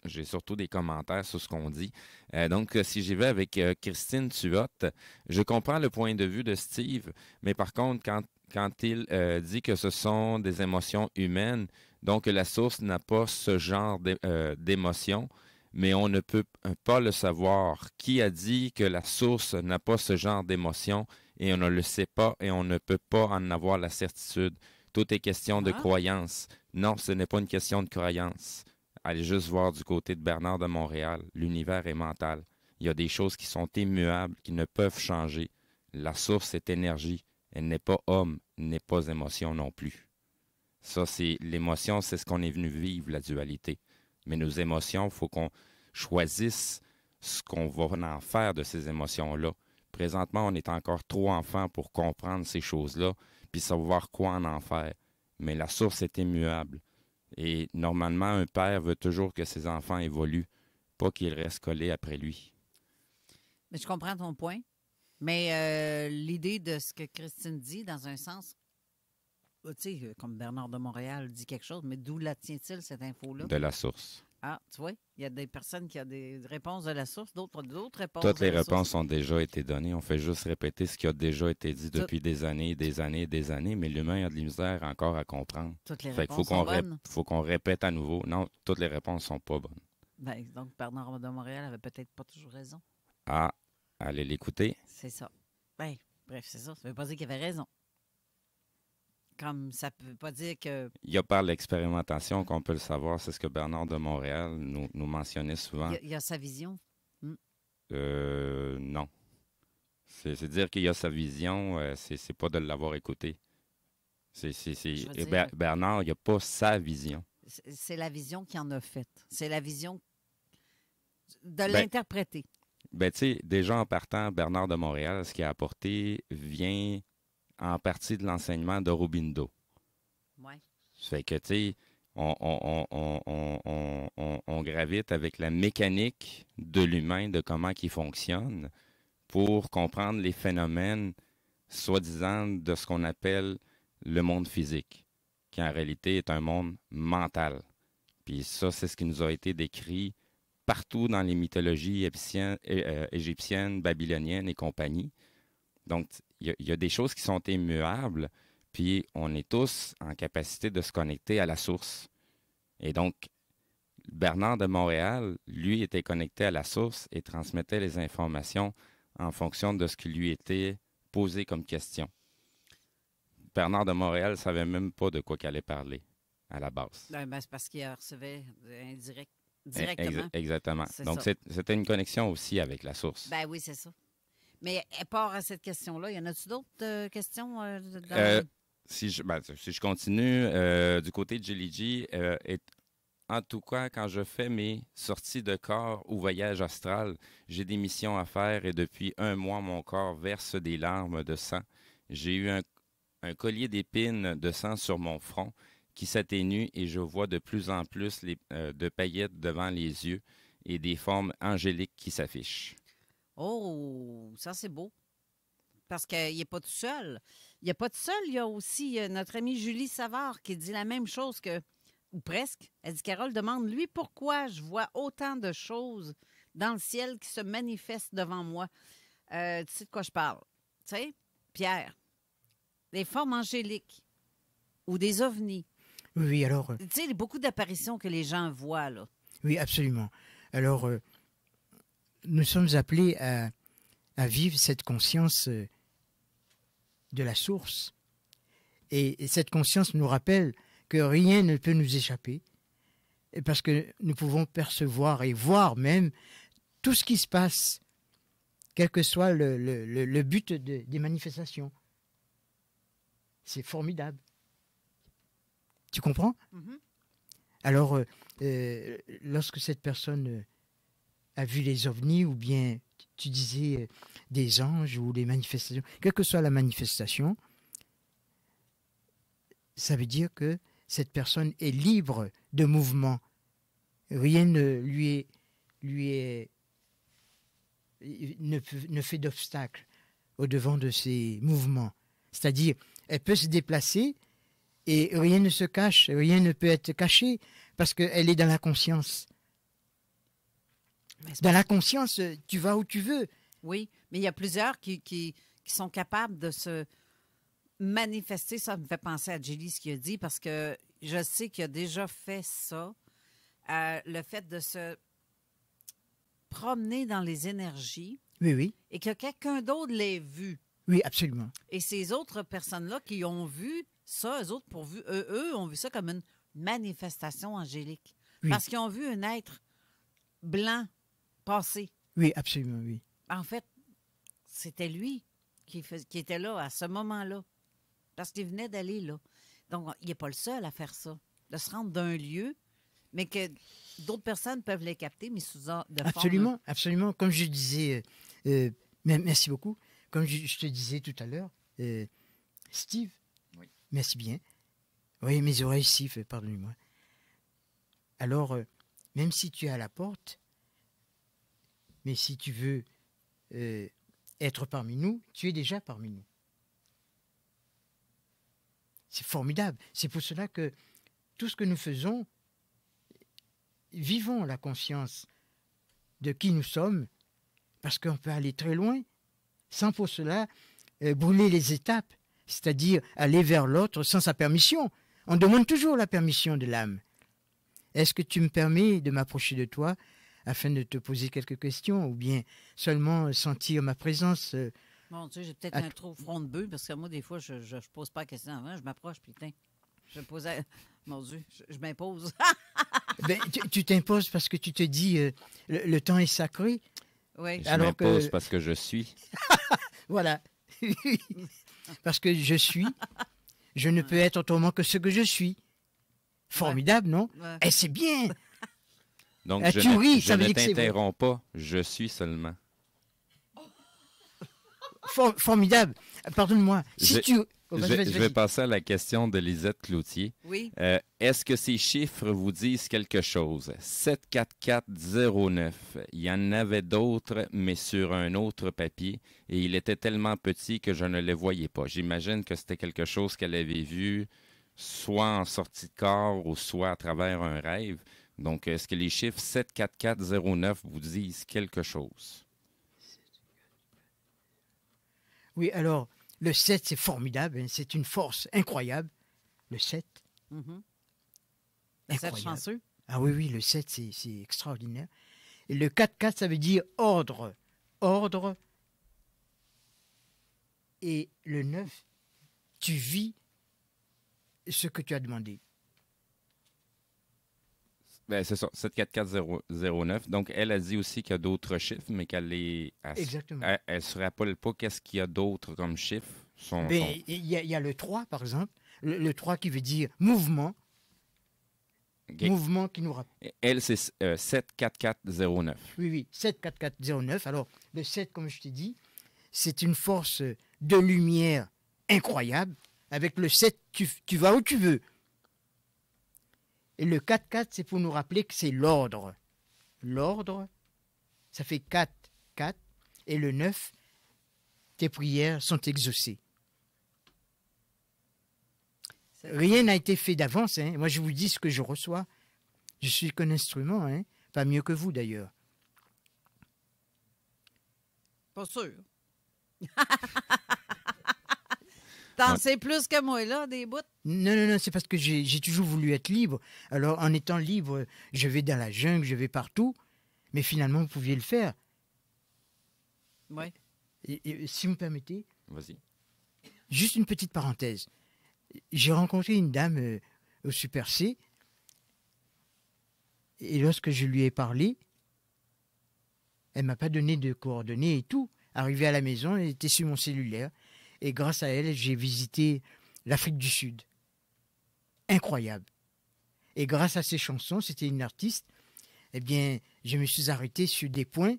j'ai surtout des commentaires sur ce qu'on dit. Donc, si j'y vais avec Christine Tuotte, je comprends le point de vue de Steve, mais par contre, quand il dit que ce sont des émotions humaines, donc la source n'a pas ce genre d'émotions, mais on ne peut pas le savoir. Qui a dit que la source n'a pas ce genre d'émotions et on ne le sait pas et on ne peut pas en avoir la certitude? Tout est question de croyance. Non, ce n'est pas une question de croyance. Allez juste voir du côté de Bernard de Montréal. L'univers est mental. Il y a des choses qui sont immuables, qui ne peuvent changer. La source est énergie. Elle n'est pas homme, n'est pas émotion non plus. Ça, c'est l'émotion, c'est ce qu'on est venu vivre, la dualité. Mais nos émotions, il faut qu'on choisisse ce qu'on va en faire de ces émotions-là. Présentement, on est encore trop enfant pour comprendre ces choses-là, puis savoir quoi en faire. Mais la source est immuable. Et normalement, un père veut toujours que ses enfants évoluent, pas qu'ils restent collés après lui. Mais je comprends ton point. Mais l'idée de ce que Christine dit, dans un sens, tu sais, comme Bernard de Montréal dit quelque chose, mais d'où la tient-il, cette info-là? De la source. Ah, tu vois, il y a des personnes qui ont des réponses de la source, d'autres réponses. Toutes les de la réponses source. ont déjà été données. On fait juste répéter ce qui a déjà été dit depuis des années, mais l'humain a de la misère encore à comprendre. Toutes les Fait qu'il réponses sont bonnes. faut qu'on répète à nouveau. Non, toutes les réponses sont pas bonnes. Ben, donc, Bernard de Montréal avait peut-être pas toujours raison. Ah, allez l'écouter. C'est ça. Ben, bref, c'est ça. Ça veut pas dire qu'il avait raison. Comme ça peut pas dire que... Il y a par l'expérimentation qu'on peut le savoir. C'est ce que Bernard de Montréal nous mentionnait souvent. Il y a sa vision. Non. C'est dire qu'il y a sa vision, c'est pas de l'avoir écouté. Bernard, il n'y a pas sa vision. C'est la vision qu'il en a faite. C'est la vision de l'interpréter. Ben, tu sais, déjà en partant, Bernard de Montréal, ce qu'il a apporté vient en partie de l'enseignement d'Aurobindo. Oui. Ça fait que, tu sais, on gravite avec la mécanique de l'humain, de comment il fonctionne, pour comprendre les phénomènes, soi-disant, de ce qu'on appelle le monde physique, qui en réalité est un monde mental. Puis ça, c'est ce qui nous a été décrit partout dans les mythologies égyptiennes, babyloniennes et compagnie. Donc, il y a des choses qui sont immuables, puis on est tous en capacité de se connecter à la source. Et donc, Bernard de Montréal, lui, était connecté à la source et transmettait les informations en fonction de ce qui lui était posé comme question. Bernard de Montréal ne savait même pas de quoi qu'il allait parler à la base. Ben, c'est parce qu'il recevait directement. Exactement. Donc, c'était une connexion aussi avec la source. Ben oui, c'est ça. Mais à part à cette question-là, y en a-tu d'autres questions? Si je continue, du côté de Jelly G, En tout cas, quand je fais mes sorties de corps ou voyages astral, j'ai des missions à faire et depuis 1 mois, mon corps verse des larmes de sang. J'ai eu un collier d'épines de sang sur mon front qui s'atténue et je vois de plus en plus de paillettes devant les yeux et des formes angéliques qui s'affichent. Oh, ça c'est beau. Parce qu'il n'est pas tout seul. Il n'est pas tout seul. Il y a aussi notre amie Julie Savard qui dit la même chose que, ou presque. Elle dit, Carole demande, lui, pourquoi je vois autant de choses dans le ciel qui se manifestent devant moi. Tu sais de quoi je parle? Tu sais, Pierre, des formes angéliques ou des ovnis. Oui, alors... Tu sais, il y a beaucoup d'apparitions que les gens voient, là. Oui, absolument. Alors, nous sommes appelés à vivre cette conscience de la source. Et cette conscience nous rappelle que rien ne peut nous échapper, parce que nous pouvons percevoir et voir même tout ce qui se passe, quel que soit le but des manifestations. C'est formidable. Tu comprends? Mm-hmm. Alors, lorsque cette personne a vu les ovnis, ou bien, tu disais, des anges ou des manifestations, quelle que soit la manifestation, ça veut dire que cette personne est libre de mouvement. Rien ne ne fait d'obstacle au-devant de ses mouvements. C'est-à-dire, elle peut se déplacer et rien ne se cache, rien ne peut être caché parce qu'elle est dans la conscience. Dans la conscience, tu vas où tu veux. Oui, mais il y a plusieurs qui sont capables de se manifester. Ça me fait penser à Julie, ce qu'il a dit, parce que je sais qu'il a déjà fait ça. Le fait de se promener dans les énergies. Oui, oui. Et que quelqu'un d'autre l'ait vu. Oui, absolument. Et ces autres personnes-là qui ont vu ça, eux ont vu ça comme une manifestation angélique. Oui. Parce qu'ils ont vu un être blanc passer. Oui, absolument, oui. En fait, c'était lui qui était là à ce moment-là. Parce qu'il venait d'aller là. Donc, il n'est pas le seul à faire ça. De se rendre d'un lieu, mais que d'autres personnes peuvent les capter, mais sous de absolument, forme... Absolument. Comme je disais, merci beaucoup. Comme je te disais tout à l'heure, Steve, oui. Merci bien. Oui, mes oreilles sifflent, pardonnez-moi. Alors, même si tu es à la porte, mais si tu veux être parmi nous, tu es déjà parmi nous. C'est formidable. C'est pour cela que tout ce que nous faisons, vivons la conscience de qui nous sommes, parce qu'on peut aller très loin, sans pour cela brûler les étapes, c'est-à-dire aller vers l'autre sans sa permission. On demande toujours la permission de l'âme. Est-ce que tu me permets de m'approcher de toi afin de te poser quelques questions, ou bien seulement sentir ma présence Bon, tu sais, j'ai peut-être un trop front de bœuf, parce que moi, des fois, je ne pose pas la question avant, je m'approche, puis tiens, je me posais... Mon Dieu, je m'impose. Ben, tu t'imposes parce que tu te dis, le temps est sacré. Oui. Je m'impose parce que je suis. Voilà. Parce que je suis, je ne peux être autrement que ce que je suis. Formidable, non? Ouais. Eh, c'est bien. Donc, tu ris, je ça veut ne dire que c'est vrai. t'interromps pas, je suis seulement. Formidable. Pardonne-moi. Si Je vais passer à la question de Lisette Cloutier. Oui. Est-ce que ces chiffres vous disent quelque chose? 74409. Il y en avait d'autres, mais sur un autre papier, et il était tellement petit que je ne les voyais pas. J'imagine que c'était quelque chose qu'elle avait vu, soit en sortie de corps ou soit à travers un rêve. Donc, est-ce que les chiffres 74409 vous disent quelque chose? Oui, alors, le 7, c'est formidable. Hein, c'est une force incroyable. Le 7. Mm-hmm. Le 7 chanceux. Ah oui, oui, le 7, c'est extraordinaire. Et le 4-4, ça veut dire ordre. Ordre. Et le 9, tu vis ce que tu as demandé. Ben, c'est ça, 74409. Donc, elle a dit aussi qu'il y a d'autres chiffres, mais qu'elle les... Exactement. Elle ne se rappelle pas qu'est-ce qu'il y a d'autre comme chiffres. Il y a le 3, par exemple. Le 3 qui veut dire mouvement. mouvement qui nous rappelle. Elle, c'est 74409. Oui, 74409. Alors, le 7, comme je t'ai dit, c'est une force de lumière incroyable. Avec le 7, tu vas où tu veux. Et le 4-4, c'est pour nous rappeler que c'est l'ordre. L'ordre, ça fait 4, 4. Et le 9, tes prières sont exaucées. Rien n'a été fait d'avance. Hein. Moi, je vous dis ce que je reçois. Je suis qu'un instrument, hein. Pas mieux que vous, d'ailleurs. Pas sûr. T'en sais plus que moi, là, des bouts? Non, c'est parce que j'ai toujours voulu être libre. Alors, en étant libre, je vais dans la jungle, je vais partout. Mais finalement, vous pouviez le faire. Oui. Et si vous me permettez, vas-y. Juste une petite parenthèse. J'ai rencontré une dame au Super C. Et lorsque je lui ai parlé, elle ne m'a pas donné de coordonnées et tout. Arrivée à la maison, elle était sur mon cellulaire. Et grâce à elle, j'ai visité l'Afrique du Sud. Incroyable. Et grâce à ses chansons, c'était une artiste, eh bien, je me suis arrêté sur des points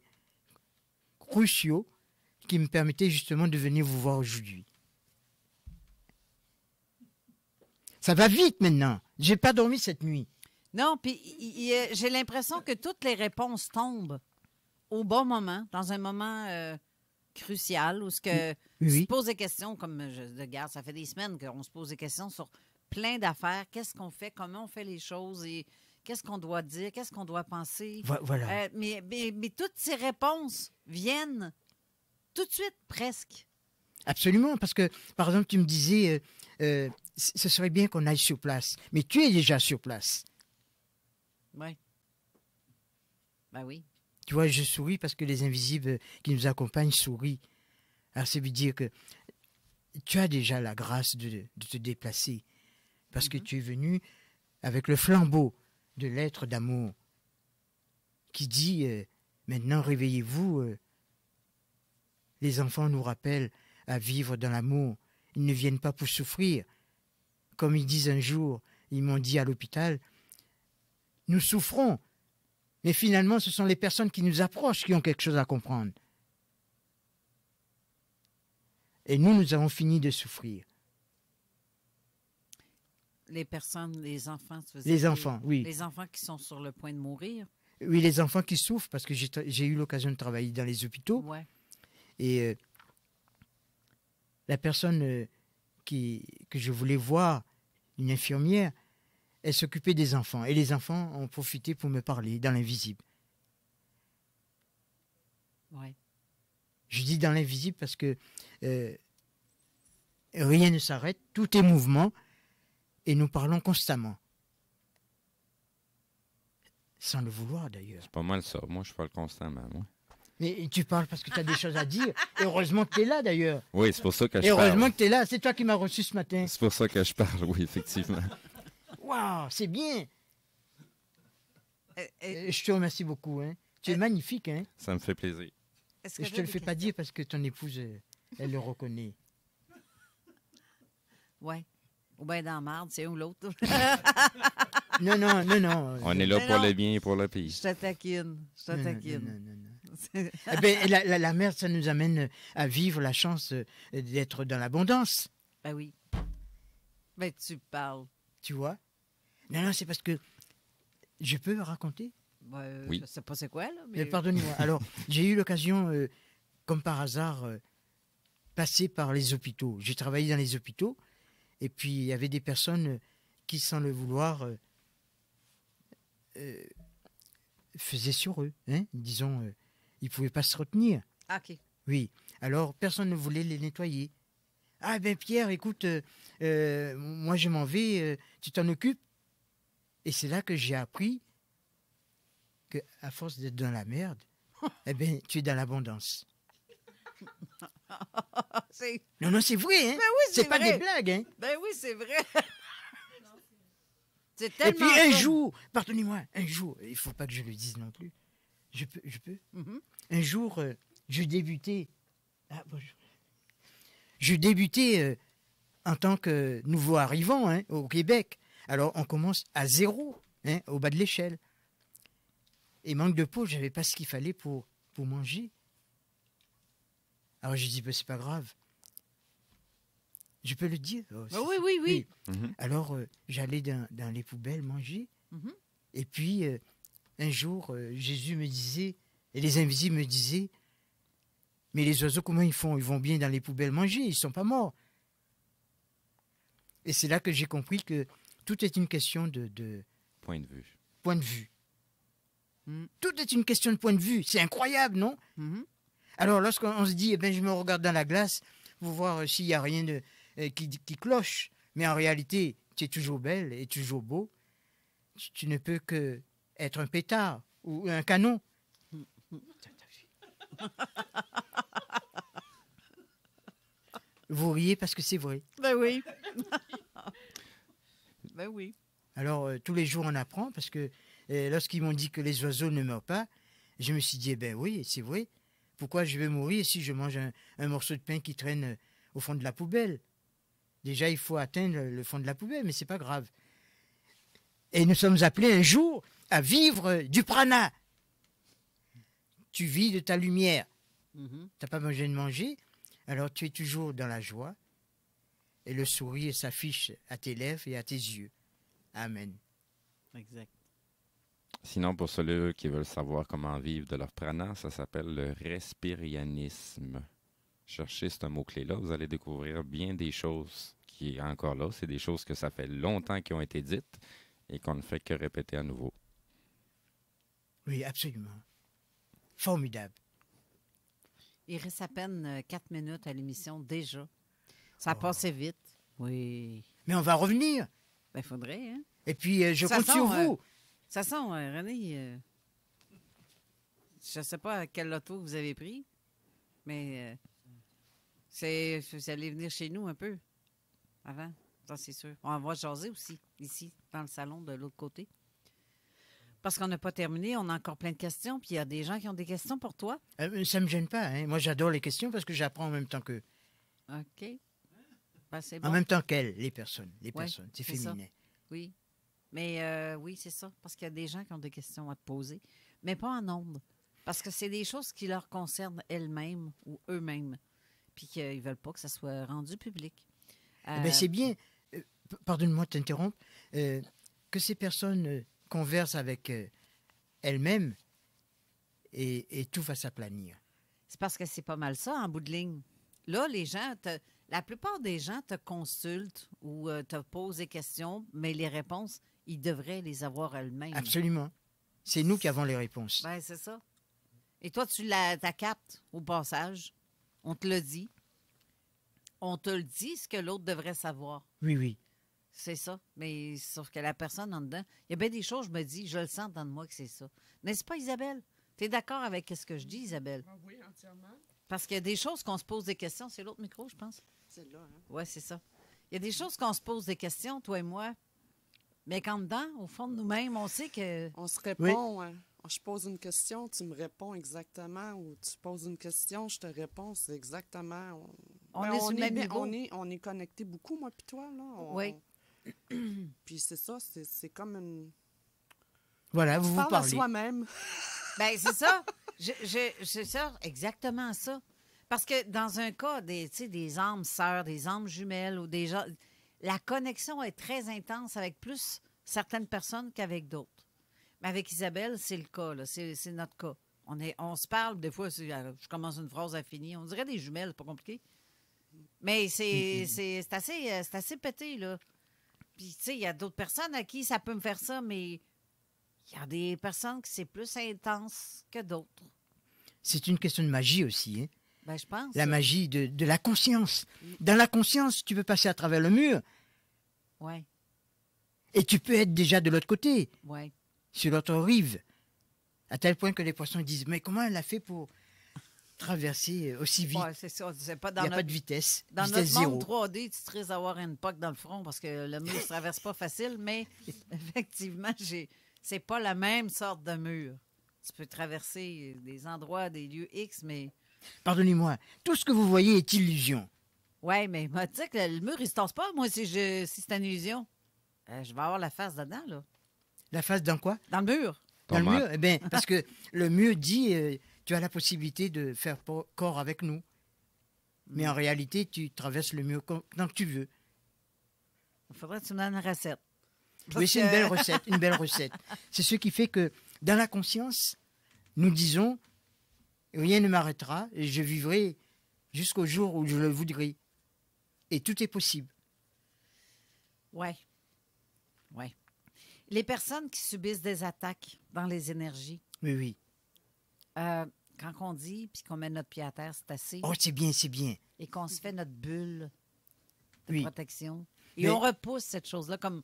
cruciaux qui me permettaient justement de venir vous voir aujourd'hui. Ça va vite maintenant. J'ai pas dormi cette nuit. Non, puis j'ai l'impression que toutes les réponses tombent au bon moment, dans un moment crucial, où tu te poses des questions, comme regarde, ça fait des semaines qu'on se pose des questions sur plein d'affaires. Qu'est-ce qu'on fait, comment on fait les choses et qu'est-ce qu'on doit dire, qu'est-ce qu'on doit penser. Voilà. Mais toutes ces réponses viennent tout de suite, presque. Absolument, parce que, par exemple, tu me disais, ce serait bien qu'on aille sur place. Mais tu es déjà sur place. Oui. Ben oui. Tu vois, je souris parce que les invisibles qui nous accompagnent sourient. Alors, ça veut dire que tu as déjà la grâce de te déplacer. Parce que tu es venu avec le flambeau de l'être d'amour qui dit, maintenant réveillez-vous, les enfants nous rappellent à vivre dans l'amour. Ils ne viennent pas pour souffrir. Comme ils disent un jour, ils m'ont dit à l'hôpital, nous souffrons, mais finalement ce sont les personnes qui nous approchent qui ont quelque chose à comprendre. Et nous avons fini de souffrir. Les personnes, les enfants, tu veux Les dire, enfants, oui. Les enfants qui sont sur le point de mourir. Oui, les enfants qui souffrent, parce que j'ai eu l'occasion de travailler dans les hôpitaux. Ouais. Et la personne que je voulais voir, une infirmière, elle s'occupait des enfants. Et les enfants ont profité pour me parler dans l'invisible. Ouais. Je dis dans l'invisible parce que rien ne s'arrête, tout est mouvement et nous parlons constamment. Sans le vouloir d'ailleurs. C'est pas mal ça. Moi, je parle constamment. Moi. Mais tu parles parce que tu as des choses à dire. Et heureusement que tu es là d'ailleurs. Oui, c'est pour ça que je parle. Et heureusement parle. que tu es là. C'est toi qui m'as reçu ce matin. C'est pour ça que je parle, oui, effectivement. Waouh, c'est bien. Je te remercie beaucoup. Hein. Tu es magnifique. Hein. Ça me fait plaisir. Et je te le fais pas dire parce que ton épouse, elle le reconnaît. Ouais. Ou bien dans la marde, c'est un ou l'autre. Non. On est là pour le bien et pour le pire. Je te taquine. Non. Eh bien, la merde, ça nous amène à vivre la chance d'être dans l'abondance. Ben oui. Ben tu parles. Tu vois? Non, c'est parce que je peux raconter? Oui. Je sais pas c'est quoi, là. Mais pardonnez-moi. Alors, j'ai eu l'occasion, comme par hasard, passer par les hôpitaux. J'ai travaillé dans les hôpitaux. Et puis, il y avait des personnes qui, sans le vouloir, faisaient sur eux. Hein? Disons, ils ne pouvaient pas se retenir. OK. Oui. Alors, personne ne voulait les nettoyer. Ah ben Pierre, écoute, moi je m'en vais, tu t'en occupes. Et c'est là que j'ai appris qu'à force d'être dans la merde, eh ben, tu es dans l'abondance. Non, c'est vrai, hein? Ben oui, c'est pas vrai. des blagues, hein? Ben oui, c'est vrai. C'est Et tellement puis un fun. jour, pardonnez-moi, un jour, il faut pas que je le dise non plus. Je peux. Mm-hmm. Un jour, je débutais. Ah, bonjour. Je débutais en tant que nouveau arrivant, hein, au Québec. Alors, on commence à zéro. hein, au bas de l'échelle. Et manque de peau, je n'avais pas ce qu'il fallait pour manger. Alors j'ai dit, ben, c'est pas grave. Je peux le dire? Oui. Alors j'allais dans les poubelles manger. Mhm. Et puis un jour, Jésus me disait, et les invisibles me disaient, mais les oiseaux, comment ils font? Ils vont bien dans les poubelles manger, ils ne sont pas morts. Et c'est là que j'ai compris que tout est une question de point de vue. Point de vue. Tout est une question de point de vue. C'est incroyable, non? Alors, lorsqu'on se dit, eh ben, je me regarde dans la glace pour voir s'il n'y a rien qui cloche, mais en réalité, tu es toujours belle et toujours beau, tu ne peux que être un pétard ou un canon. Vous riez parce que c'est vrai. Ben oui. Ben oui. Alors, tous les jours, on apprend, parce que lorsqu'ils m'ont dit que les oiseaux ne meurent pas, je me suis dit, eh ben oui, c'est vrai. Pourquoi je vais mourir si je mange un morceau de pain qui traîne au fond de la poubelle? Déjà, il faut atteindre le fond de la poubelle, mais c'est pas grave. Et nous sommes appelés un jour à vivre du prana. Tu vis de ta lumière. Tu n'as pas besoin de manger, alors tu es toujours dans la joie. Et le sourire s'affiche à tes lèvres et à tes yeux. Amen. Exact. Sinon, pour ceux qui veulent savoir comment vivre de leur prana, ça s'appelle le respirianisme. Cherchez ce mot-clé-là, vous allez découvrir bien des choses qui est encore là. C'est des choses que ça fait longtemps qui ont été dites et qu'on ne fait que répéter à nouveau. Oui, absolument. Formidable. Il reste à peine 4 minutes à l'émission déjà. Ça a passé vite. Oui. Mais on va revenir. Ben, faudrait, hein? Et puis, je compte sur vous. Ça sent, René, je ne sais pas quel loto vous avez pris, mais vous allez venir chez nous un peu avant, ça c'est sûr. On va jaser aussi, ici, dans le salon de l'autre côté. Parce qu'on n'a pas terminé, on a encore plein de questions, puis il y a des gens qui ont des questions pour toi. Ça ne me gêne pas, hein? Moi j'adore les questions parce que j'apprends en même temps qu'eux. OK. Ben, c'est bon. En même temps qu'elles, les personnes. C'est c'est féminin. Ça. Oui. Mais oui, c'est ça. Parce qu'il y a des gens qui ont des questions à te poser, mais pas en nombre. Parce que c'est des choses qui leur concernent elles-mêmes ou eux-mêmes, puis qu'ils ne veulent pas que ça soit rendu public. C'est bien, pardonne-moi de t'interrompre, que ces personnes conversent avec elles-mêmes et tout va s'aplanir. C'est parce que c'est pas mal ça, en bout de ligne. Là, les gens, la plupart des gens te consultent ou te posent des questions, mais les réponses, ils devraient les avoir elles-mêmes. Absolument. C'est nous qui avons les réponses. Ben, c'est ça. Et toi, tu la captes au passage. On te le dit. On te le dit, ce que l'autre devrait savoir. Oui, oui. C'est ça. Mais sauf que la personne en dedans, il y a bien des choses, je me dis, je le sens dans moi que c'est ça. N'est-ce pas, Isabelle? Tu es d'accord avec ce que je dis, Isabelle? Oui, entièrement. Parce qu'il y a des choses qu'on se pose des questions. C'est l'autre micro, je pense? C'est là, hein? Oui, c'est ça. Il y a des choses qu'on se pose des questions, toi et moi, mais qu'en dedans, au fond de nous-mêmes, on sait que... On se répond. Oui. Je pose une question, tu me réponds exactement. Ou tu poses une question, je te réponds. C'est exactement... On est sur le même niveau. On est connectés beaucoup, moi puis toi. Là. Oui. Puis c'est ça, c'est comme une... Voilà, vous parlez. parlez. À soi-même. Bien, c'est ça. C'est ça, exactement ça. Parce que dans un cas, des âmes sœurs, des âmes jumelles ou des gens, la connexion est très intense avec plus certaines personnes qu'avec d'autres. Mais avec Isabelle, c'est le cas, là. C'est notre cas. On se parle, des fois, je commence une phrase à finir. On dirait des jumelles, c'est pas compliqué. Mais c'est assez pété, là. Puis, tu sais, il y a d'autres personnes à qui ça peut me faire ça, mais il y a des personnes qui c'est plus intense que d'autres. C'est une question de magie aussi, hein? Ben, je pense. La magie de la conscience. Dans la conscience, tu peux passer à travers le mur. Oui. Et tu peux être déjà de l'autre côté. Oui. Sur l'autre rive. À tel point que les poissons disent, mais comment elle a fait pour traverser aussi vite? Oui, c'est ça. Il n'y a pas de vitesse. Dans vitesse notre zéro. monde 3D, tu risques d'avoir une poque dans le front parce que le mur ne se traverse pas facile, mais effectivement, c'est pas la même sorte de mur. Tu peux traverser des endroits, des lieux X, mais... Pardonnez-moi, tout ce que vous voyez est illusion. Oui, mais tu sais que le mur, il se tasse pas, moi, si c'est une illusion. Je vais avoir la face dedans, là. La face dans quoi? Dans le mur. Dans le mur? Eh bien, parce que le mur dit, tu as la possibilité de faire corps avec nous. Mais en réalité, tu traverses le mur quand tu veux. Il faudrait que tu me donnes une recette. Oui, c'est une belle recette, une belle recette. C'est ce qui fait que, dans la conscience, nous disons, rien ne m'arrêtera et je vivrai jusqu'au jour où je le voudrai. Et tout est possible. Oui. Oui. Les personnes qui subissent des attaques dans les énergies. Oui, oui. Quand on dit, puis qu'on met notre pied à terre, c'est assez. Oh, c'est bien, c'est bien. Et qu'on se fait notre bulle de Oui. protection. Et Mais- on repousse cette chose-là comme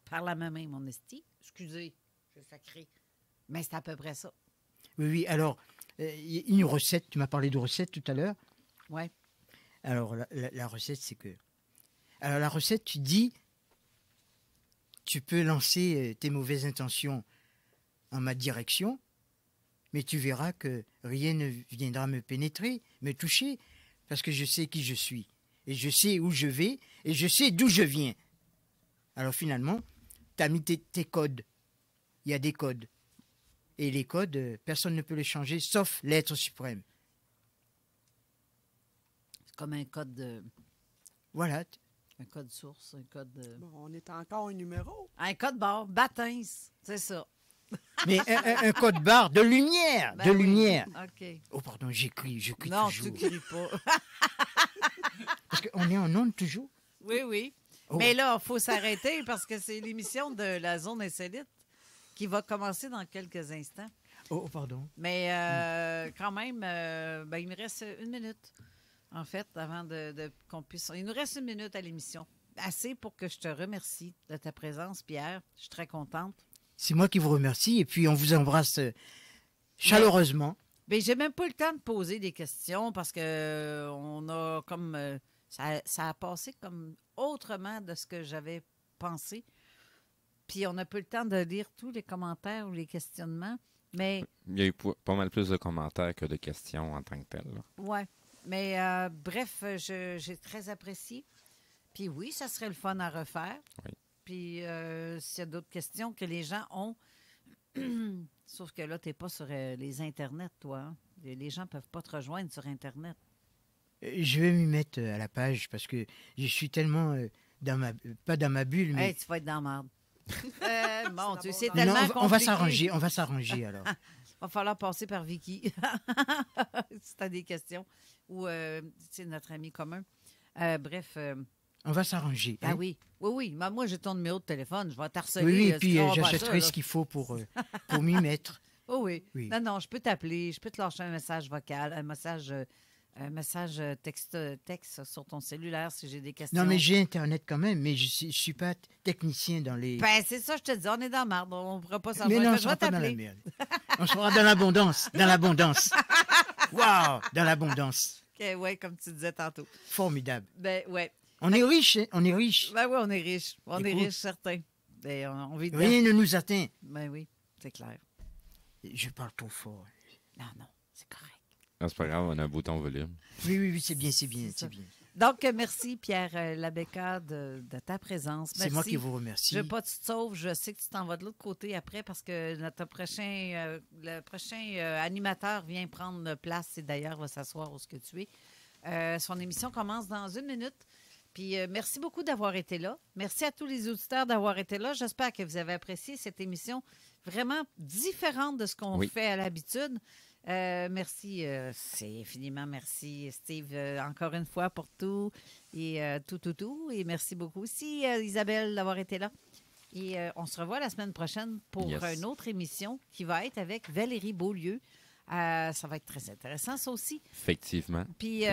par la main, mon esti. Excusez, je vais sacrer. Mais c'est à peu près ça. Oui, oui. Alors, une recette, tu m'as parlé de recette tout à l'heure. Oui. Alors, la recette, c'est que... Alors, la recette, tu dis, tu peux lancer tes mauvaises intentions en ma direction, mais tu verras que rien ne viendra me pénétrer, me toucher, parce que je sais qui je suis. Et je sais où je vais, et je sais d'où je viens. Alors, finalement, tu as mis tes codes. Il y a des codes. Et les codes, personne ne peut les changer, sauf l'être suprême. C'est comme un code de... Voilà. Un code source, un code de... Bon, on est encore un numéro. Un code barre, Batins, c'est ça. Mais un code barre de lumière, Ben de oui. lumière. OK. Oh, pardon, j'écris Non, toujours. tu cries pas. Parce qu'on est en onde toujours. Oui, oui. Oh. Mais là, il faut s'arrêter parce que c'est l'émission de la zone insolite qui va commencer dans quelques instants. Oh, pardon. Mais quand même, ben, il me reste 1 minute, en fait, avant de qu'on puisse... Il nous reste 1 minute à l'émission. Assez pour que je te remercie de ta présence, Pierre. Je suis très contente. C'est moi qui vous remercie et puis on vous embrasse chaleureusement. Mais j'ai même pas eu le temps de poser des questions parce que on a comme... ça a passé comme autrement de ce que j'avais pensé. Puis on n'a pas eu le temps de lire tous les commentaires ou les questionnements. Mais... Il y a eu pas mal plus de commentaires que de questions en tant que telles. Oui. Mais bref, j'ai très apprécié. Puis oui, ça serait le fun à refaire. Oui. Puis s'il y a d'autres questions que les gens ont, sauf que là, tu n'es pas sur les internets, toi. Hein? Les gens ne peuvent pas te rejoindre sur Internet. Je vais m'y mettre à la page parce que je suis tellement pas dans ma bulle, mais... Hey, tu vas être dans la merde. Bon, tu sais, Non, tellement on va compliqué. s'arranger alors. Va falloir passer par Vicky si tu as des questions. Ou, c'est notre ami commun. Bref. On va s'arranger. Ah hein? oui. Oui. Moi, j'ai ton numéro de téléphone. Je vais t'harceler. Oui, et tu puis comprends pas j'achèterai ça, ce qu'il faut pour m'y mettre. Oh oui. Oui. Non, je peux t'appeler. Je peux te lâcher un message vocal, un message texte sur ton cellulaire si j'ai des questions. Non, mais j'ai Internet quand même, mais je suis pas technicien dans les... Ben, c'est ça, je te dis. On est dans la merde. On ne pourra pas s'en Mais non, on je sera vais pas dans la t'appeler. merde. On sera dans l'abondance, dans l'abondance. Waouh, dans l'abondance. OK, oui, comme tu disais tantôt. Formidable. Ben, ouais. On est riche, hein? On est riche. Ben oui, on est riche. On est Écoute. riche, certain. Ben, on vit dedans. Rien ne nous atteint. Ben oui, c'est clair. Je parle trop fort. Non, c'est correct. Non, c'est pas grave, on a un bouton volume. Oui, c'est bien. Donc, merci, Pierre Labéca, de ta présence. C'est moi qui vous remercie. Je veux pas que tu te sauves. Je sais que tu t'en vas de l'autre côté après parce que le prochain animateur vient prendre place et d'ailleurs va s'asseoir où ce que tu es. Son émission commence dans 1 minute. Puis, merci beaucoup d'avoir été là. Merci à tous les auditeurs d'avoir été là. J'espère que vous avez apprécié cette émission vraiment différente de ce qu'on fait à l'habitude. Merci, c'est infiniment merci, Steve, encore une fois pour tout et tout. Et merci beaucoup aussi, Isabelle, d'avoir été là. Et on se revoit la semaine prochaine pour une autre émission qui va être avec Valérie Beaulieu. Ça va être très intéressant, ça aussi. Effectivement. Puis,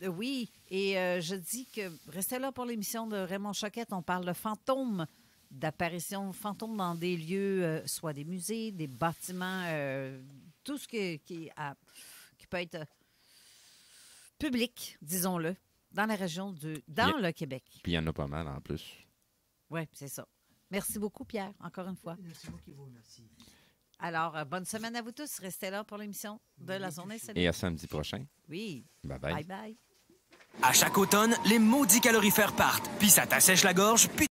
oui, et je dis que restez là pour l'émission de Raymond Choquette. On parle de fantômes, d'apparitions fantômes dans des lieux, soit des musées, des bâtiments, tout ce qui peut être public, disons-le, dans la région le Québec. Puis il y en a pas mal en plus. Oui, c'est ça. Merci beaucoup, Pierre, encore une fois. C'est moi qui vous remercie. Alors, bonne semaine à vous tous. Restez là pour l'émission de la Zone Insolite. Et à samedi prochain. Oui. Bye-bye. Bye-bye. À chaque automne, les maudits calorifères partent, puis ça t'assèche la gorge, puis